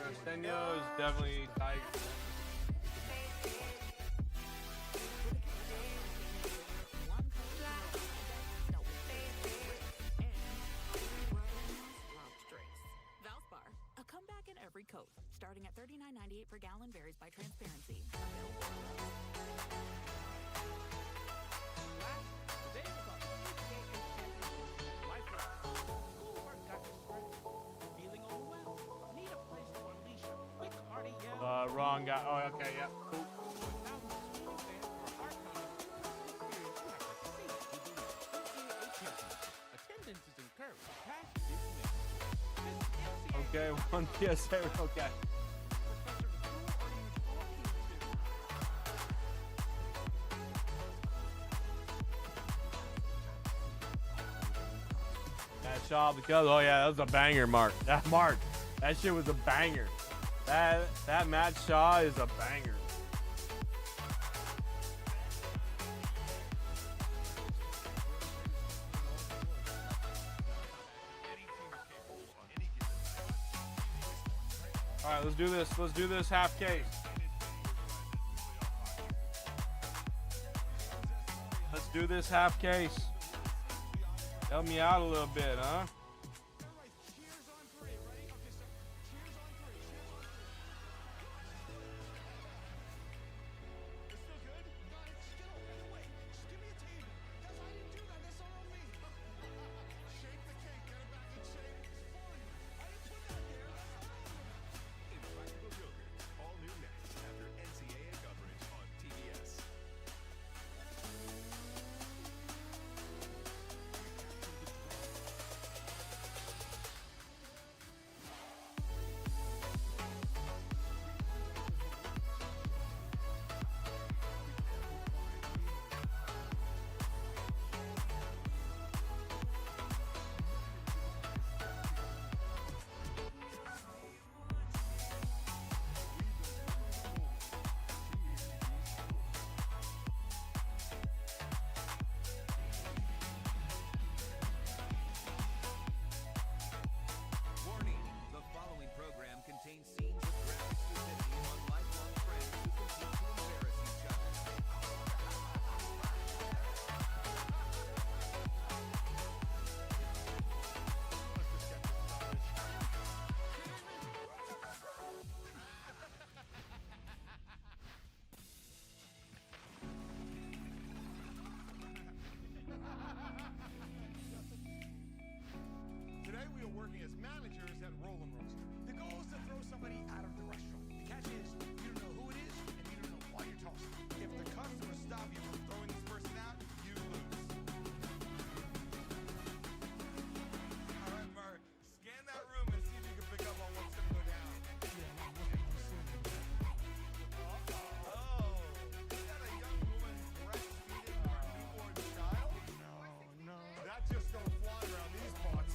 Briseño is definitely Tigers. starting at $39.98 per gallon, varies by transparency. Wrong guy. Oh, okay, yeah. Attendance is encouraged. Okay, one PSA. Okay. That shot because oh yeah, that was a banger, Mark. That shit was a banger. That match shot is a banger. All right, let's do this. Let's do this half case. Let's do this half case. Help me out a little bit, huh? Impractical Jokers, all new next after NCAA coverage on TBS. Warning, the following program contains scenes of graphic stupidity among lifelong friends who continue to embarrass each other. Today we are working as managers at Rollin' Roaster. The goal is to throw somebody out of the restaurant. The catch is you don't know who it is and you don't know why you're tossing. If the customers stop you from throwing this person out, you lose. All right, Mark, scan that room and see if you can pick up on what's gonna go down. Oh, is that a young woman breastfeeding her newborn child? No. That just don't fly around these parts.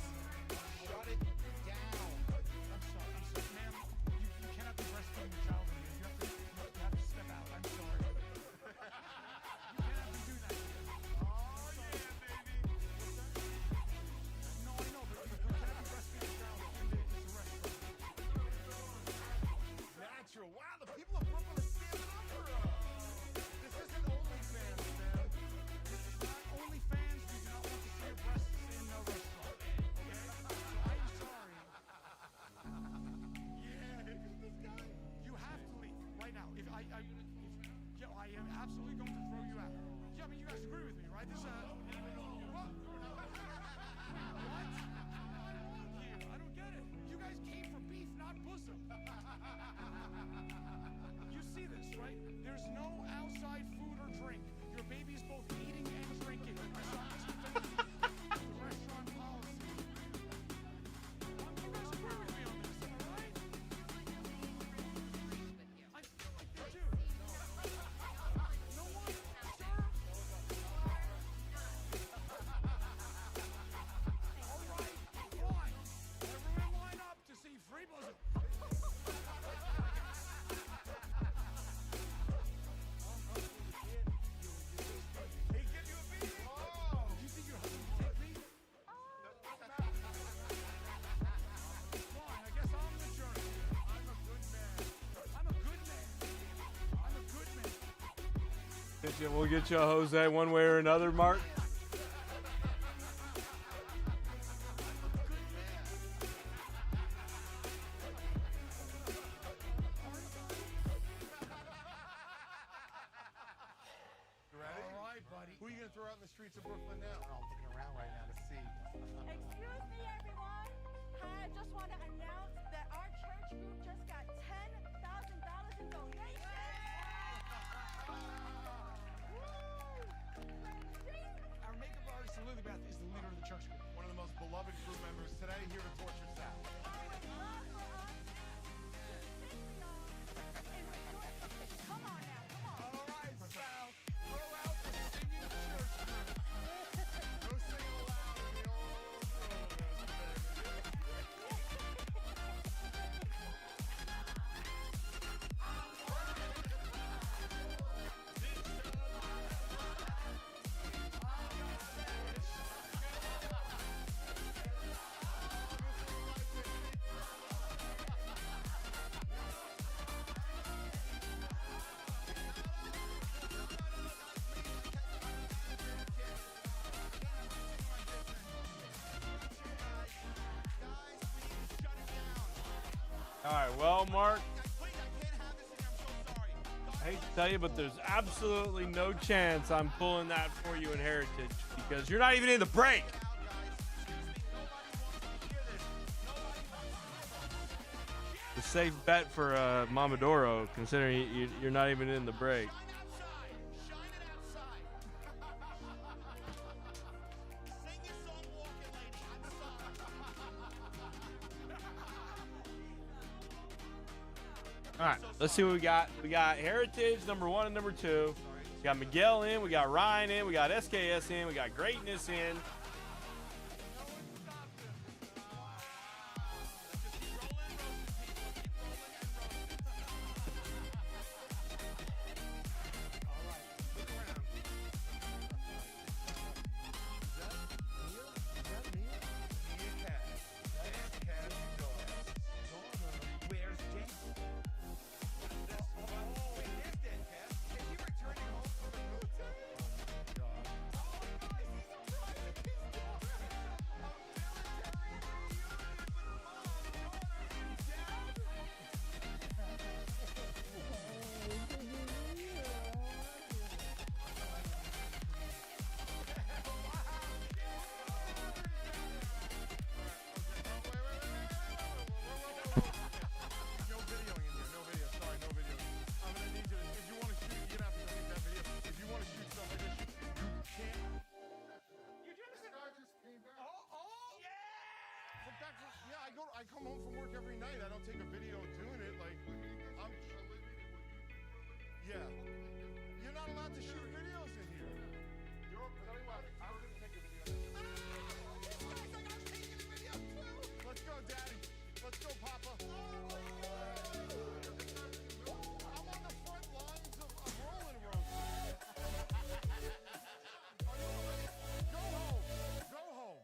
Shut it down. I'm sorry, ma'am. You cannot be breastfeeding your child in here. You have to step out. I'm sorry. You cannot be doing that. Oh yeah, baby. No, I know, but you cannot be breastfeeding your child in this restaurant. Natural. Wow, the people of Brooklyn are standing up for us. This isn't OnlyFans, man. This is not OnlyFans. We do not want to see your breasts in a restaurant. Okay? So I'm sorry. Yeah, this guy. You have to leave right now. I am absolutely going to throw you out. Yeah, I mean, you guys agree with me, right? This what? What? I don't get it. You guys came for beef, not bosom. You see this, right? There's no outside food or drink. Your baby's both eating and drinking. Restaurant policy. You guys agree with me on this, am I right? I feel like they do. No one, sir? All right, fine. Everyone line up to see free bosom. Hey, give you a beat. Oh, you think your husband will take me? Fine, I guess I'm the jerk. I'm a good man. I'm a good man. I'm a good man. We'll get you a Jose one way or another, Mark. streets of Brooklyn now? I'm looking around right now to see. Excuse me, everyone. I just want to announce that our church group just got $10,000 in donations. Our makeup artist, Lily Beth, is the leader of the church group. One of the most beloved group members today, here to torture Sal. Come on now, come on. All right, Sal. Throw out the singing church group. No singing aloud in the All right, well, Mark, I hate to tell you, but there's absolutely no chance I'm pulling that for you in Heritage because you're not even in the break. A safe bet for Mamadoro, considering you're not even in the break. All right, let's see what we got. We got Heritage, number 1 and number 2. We got Miguel in. We got Ryan in. We got SKS in. We got Greatness in. I come home from work every night. I don't take a video doing it. Like, yeah. You're not allowed to shoot videos in here. Tell you what, I'm going to take a video. I'm taking a video too. Let's go, Daddy. Let's go, Papa. I'm on the front lines of Rolling Road. Go home. Go home.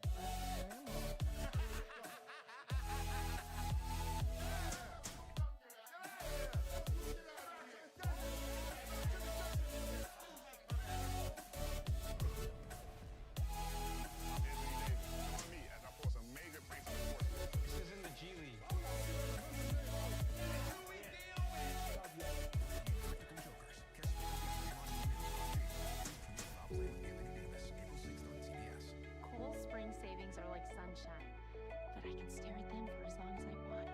Cole's spring savings are like sunshine, but I can stare at them for as long as I want.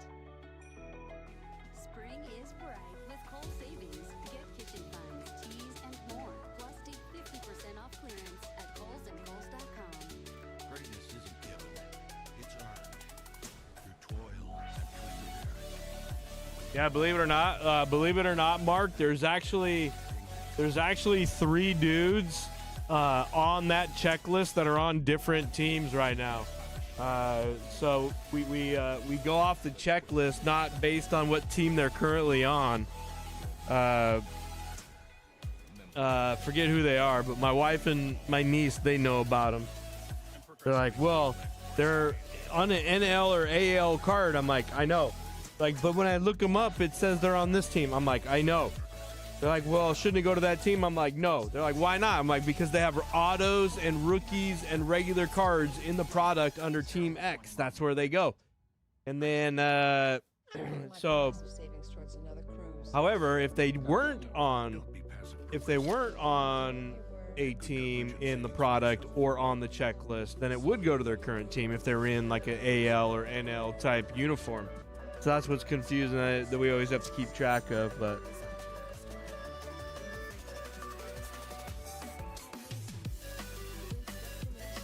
Spring is bright with Cole savings. Get kitchen funds, teas, and more. Plus, take 50% off clearance at colesandcoles.com. Greatness isn't given, it's earned. Through toil and perseverance. Yeah, believe it or not, Mark, there's actually 3 dudes on that checklist that are on different teams right now. So we go off the checklist not based on what team they're currently on. Forget who they are, but my wife and my niece, they know about them. They're like, well, they're on an NL or AL card. I'm like, I know. Like, but when I look them up, it says they're on this team. I'm like, I know. They're like, well, shouldn't he go to that team? I'm like, no. They're like, why not? I'm like, because they have autos and rookies and regular cards in the product under Team X. That's where they go. And then, however, if they weren't on a team in the product or on the checklist, then it would go to their current team if they're in like an AL or NL type uniform. So that's what's confusing that we always have to keep track of. But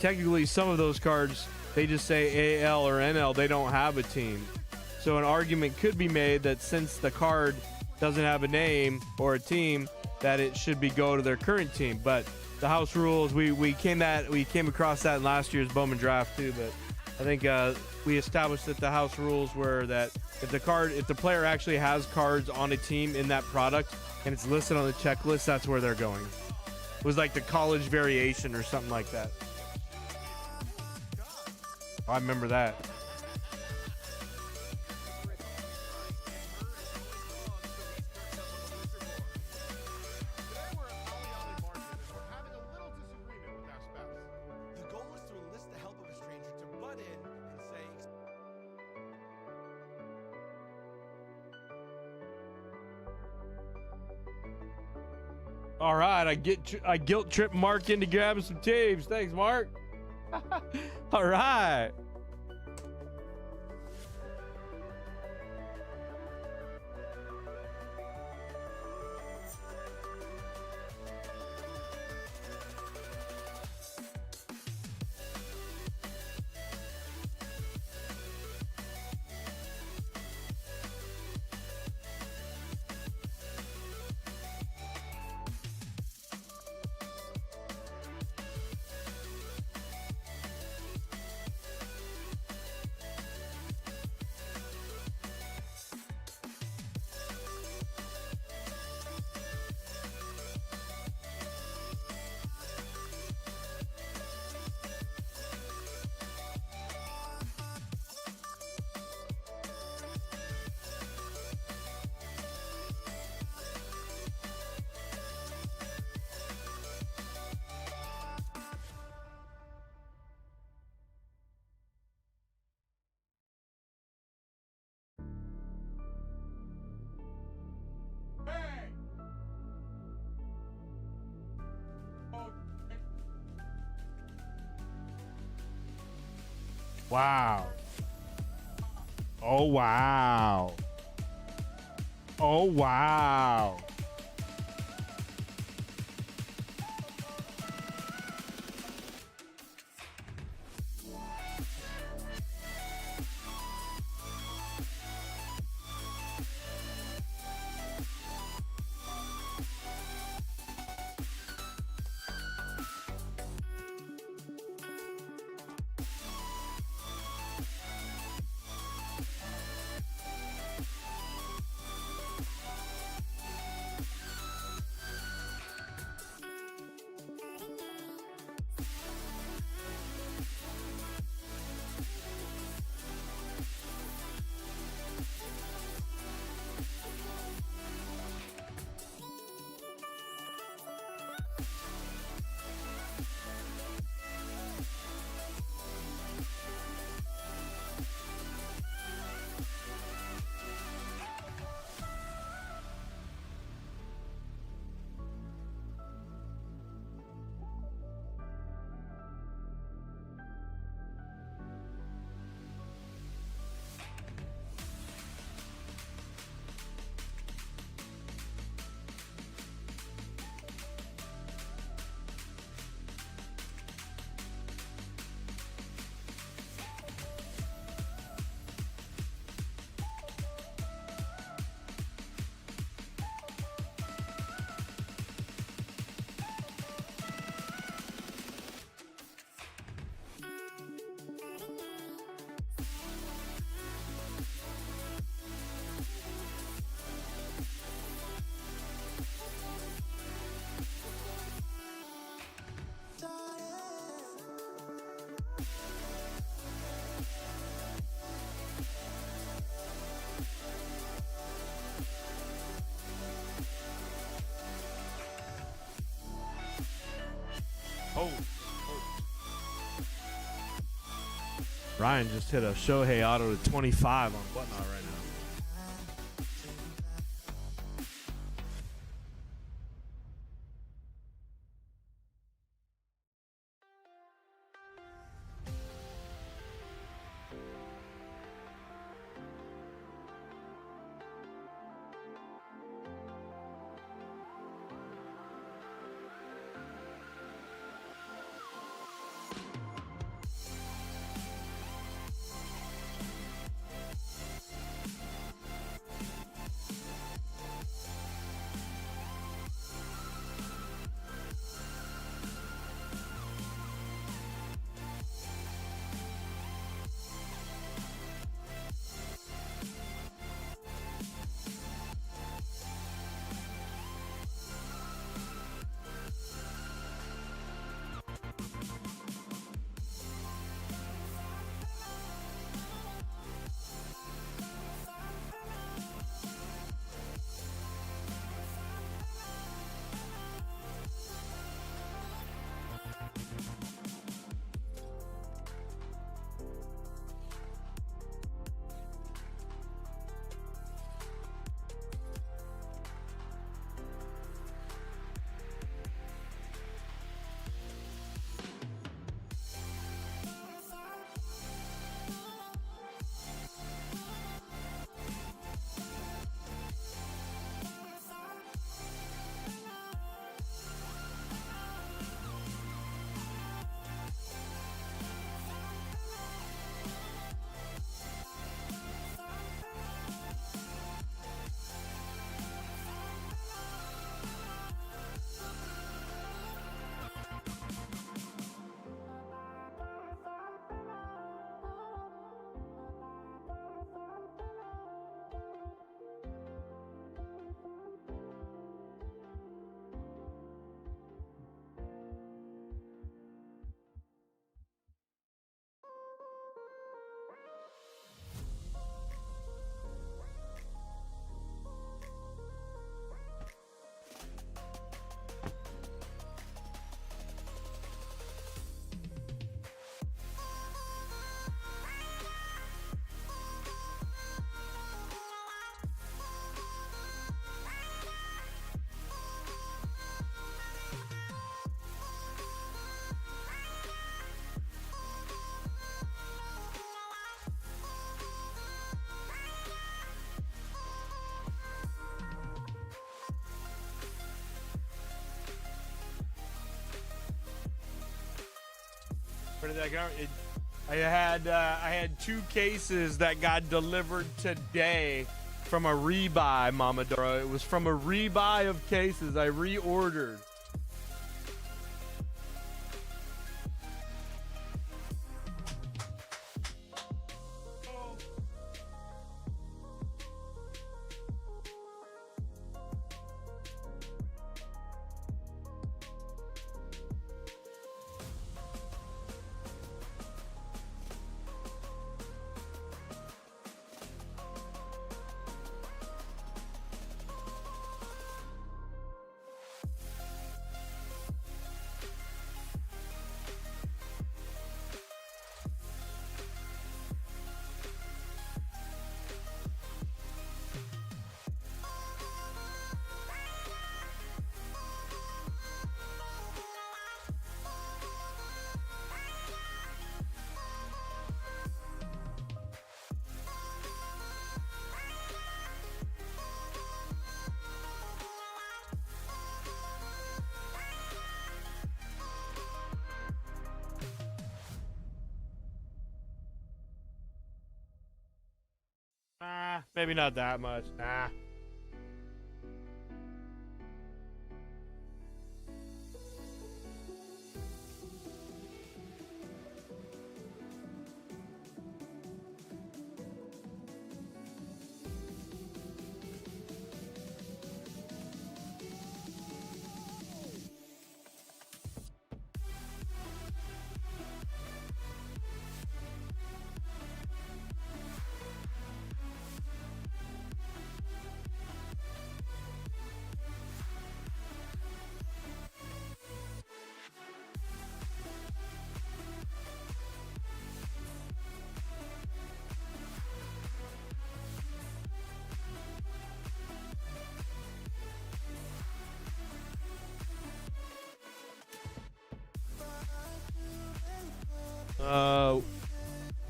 technically, some of those cards, they just say AL or NL. They don't have a team. So an argument could be made that since the card doesn't have a name or a team, that it should be go to their current team. But the house rules, we came across that in last year's Bowman draft too. But I think we established that the house rules were that if the player actually has cards on a team in that product and it's listed on the checklist, that's where they're going. It was like the college variation or something like that. I remember that. The goal is to enlist the help of a stranger to butt in and say, All right, I guilt trip Mark into grabbing some tapes. Thanks, Mark. All right. Wow. Oh, wow. Oh, wow. Oh. Ryan just hit a Shohei auto to 25 on whatnot right now. Where did that go? I had 2 cases that got delivered today from a rebuy, Mama Dora. It was from a rebuy of cases I reordered. Maybe not that much. Nah.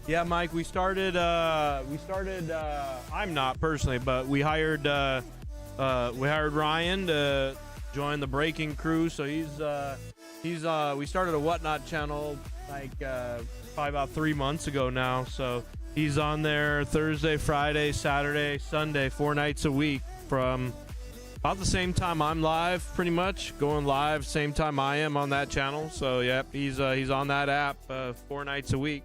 Yeah, Mike, we started, I'm not personally, but we hired Ryan to join the breaking crew. So we started a Whatnot channel like, probably about 3 months ago now. So he's on there Thursday, Friday, Saturday, Sunday, 4 nights a week from about the same time I'm live, pretty much going live same time I am on that channel. So yep, he's on that app 4 nights a week.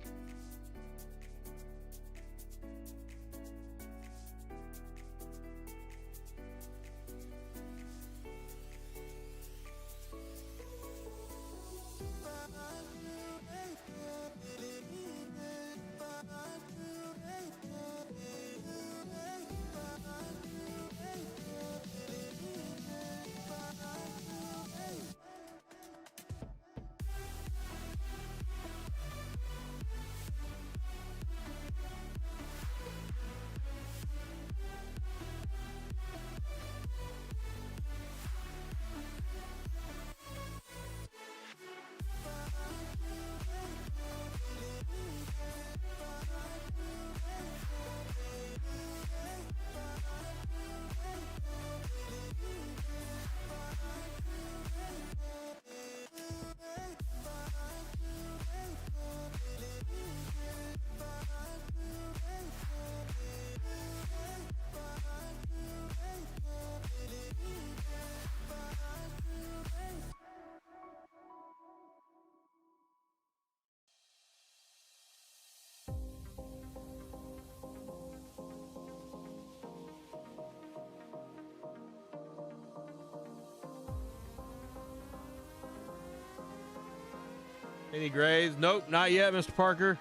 Any grays? Nope, not yet, Mr. Parker.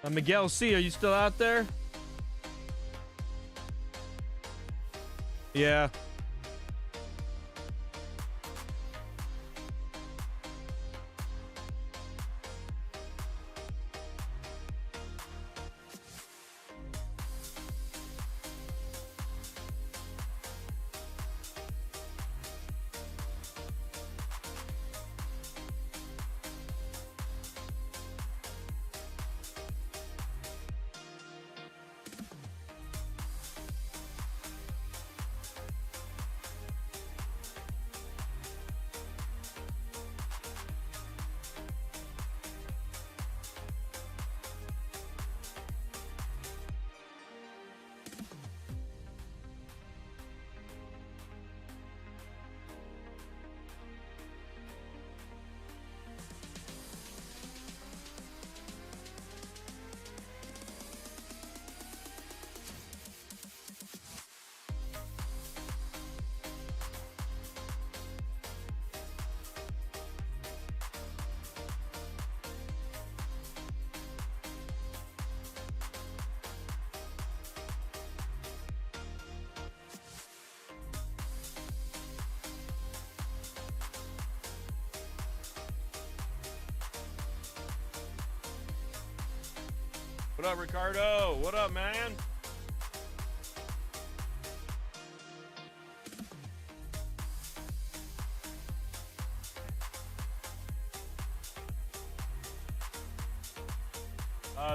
Miguel C., are you still out there? Yeah. What up, Ricardo? What up, man?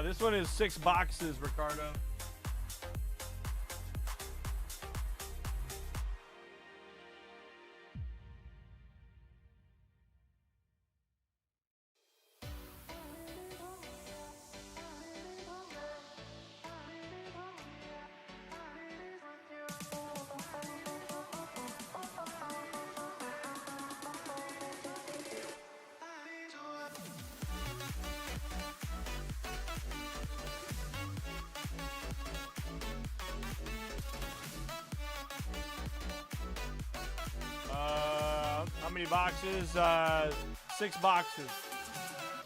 This one is 6 boxes, Ricardo. How many boxes? 6 boxes.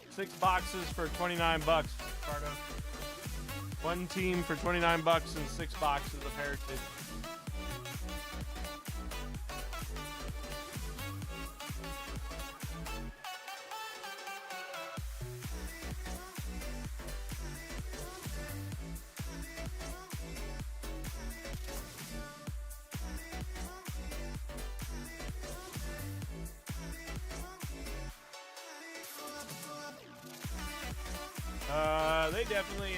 6 boxes for 29 bucks, Ricardo. One team for 29 bucks and 6 boxes of Heritage. They definitely,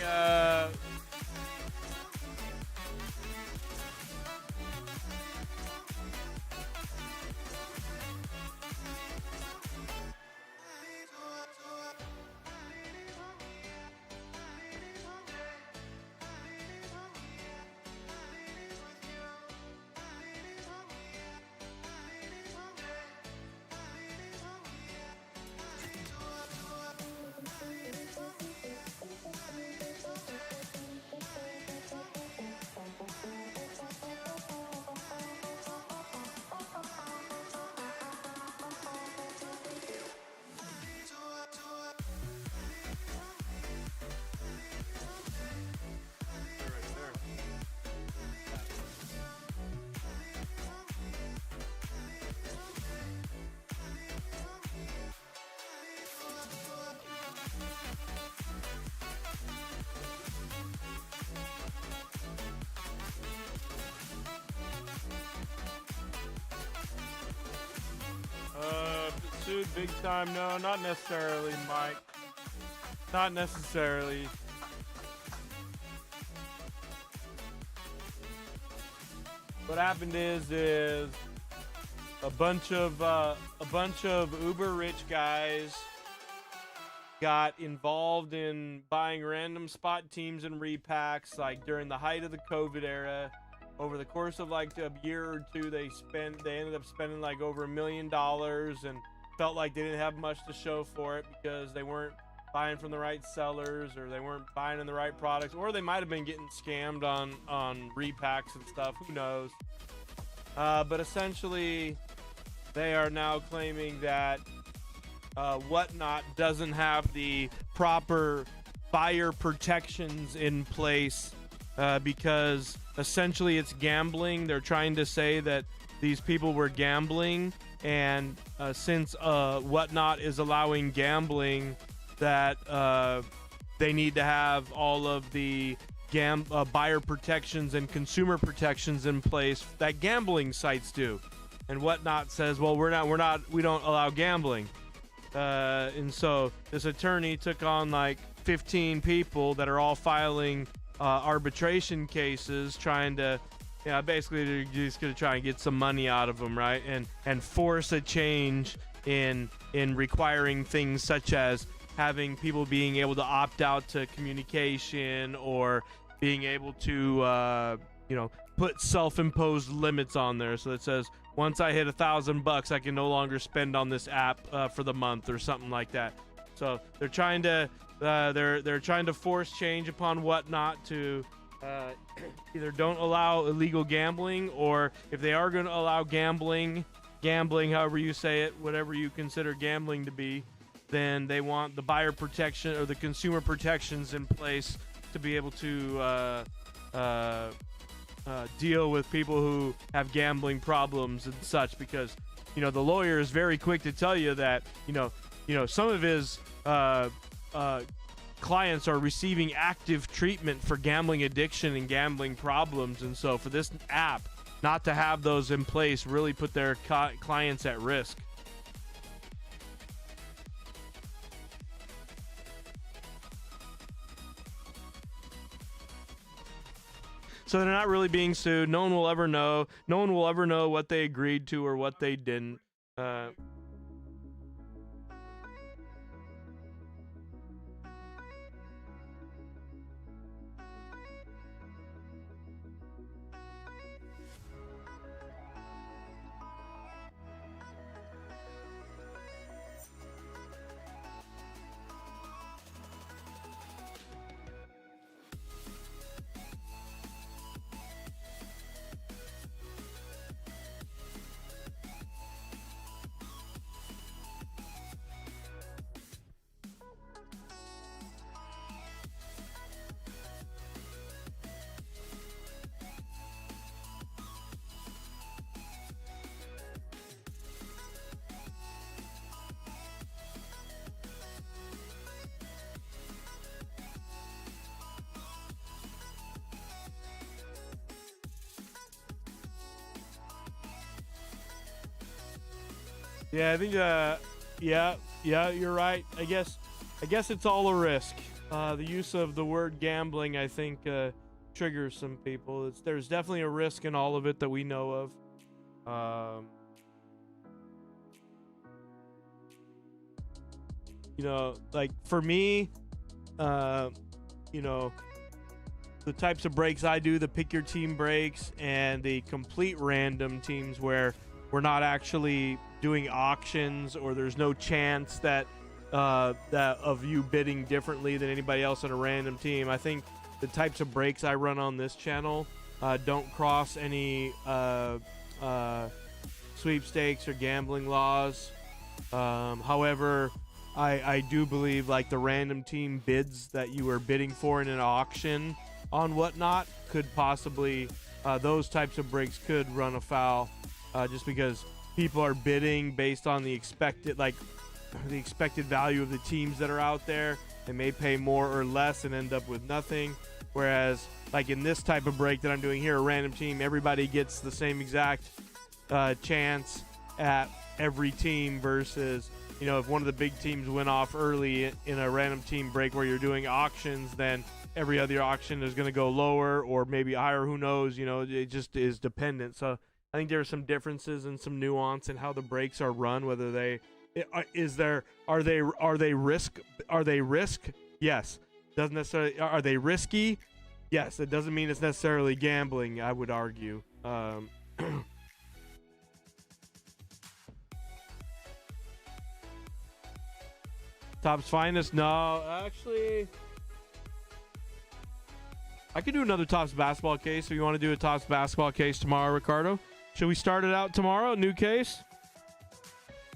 sued big time. No, not necessarily, Mike. Not necessarily. What happened is a bunch of uber rich guys got involved in buying random spot teams and repacks, like during the height of the COVID era. Over the course of like a year or two, they ended up spending like over $1 million and felt like they didn't have much to show for it because they weren't buying from the right sellers, or they weren't buying in the right products, or they might have been getting scammed on repacks and stuff. Who knows? But essentially, they are now claiming that Whatnot doesn't have the proper buyer protections in place because essentially it's gambling. They're trying to say that these people were gambling, and since Whatnot is allowing gambling, that they need to have all of the buyer protections and consumer protections in place that gambling sites do. And Whatnot says, well, we don't allow gambling. And so this attorney took on like 15 people that are all filing arbitration cases, trying to, basically they're just going to try and get some money out of them, right? And force a change in requiring things such as having people being able to opt out to communication, or being able to, put self-imposed limits on there. So it says, once I hit $1,000, I can no longer spend on this app for the month, or something like that. So they're trying to they're trying to force change upon Whatnot to either don't allow illegal gambling, or if they are going to allow gambling, however you say it, whatever you consider gambling to be, then they want the buyer protection or the consumer protections in place to be able to deal with people who have gambling problems and such. Because the lawyer is very quick to tell you that some of his clients are receiving active treatment for gambling addiction and gambling problems. And so for this app not to have those in place really put their clients at risk. So they're not really being sued. No one will ever know. No one will ever know what they agreed to or what they didn't. Yeah, I think, yeah, you're right. I guess it's all a risk. The use of the word gambling, I think, triggers some people. There's definitely a risk in all of it that we know of. You know, like for me, you know, the types of breaks I do, the pick your team breaks and the complete random teams where we're not actually doing auctions or there's no chance that that of you bidding differently than anybody else on a random team. I think the types of breaks I run on this channel don't cross any sweepstakes or gambling laws. However, I do believe like the random team bids that you are bidding for in an auction on whatnot could possibly those types of breaks could run afoul just because people are bidding based on the expected value of the teams that are out there. They may pay more or less and end up with nothing. Whereas like in this type of break that I'm doing here, a random team, everybody gets the same exact chance at every team versus, you know, if one of the big teams went off early in a random team break where you're doing auctions, then every other auction is going to go lower or maybe higher. Who knows? You know, it just is dependent. So I think there are some differences and some nuance in how the breaks are run. Whether they are they risk? Yes. Doesn't necessarily are they risky? Yes. It doesn't mean it's necessarily gambling, I would argue. Top's finest? No, actually, I could do another Topps basketball case. If you want to do a Topps basketball case tomorrow, Ricardo, should we start it out tomorrow? New case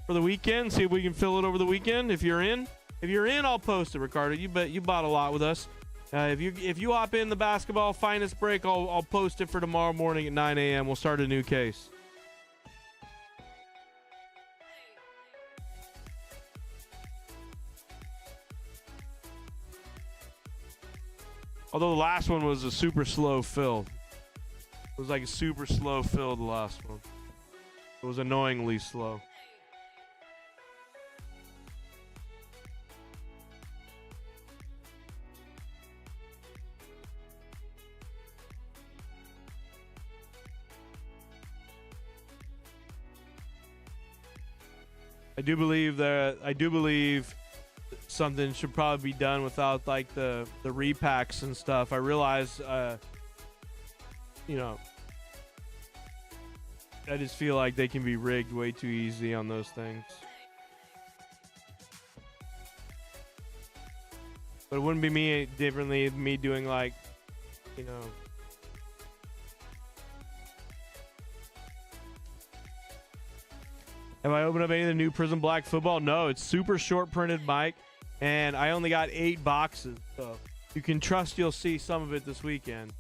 for the weekend. See if we can fill it over the weekend. If you're in, I'll post it, Ricardo. You bought a lot with us. If you hop in the basketball finest break, I'll post it for tomorrow morning at 9 a.m. We'll start a new case. Although the last one was a super slow fill. It was like a super slow fill, the last one. It was annoyingly slow. I do believe something should probably be done without like the repacks and stuff. I realize, you know, I just feel like they can be rigged way too easy on those things. But it wouldn't be me doing like, you know. Have I opened up any of the new Prism Black football? No, it's super short printed, Mike. And I only got 8 boxes, so you can trust you'll see some of it this weekend.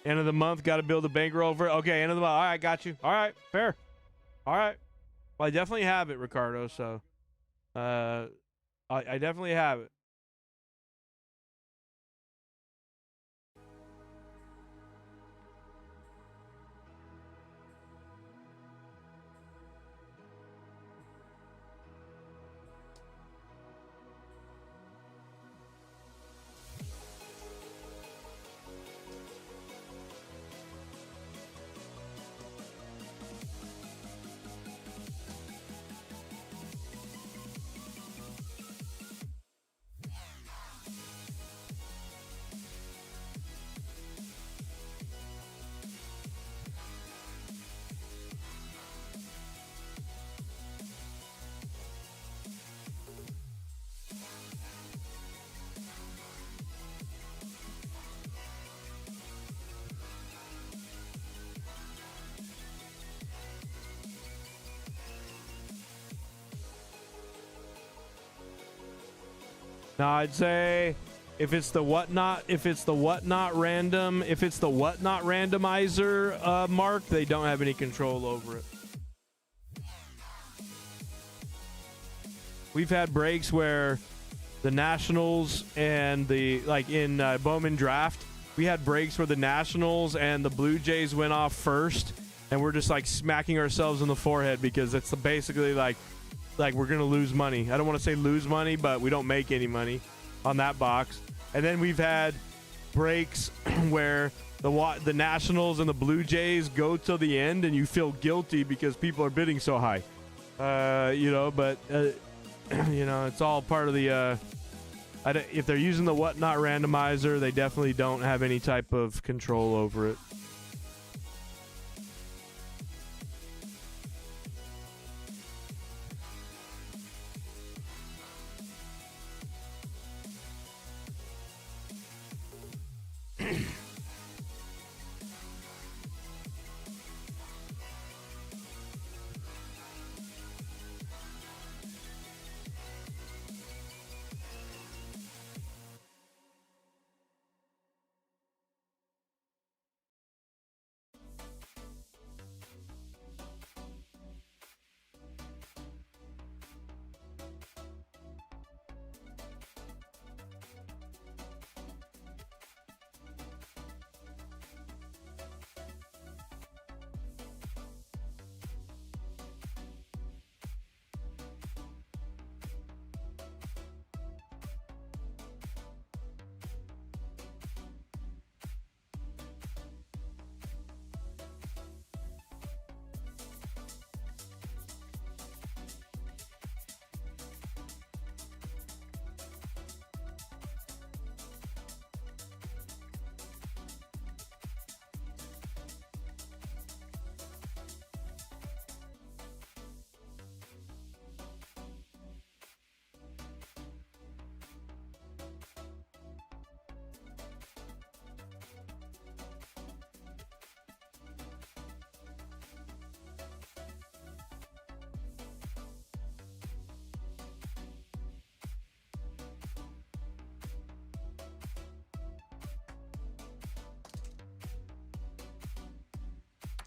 End of the month, got to build a bankroll for. Okay, end of the month. All right, got you. All right, fair. All right, Well, I definitely have it, Ricardo. So, I definitely have it. Now I'd say if it's the whatnot randomizer, Mark, they don't have any control over it. We've had breaks where the Nationals and in Bowman draft, we had breaks where the Nationals and the Blue Jays went off first, and we're just like smacking ourselves in the forehead because it's basically like we're gonna lose money. I don't want to say lose money, but we don't make any money on that box. And then we've had breaks where the Nationals and the Blue Jays go till the end, and you feel guilty because people are bidding so high. But it's all part of the. If they're using the whatnot randomizer, they definitely don't have any type of control over it.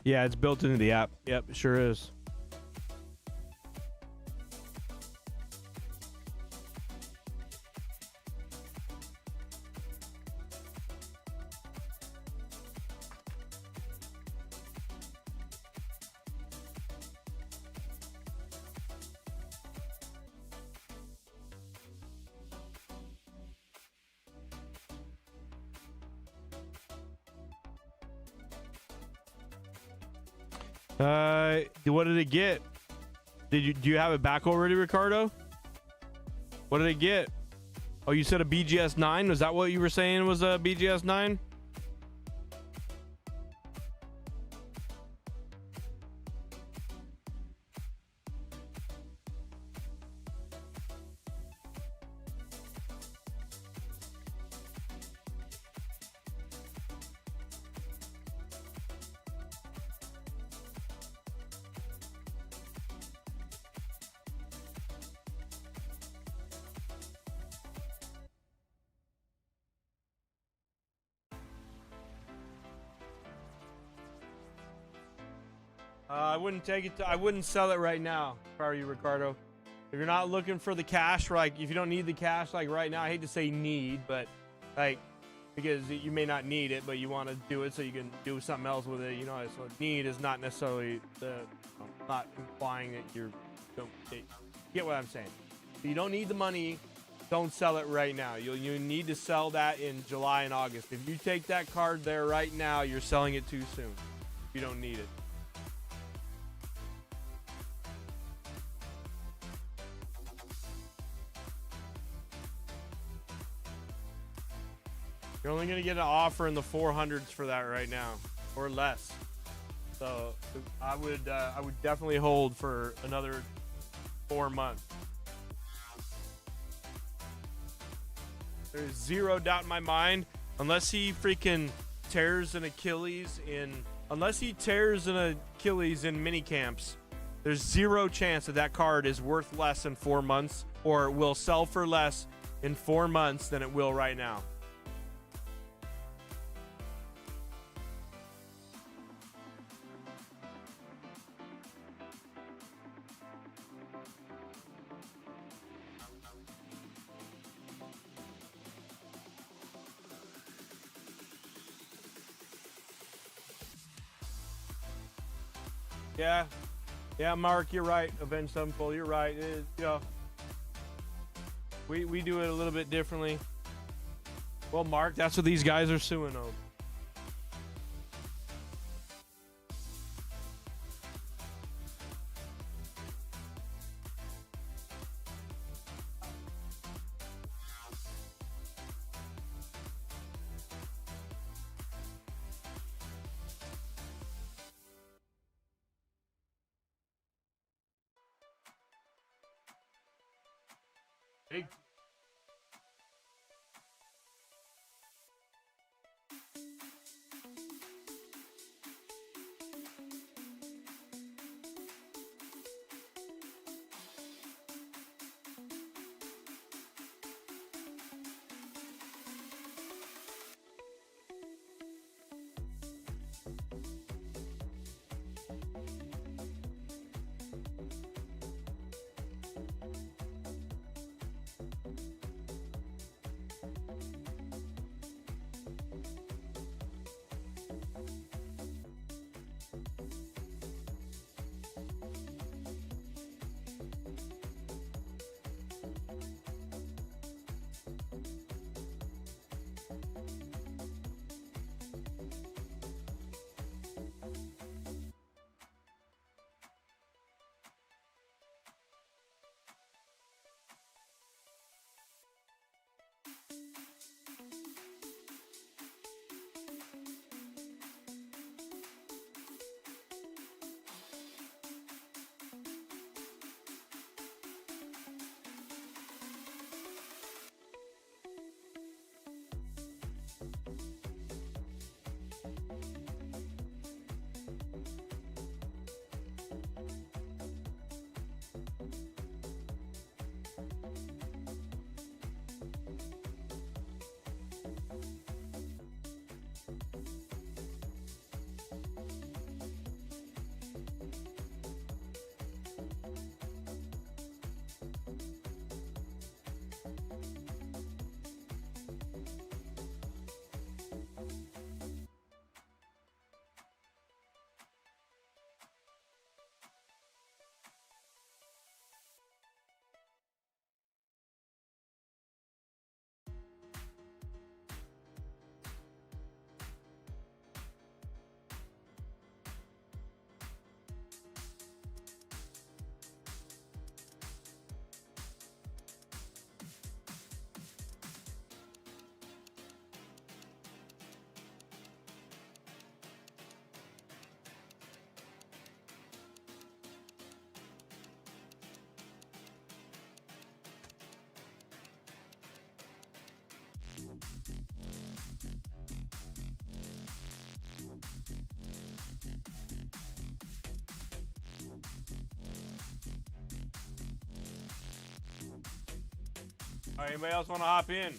Yeah, it's built into the app. Yep, it sure is. What did it get? Do you have it back already, Ricardo? What did it get? Oh, you said a BGS 9? Was that what you were saying was a BGS 9? I wouldn't take it. I wouldn't sell it right now. If I were you, Ricardo. If you're not looking for the cash, like if you don't need the cash, like right now, I hate to say need, but like because you may not need it, but you want to do it so you can do something else with it. You know, so need is not necessarily not implying that you get what I'm saying. If you don't need the money, don't sell it right now. You need to sell that in July and August. If you take that card there right now, you're selling it too soon. You don't need it. You're only going to get an offer in the 400s for that right now, or less. So I would definitely hold for another 4 months. There's zero doubt in my mind, unless he freaking tears an Achilles in mini camps, there's zero chance that that card is worth less in 4 months, or will sell for less in 4 months than it will right now. Yeah, Mark, you're right. Avenged Sevenfold, you're right. We do it a little bit differently. Well, Mark, that's what these guys are suing over. Big. All right, anybody else want to hop in?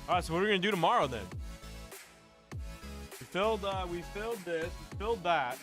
All right, so what are we gonna do tomorrow then? We filled this, we filled that.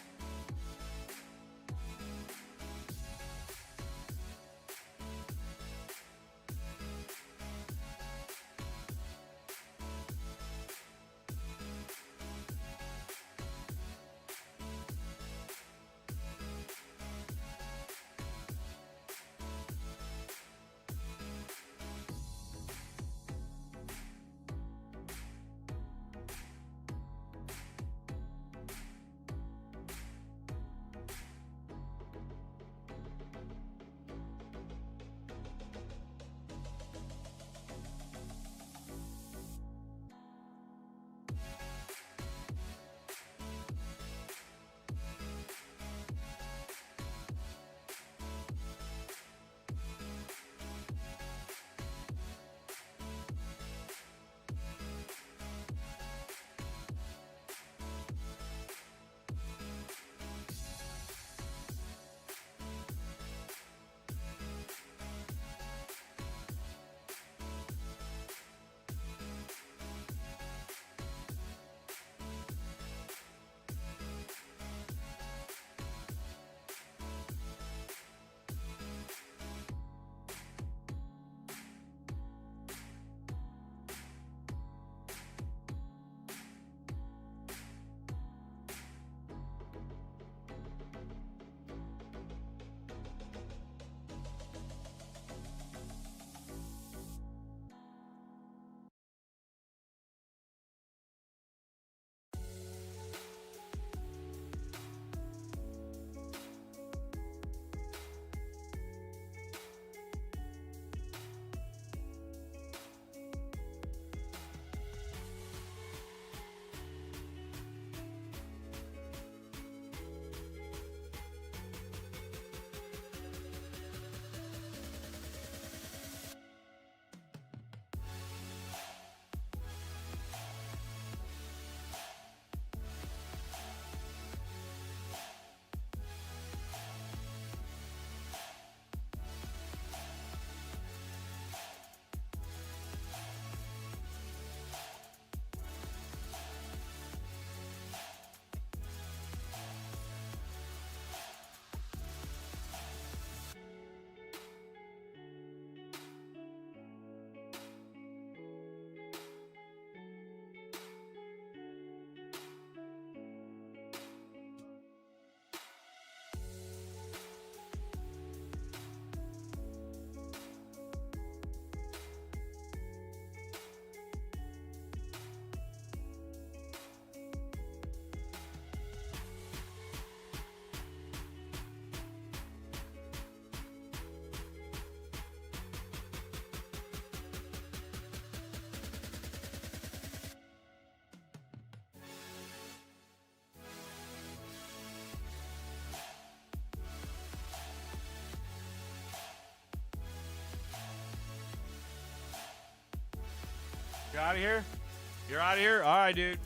You out of here? You're out of here? All right, dude.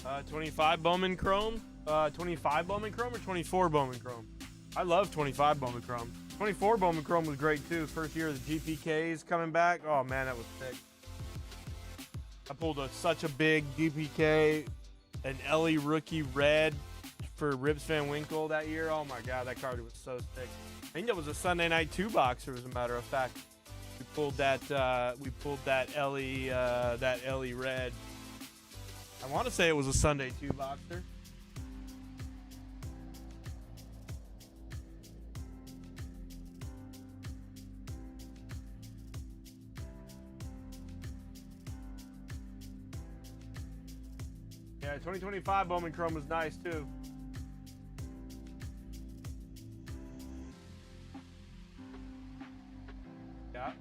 Uh, 25 Bowman Chrome. 25 Bowman Chrome or 24 Bowman Chrome? I love 25 Bowman Chrome. 24 Bowman Chrome was great too. First year of the GPKs coming back. Oh man, that was sick. I pulled such a big GPK, an Ellie rookie red for Rips Van Winkle that year. Oh my god, that card was so sick. I think that was a Sunday night 2-boxer, as a matter of fact. We pulled that Ellie red. I want to say it was a Sunday 2-boxer. Yeah, 2025 Bowman Chrome was nice too. Yeah.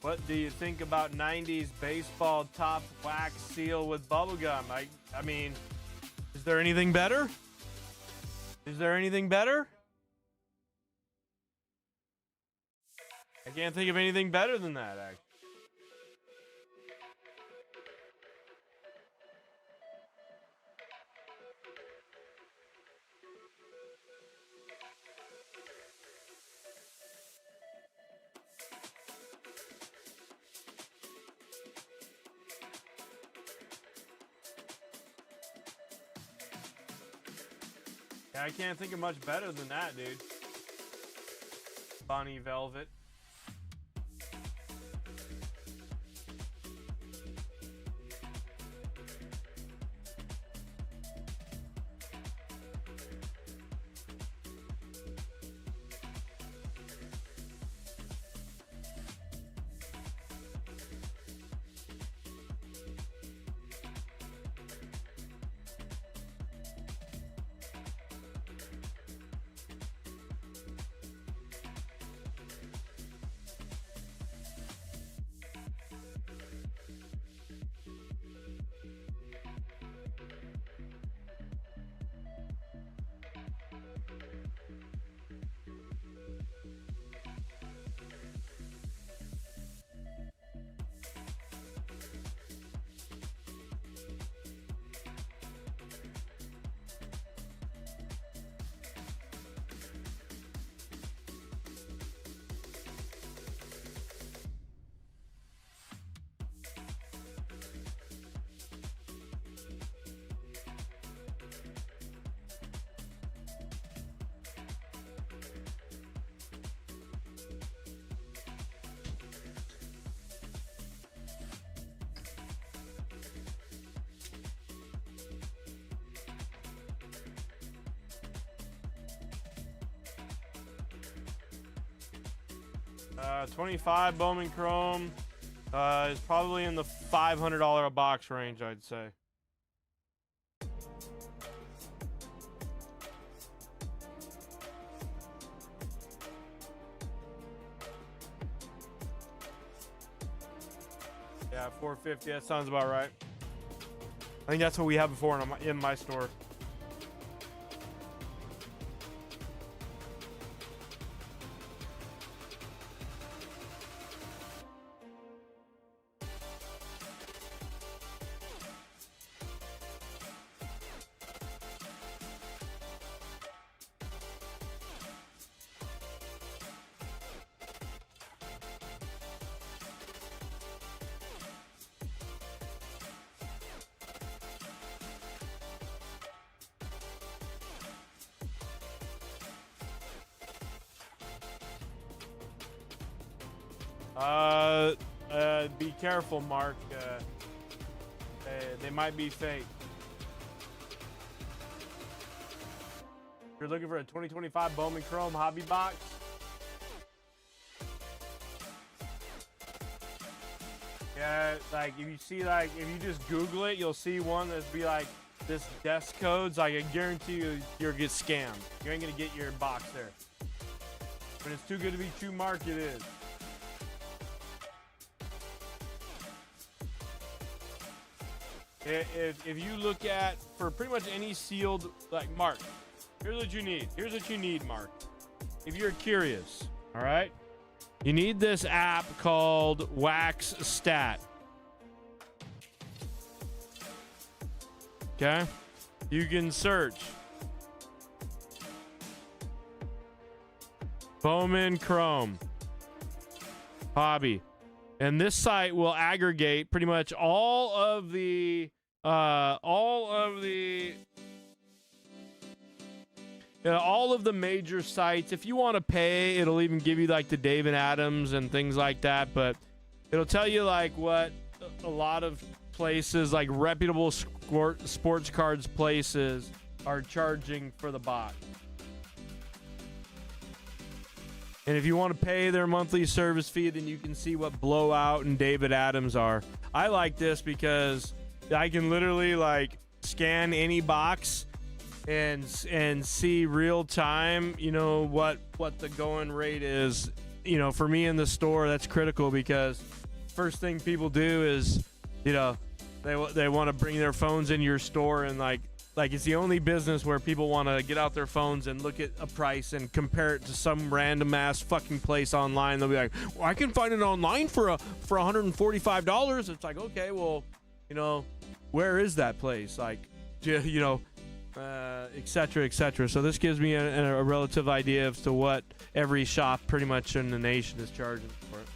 What do you think about 90s baseball top wax seal with bubblegum? I mean, is there anything better? Is there anything better? I can't think of anything better than that, actually. Yeah, I can't think of much better than that, dude. Bonnie Velvet. Uh, 25 Bowman Chrome is probably in the $500 a box range, I'd say. Yeah, $450. That sounds about right. I think that's what we have before in my store. Be careful, Mark. They might be fake. If you're looking for a 2025 Bowman Chrome hobby box, yeah, like if you see, like if you just Google it, you'll see one that'd be like this desk codes. Like I guarantee you, you'll get scammed. You ain't gonna get your box there. But it's too good to be true, Mark. It is. If you look at, for pretty much any sealed, like, Mark, here's what you need. Here's what you need, Mark. If you're curious, all right? You need this app called Wax Stat. Okay? You can search Bowman Chrome hobby. And this site will aggregate pretty much all of the major sites. If you want to pay, it'll even give you like the David Adams and things like that, but it'll tell you like what a lot of places, like reputable sports cards places, are charging for the box. And if you want to pay their monthly service fee, then you can see what Blowout and David Adams are. I like this because I can literally like scan any box and see real time, you know, what the going rate is. You know, for me in the store, that's critical because first thing people do is, you know, they want to bring their phones in your store, and like it's the only business where people want to get out their phones and look at a price and compare it to some random ass fucking place online. They'll be like, well, I can find it online for $145. It's like, okay, well, you know, where is that place? Like, you know, et cetera, et cetera. So this gives me a relative idea as to what every shop pretty much in the nation is charging for it.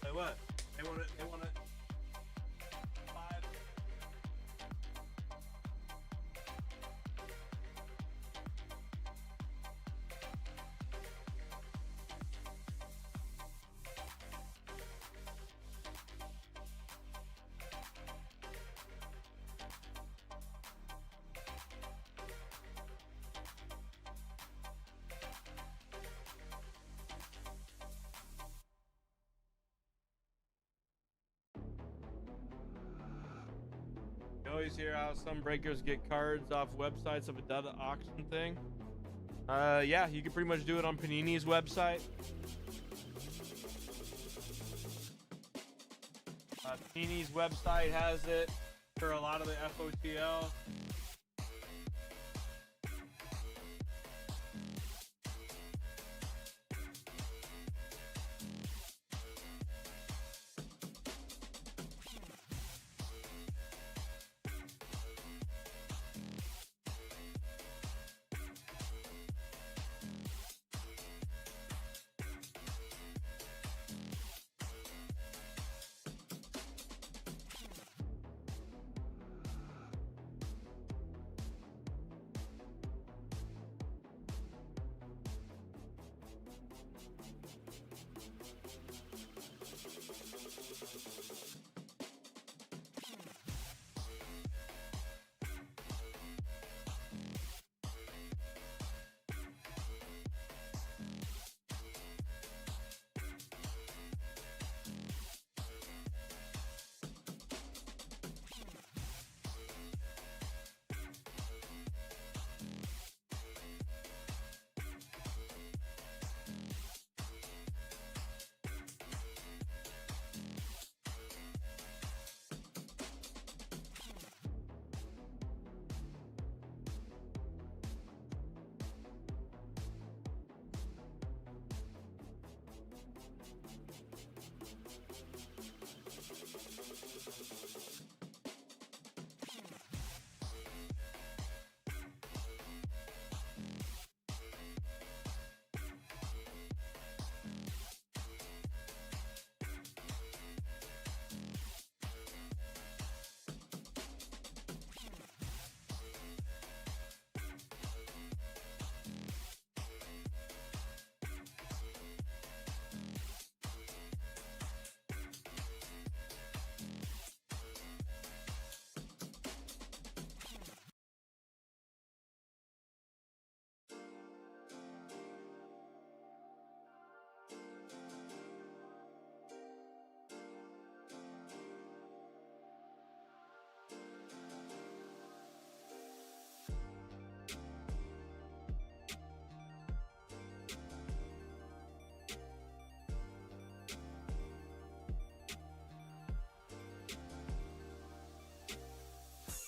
Hey, what? They want it. Five. You always hear how some breakers get cards off websites of a data auction thing. Yeah, you can pretty much do it on Panini's website. Panini's website has it for a lot of the FOTL.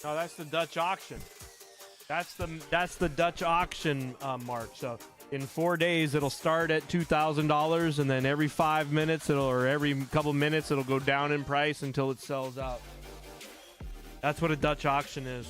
No, that's the Dutch auction. That's the Dutch auction mark. So in 4 days, it'll start at $2,000, and then every 5 minutes, or every couple minutes, it'll go down in price until it sells out. That's what a Dutch auction is.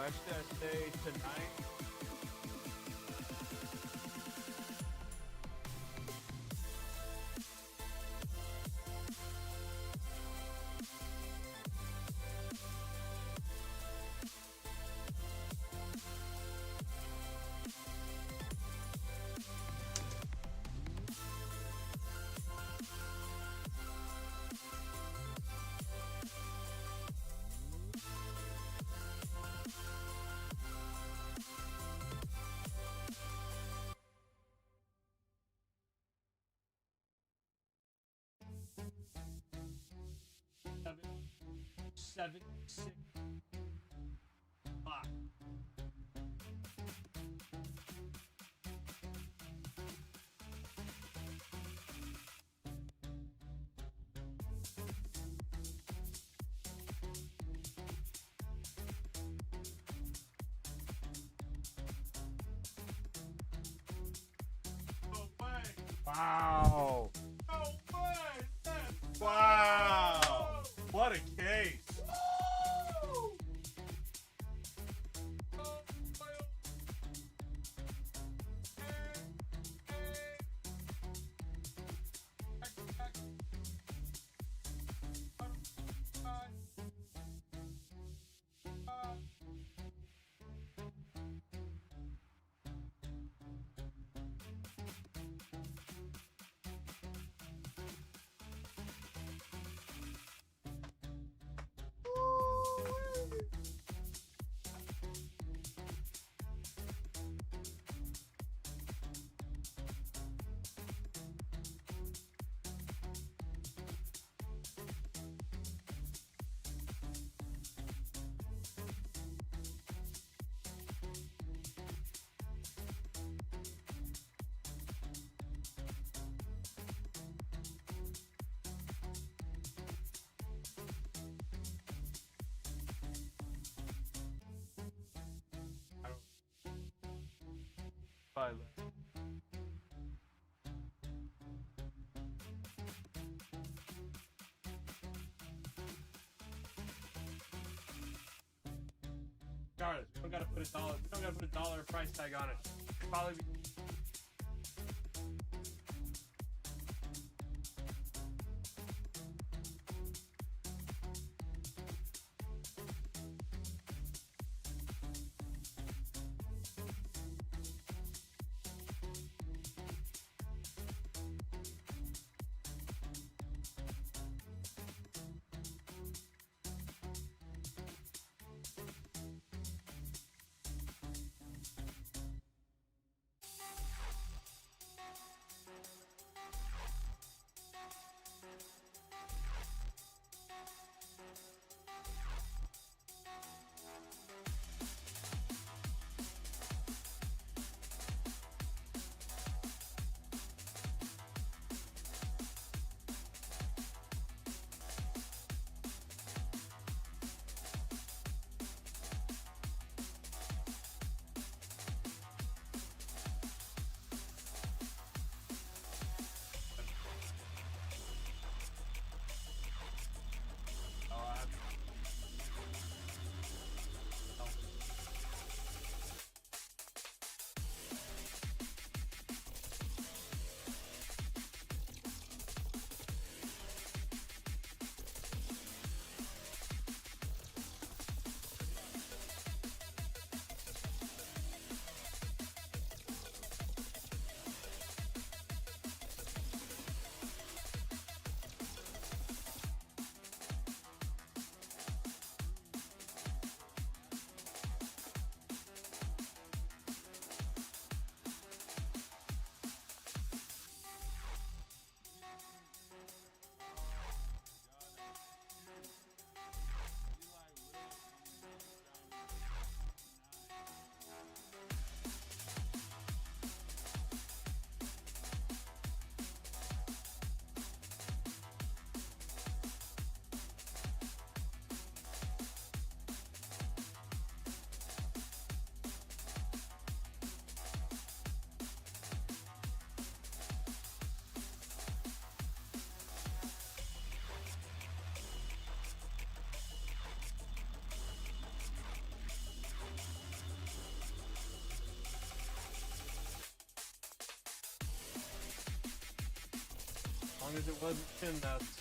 Actually, I stay tonight. Seven, 6, 5. Wow. Wow. What a case. Bye. Regardless, we don't gotta put a dollar. We don't gotta put a dollar price tag on it. Probably. As long as it wasn't chin nuts.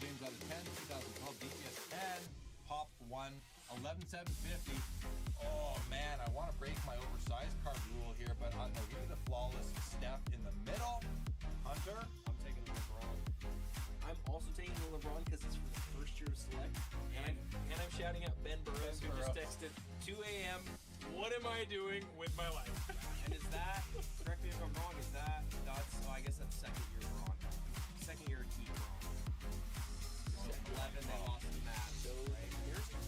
James out of 10. 2012 DPS 10. Pop 1. 11,750. Oh man, I want to break my oversized card rule here, but no, give me the flawless step in the middle. Hunter. I'm taking the LeBron. I'm also taking the LeBron because it's for the first year of select. And I'm shouting out Ben Burrows, who just texted 2 a.m. What am I doing with my life? And is that, correct me if I'm wrong, I guess that's second year Braun. Second year Heat Braun. 11, they lost the match. So right? Here's 20.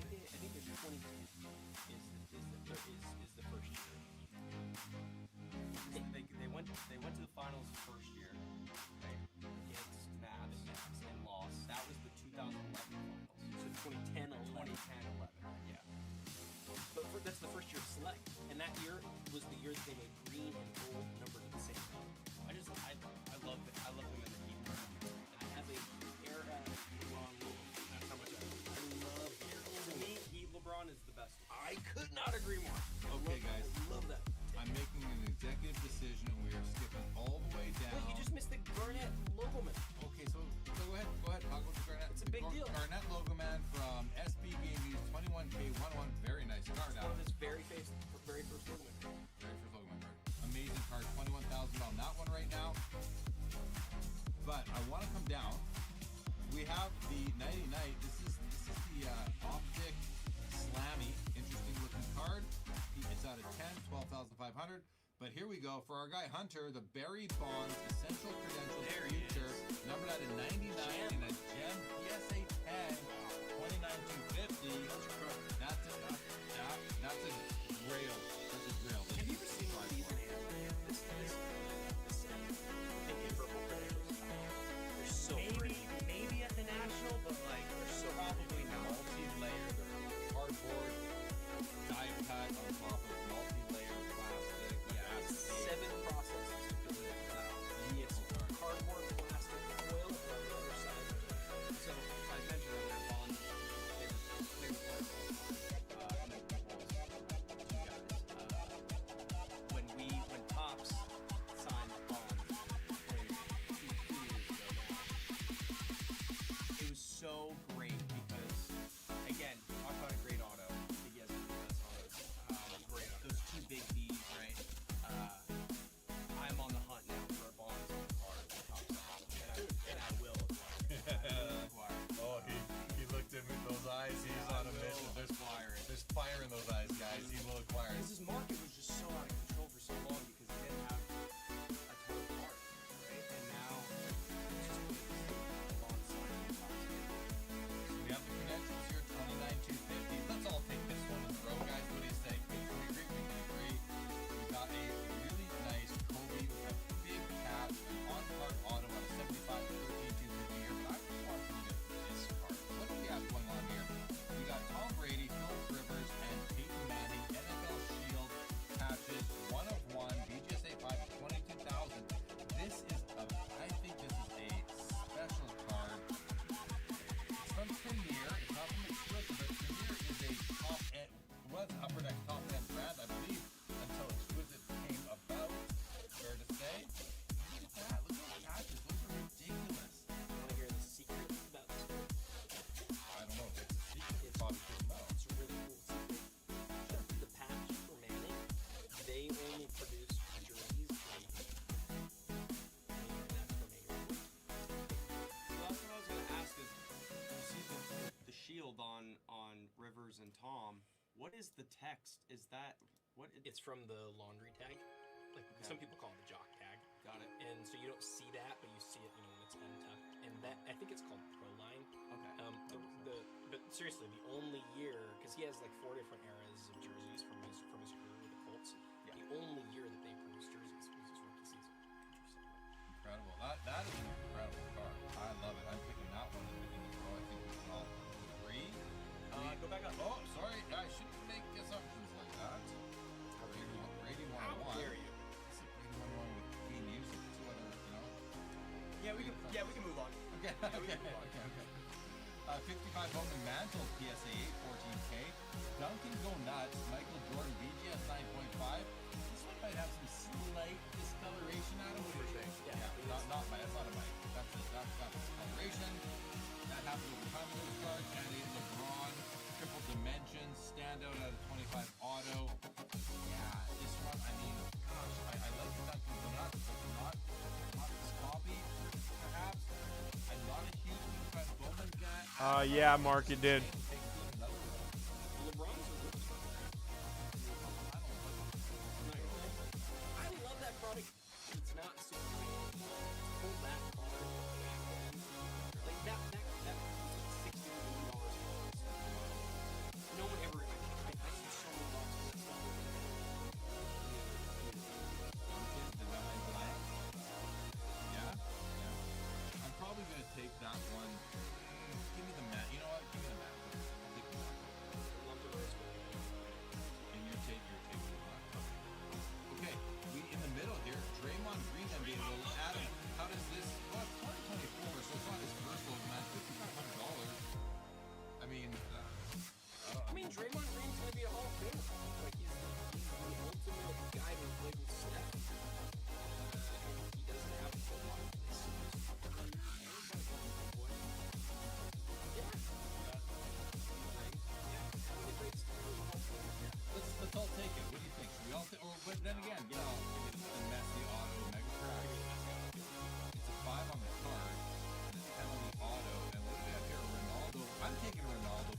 I think there's 20 is the first year. They went to the finals first year, right? Against Mavs and lost. That was the 2011 finals. So 2010, 11. Yeah. But that's the first year of select, and that year was the year that they made green and gold numbered at the same time. I love it. I love them in the Heat. And I have a era LeBron rule. That's how much I love Heat. To me, Heat LeBron is the best. I could not agree more. Okay, guys. Love that. I'm making an executive decision, and we are skipping all the way down. Wait, you just missed the Garnett logo man. Okay, so go ahead. Talk about the Garnett. It's a big deal. Garnett logo man from SB Game Use 21K101. Very nice card. It's one of his very first logo man. Very first logo man card. Amazing card. 21,000 on that one right now. But I want to come down. We have the Nighty Night. This is the Optic Slammy. Interesting looking card. It's out of 10, 12,500. But here we go for our guy Hunter, the Barry Bonds Essential Credentials Future, numbered out of 99 in a Gem PSA 10, 29,250. That's a grail. That's a grail. Have you ever seen one of these in hand? This pink and purple credentials. They're so pretty. Maybe at the National, but like they're so probably not. Multi-layer, they're cardboard, die cut on top of multi-layer plastic. Yeah, 7 processes to put it out. It's cardboard, plastic, foil on the other side. So I mentioned on that bond, they were when Topps signed Bond, two years ago now, it was so great because, again, talk about a great auto. I think he has one of the best autos. Great. Those two big B's, right? I'm on the hunt now for a Bond card with Topps. And I will acquire. Oh, he looked at me with those eyes. He's on a mission. There's fire in those eyes, guys. He will acquire it. Because his market was just so out of control for so long because he didn't have a ton of cards, right? And now it's just alongside the top. So we have the credentials here, 29,250. Let's all take this one in a row, guys. What do you say? We can agree. We got a really nice Kobe with a big cap, an on-card auto at a 75, 13,250 here. But I just want to look at this card. What do we have going on here? We got Tom Brady, Phil Rivers, and Peyton Manning NFL Shield patches, 1 of 1, BGSA 5 for 22,000. I think this is a special card. It's from Premier. It's not from Exclusive, but Premier is a top end, was Upper Deck top end brand, I believe, until Exquisite came about. Fair to say. Look at that. Look at those patches. Those are ridiculous. You want to hear the secret about this one? I don't know if it's a secret. It's probably should know. It's a really cool secret. The patch for Manning, they only produce jerseys in that's from a So that's what I was going to ask is, you see the shield on Rivers and Tom. What is the text? Is that what? It's from the laundry tag. Like some people call it the jock tag. Got it. And so you don't see that, but you see it, when it's untucked. And that I think it's called Proline. Okay. But seriously, the only year, because he has like 4 different eras of jerseys from his career with the Colts. Yeah. The only year that they produced jerseys was his rookie season. Incredible. That is an incredible card. I love it. I'm picking that one in the row. I think we can all agree. Go back up. Oh, sorry. I shouldn't make assumptions like that. Brady 101. How dare you? It's a Brady 101 with game use of 2 other, Yeah, we can move on. Okay. 55 Bowman Mantle PSA 8 14K. Duncan Go Nuts. Michael Jordan BGS 9.5. This one might have some slight discoloration out of it. Yeah, not by that's not a bite. That's got discoloration. That happens over time with those cards, and a LeBron triple dimensions standout out of 25 auto. Yeah, this one, I mean, gosh, I like the Dunkin' Donuts, but not this copy, perhaps. I'm not a huge 25 Bowman guy. Yeah, Mark, it did. LeBron's a rookie. I love that product. It's not super high. Pull that product back then. Like that was like $60 million. No one ever. I see so many boxes of that stuff. Yeah. I'm probably gonna take that one. Give me the mat. You know what? Give me the mat. I'll take the mat. Love the race. And you're taking the black. Okay, we in the middle here. Draymond Green NBA. Well, Adam, how does this? Well, it's 2024, so it's not his first old man. $5,500. I mean, Draymond Green's gonna be a Hall of Famer. Like he's the ultimate guy who played with Steph. He doesn't have a whole lot of this. Let's all take it. What do you think? Should we all take? Or but then again, you know, the Messi auto mega crack. It's a 5 on the card, and it's 10 on the auto. And what do we have here? Ronaldo. I'm taking Ronaldo.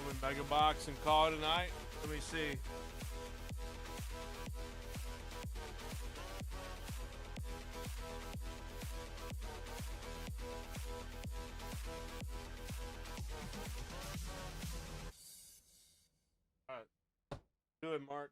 Bowman Mega Box and call it a night. Let me see. All right. Do it, Mark.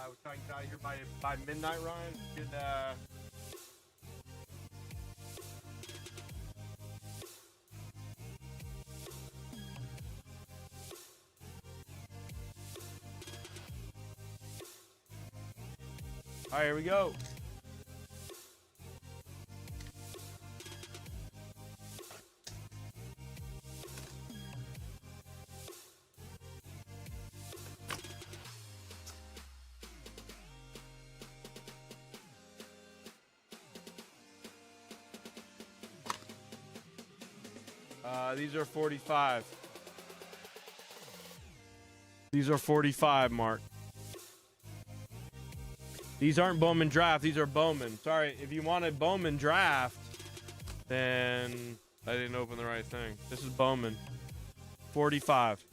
We're trying to get out of here by midnight, Ryan. Good, all right, here we go. These are 45. These are 45, Mark. These aren't Bowman draft. These are Bowman. Sorry, if you wanted Bowman draft, then I didn't open the right thing. This is Bowman. 45.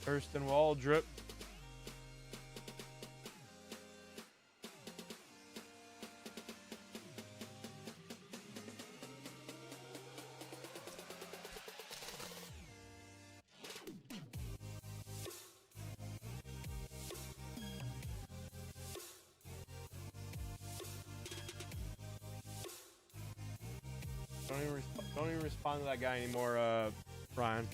Thurston Wall drip. Don't even respond to that guy anymore, Brian.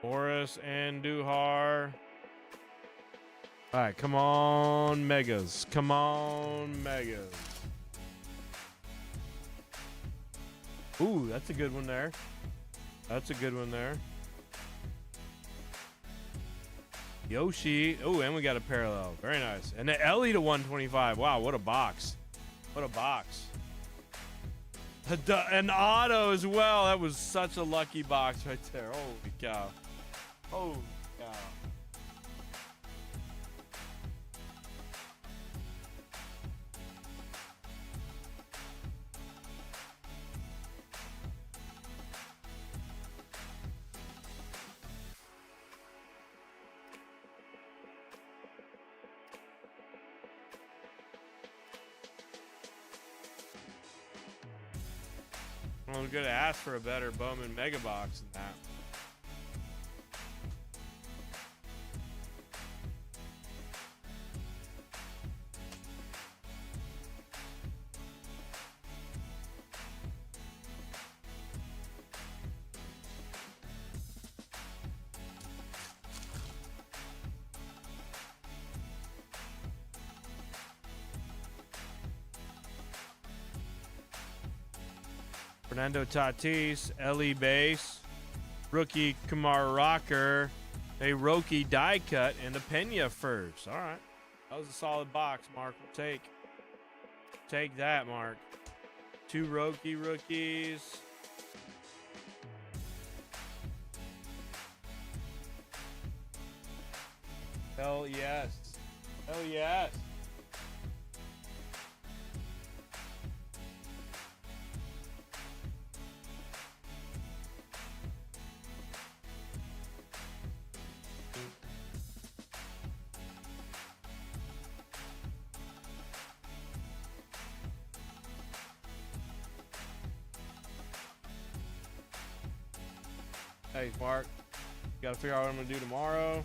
Boris and Duhar. All right, come on, Megas. Come on, Megas. Ooh, that's a good one there. That's a good one there. Yoshi. Oh, and we got a parallel. Very nice. And the Ellie to 125. Wow, what a box. What a box. An auto as well. That was such a lucky box right there. Holy cow. Holy cow. Well, we're gonna ask for a better Bowman Mega Box than that. Fernando Tatis, Ellie Base, rookie Kamar Rocker, a Roki die cut, and a Pena first. All right. That was a solid box, Mark. We'll take that, Mark. 2 Roki rookies. Hell yes. Hell yes. Hey, Mark. Got to figure out what I'm gonna do tomorrow.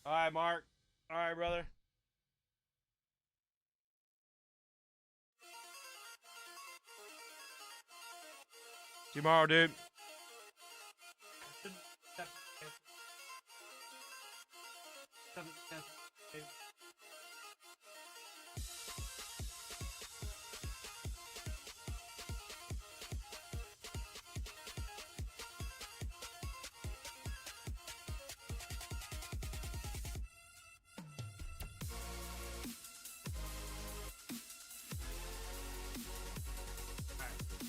All right, Mark. All right, brother. Tomorrow, dude.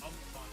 I'll move on.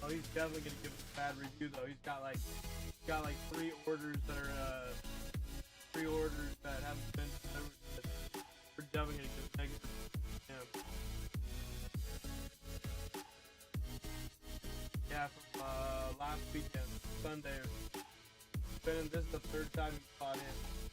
Oh, he's definitely gonna give us a bad review though. He's got like 3 orders that are pre-orders that haven't been delivered. We're definitely gonna give negative. Yeah, from last weekend, Sunday. This is the 3rd time he bought in.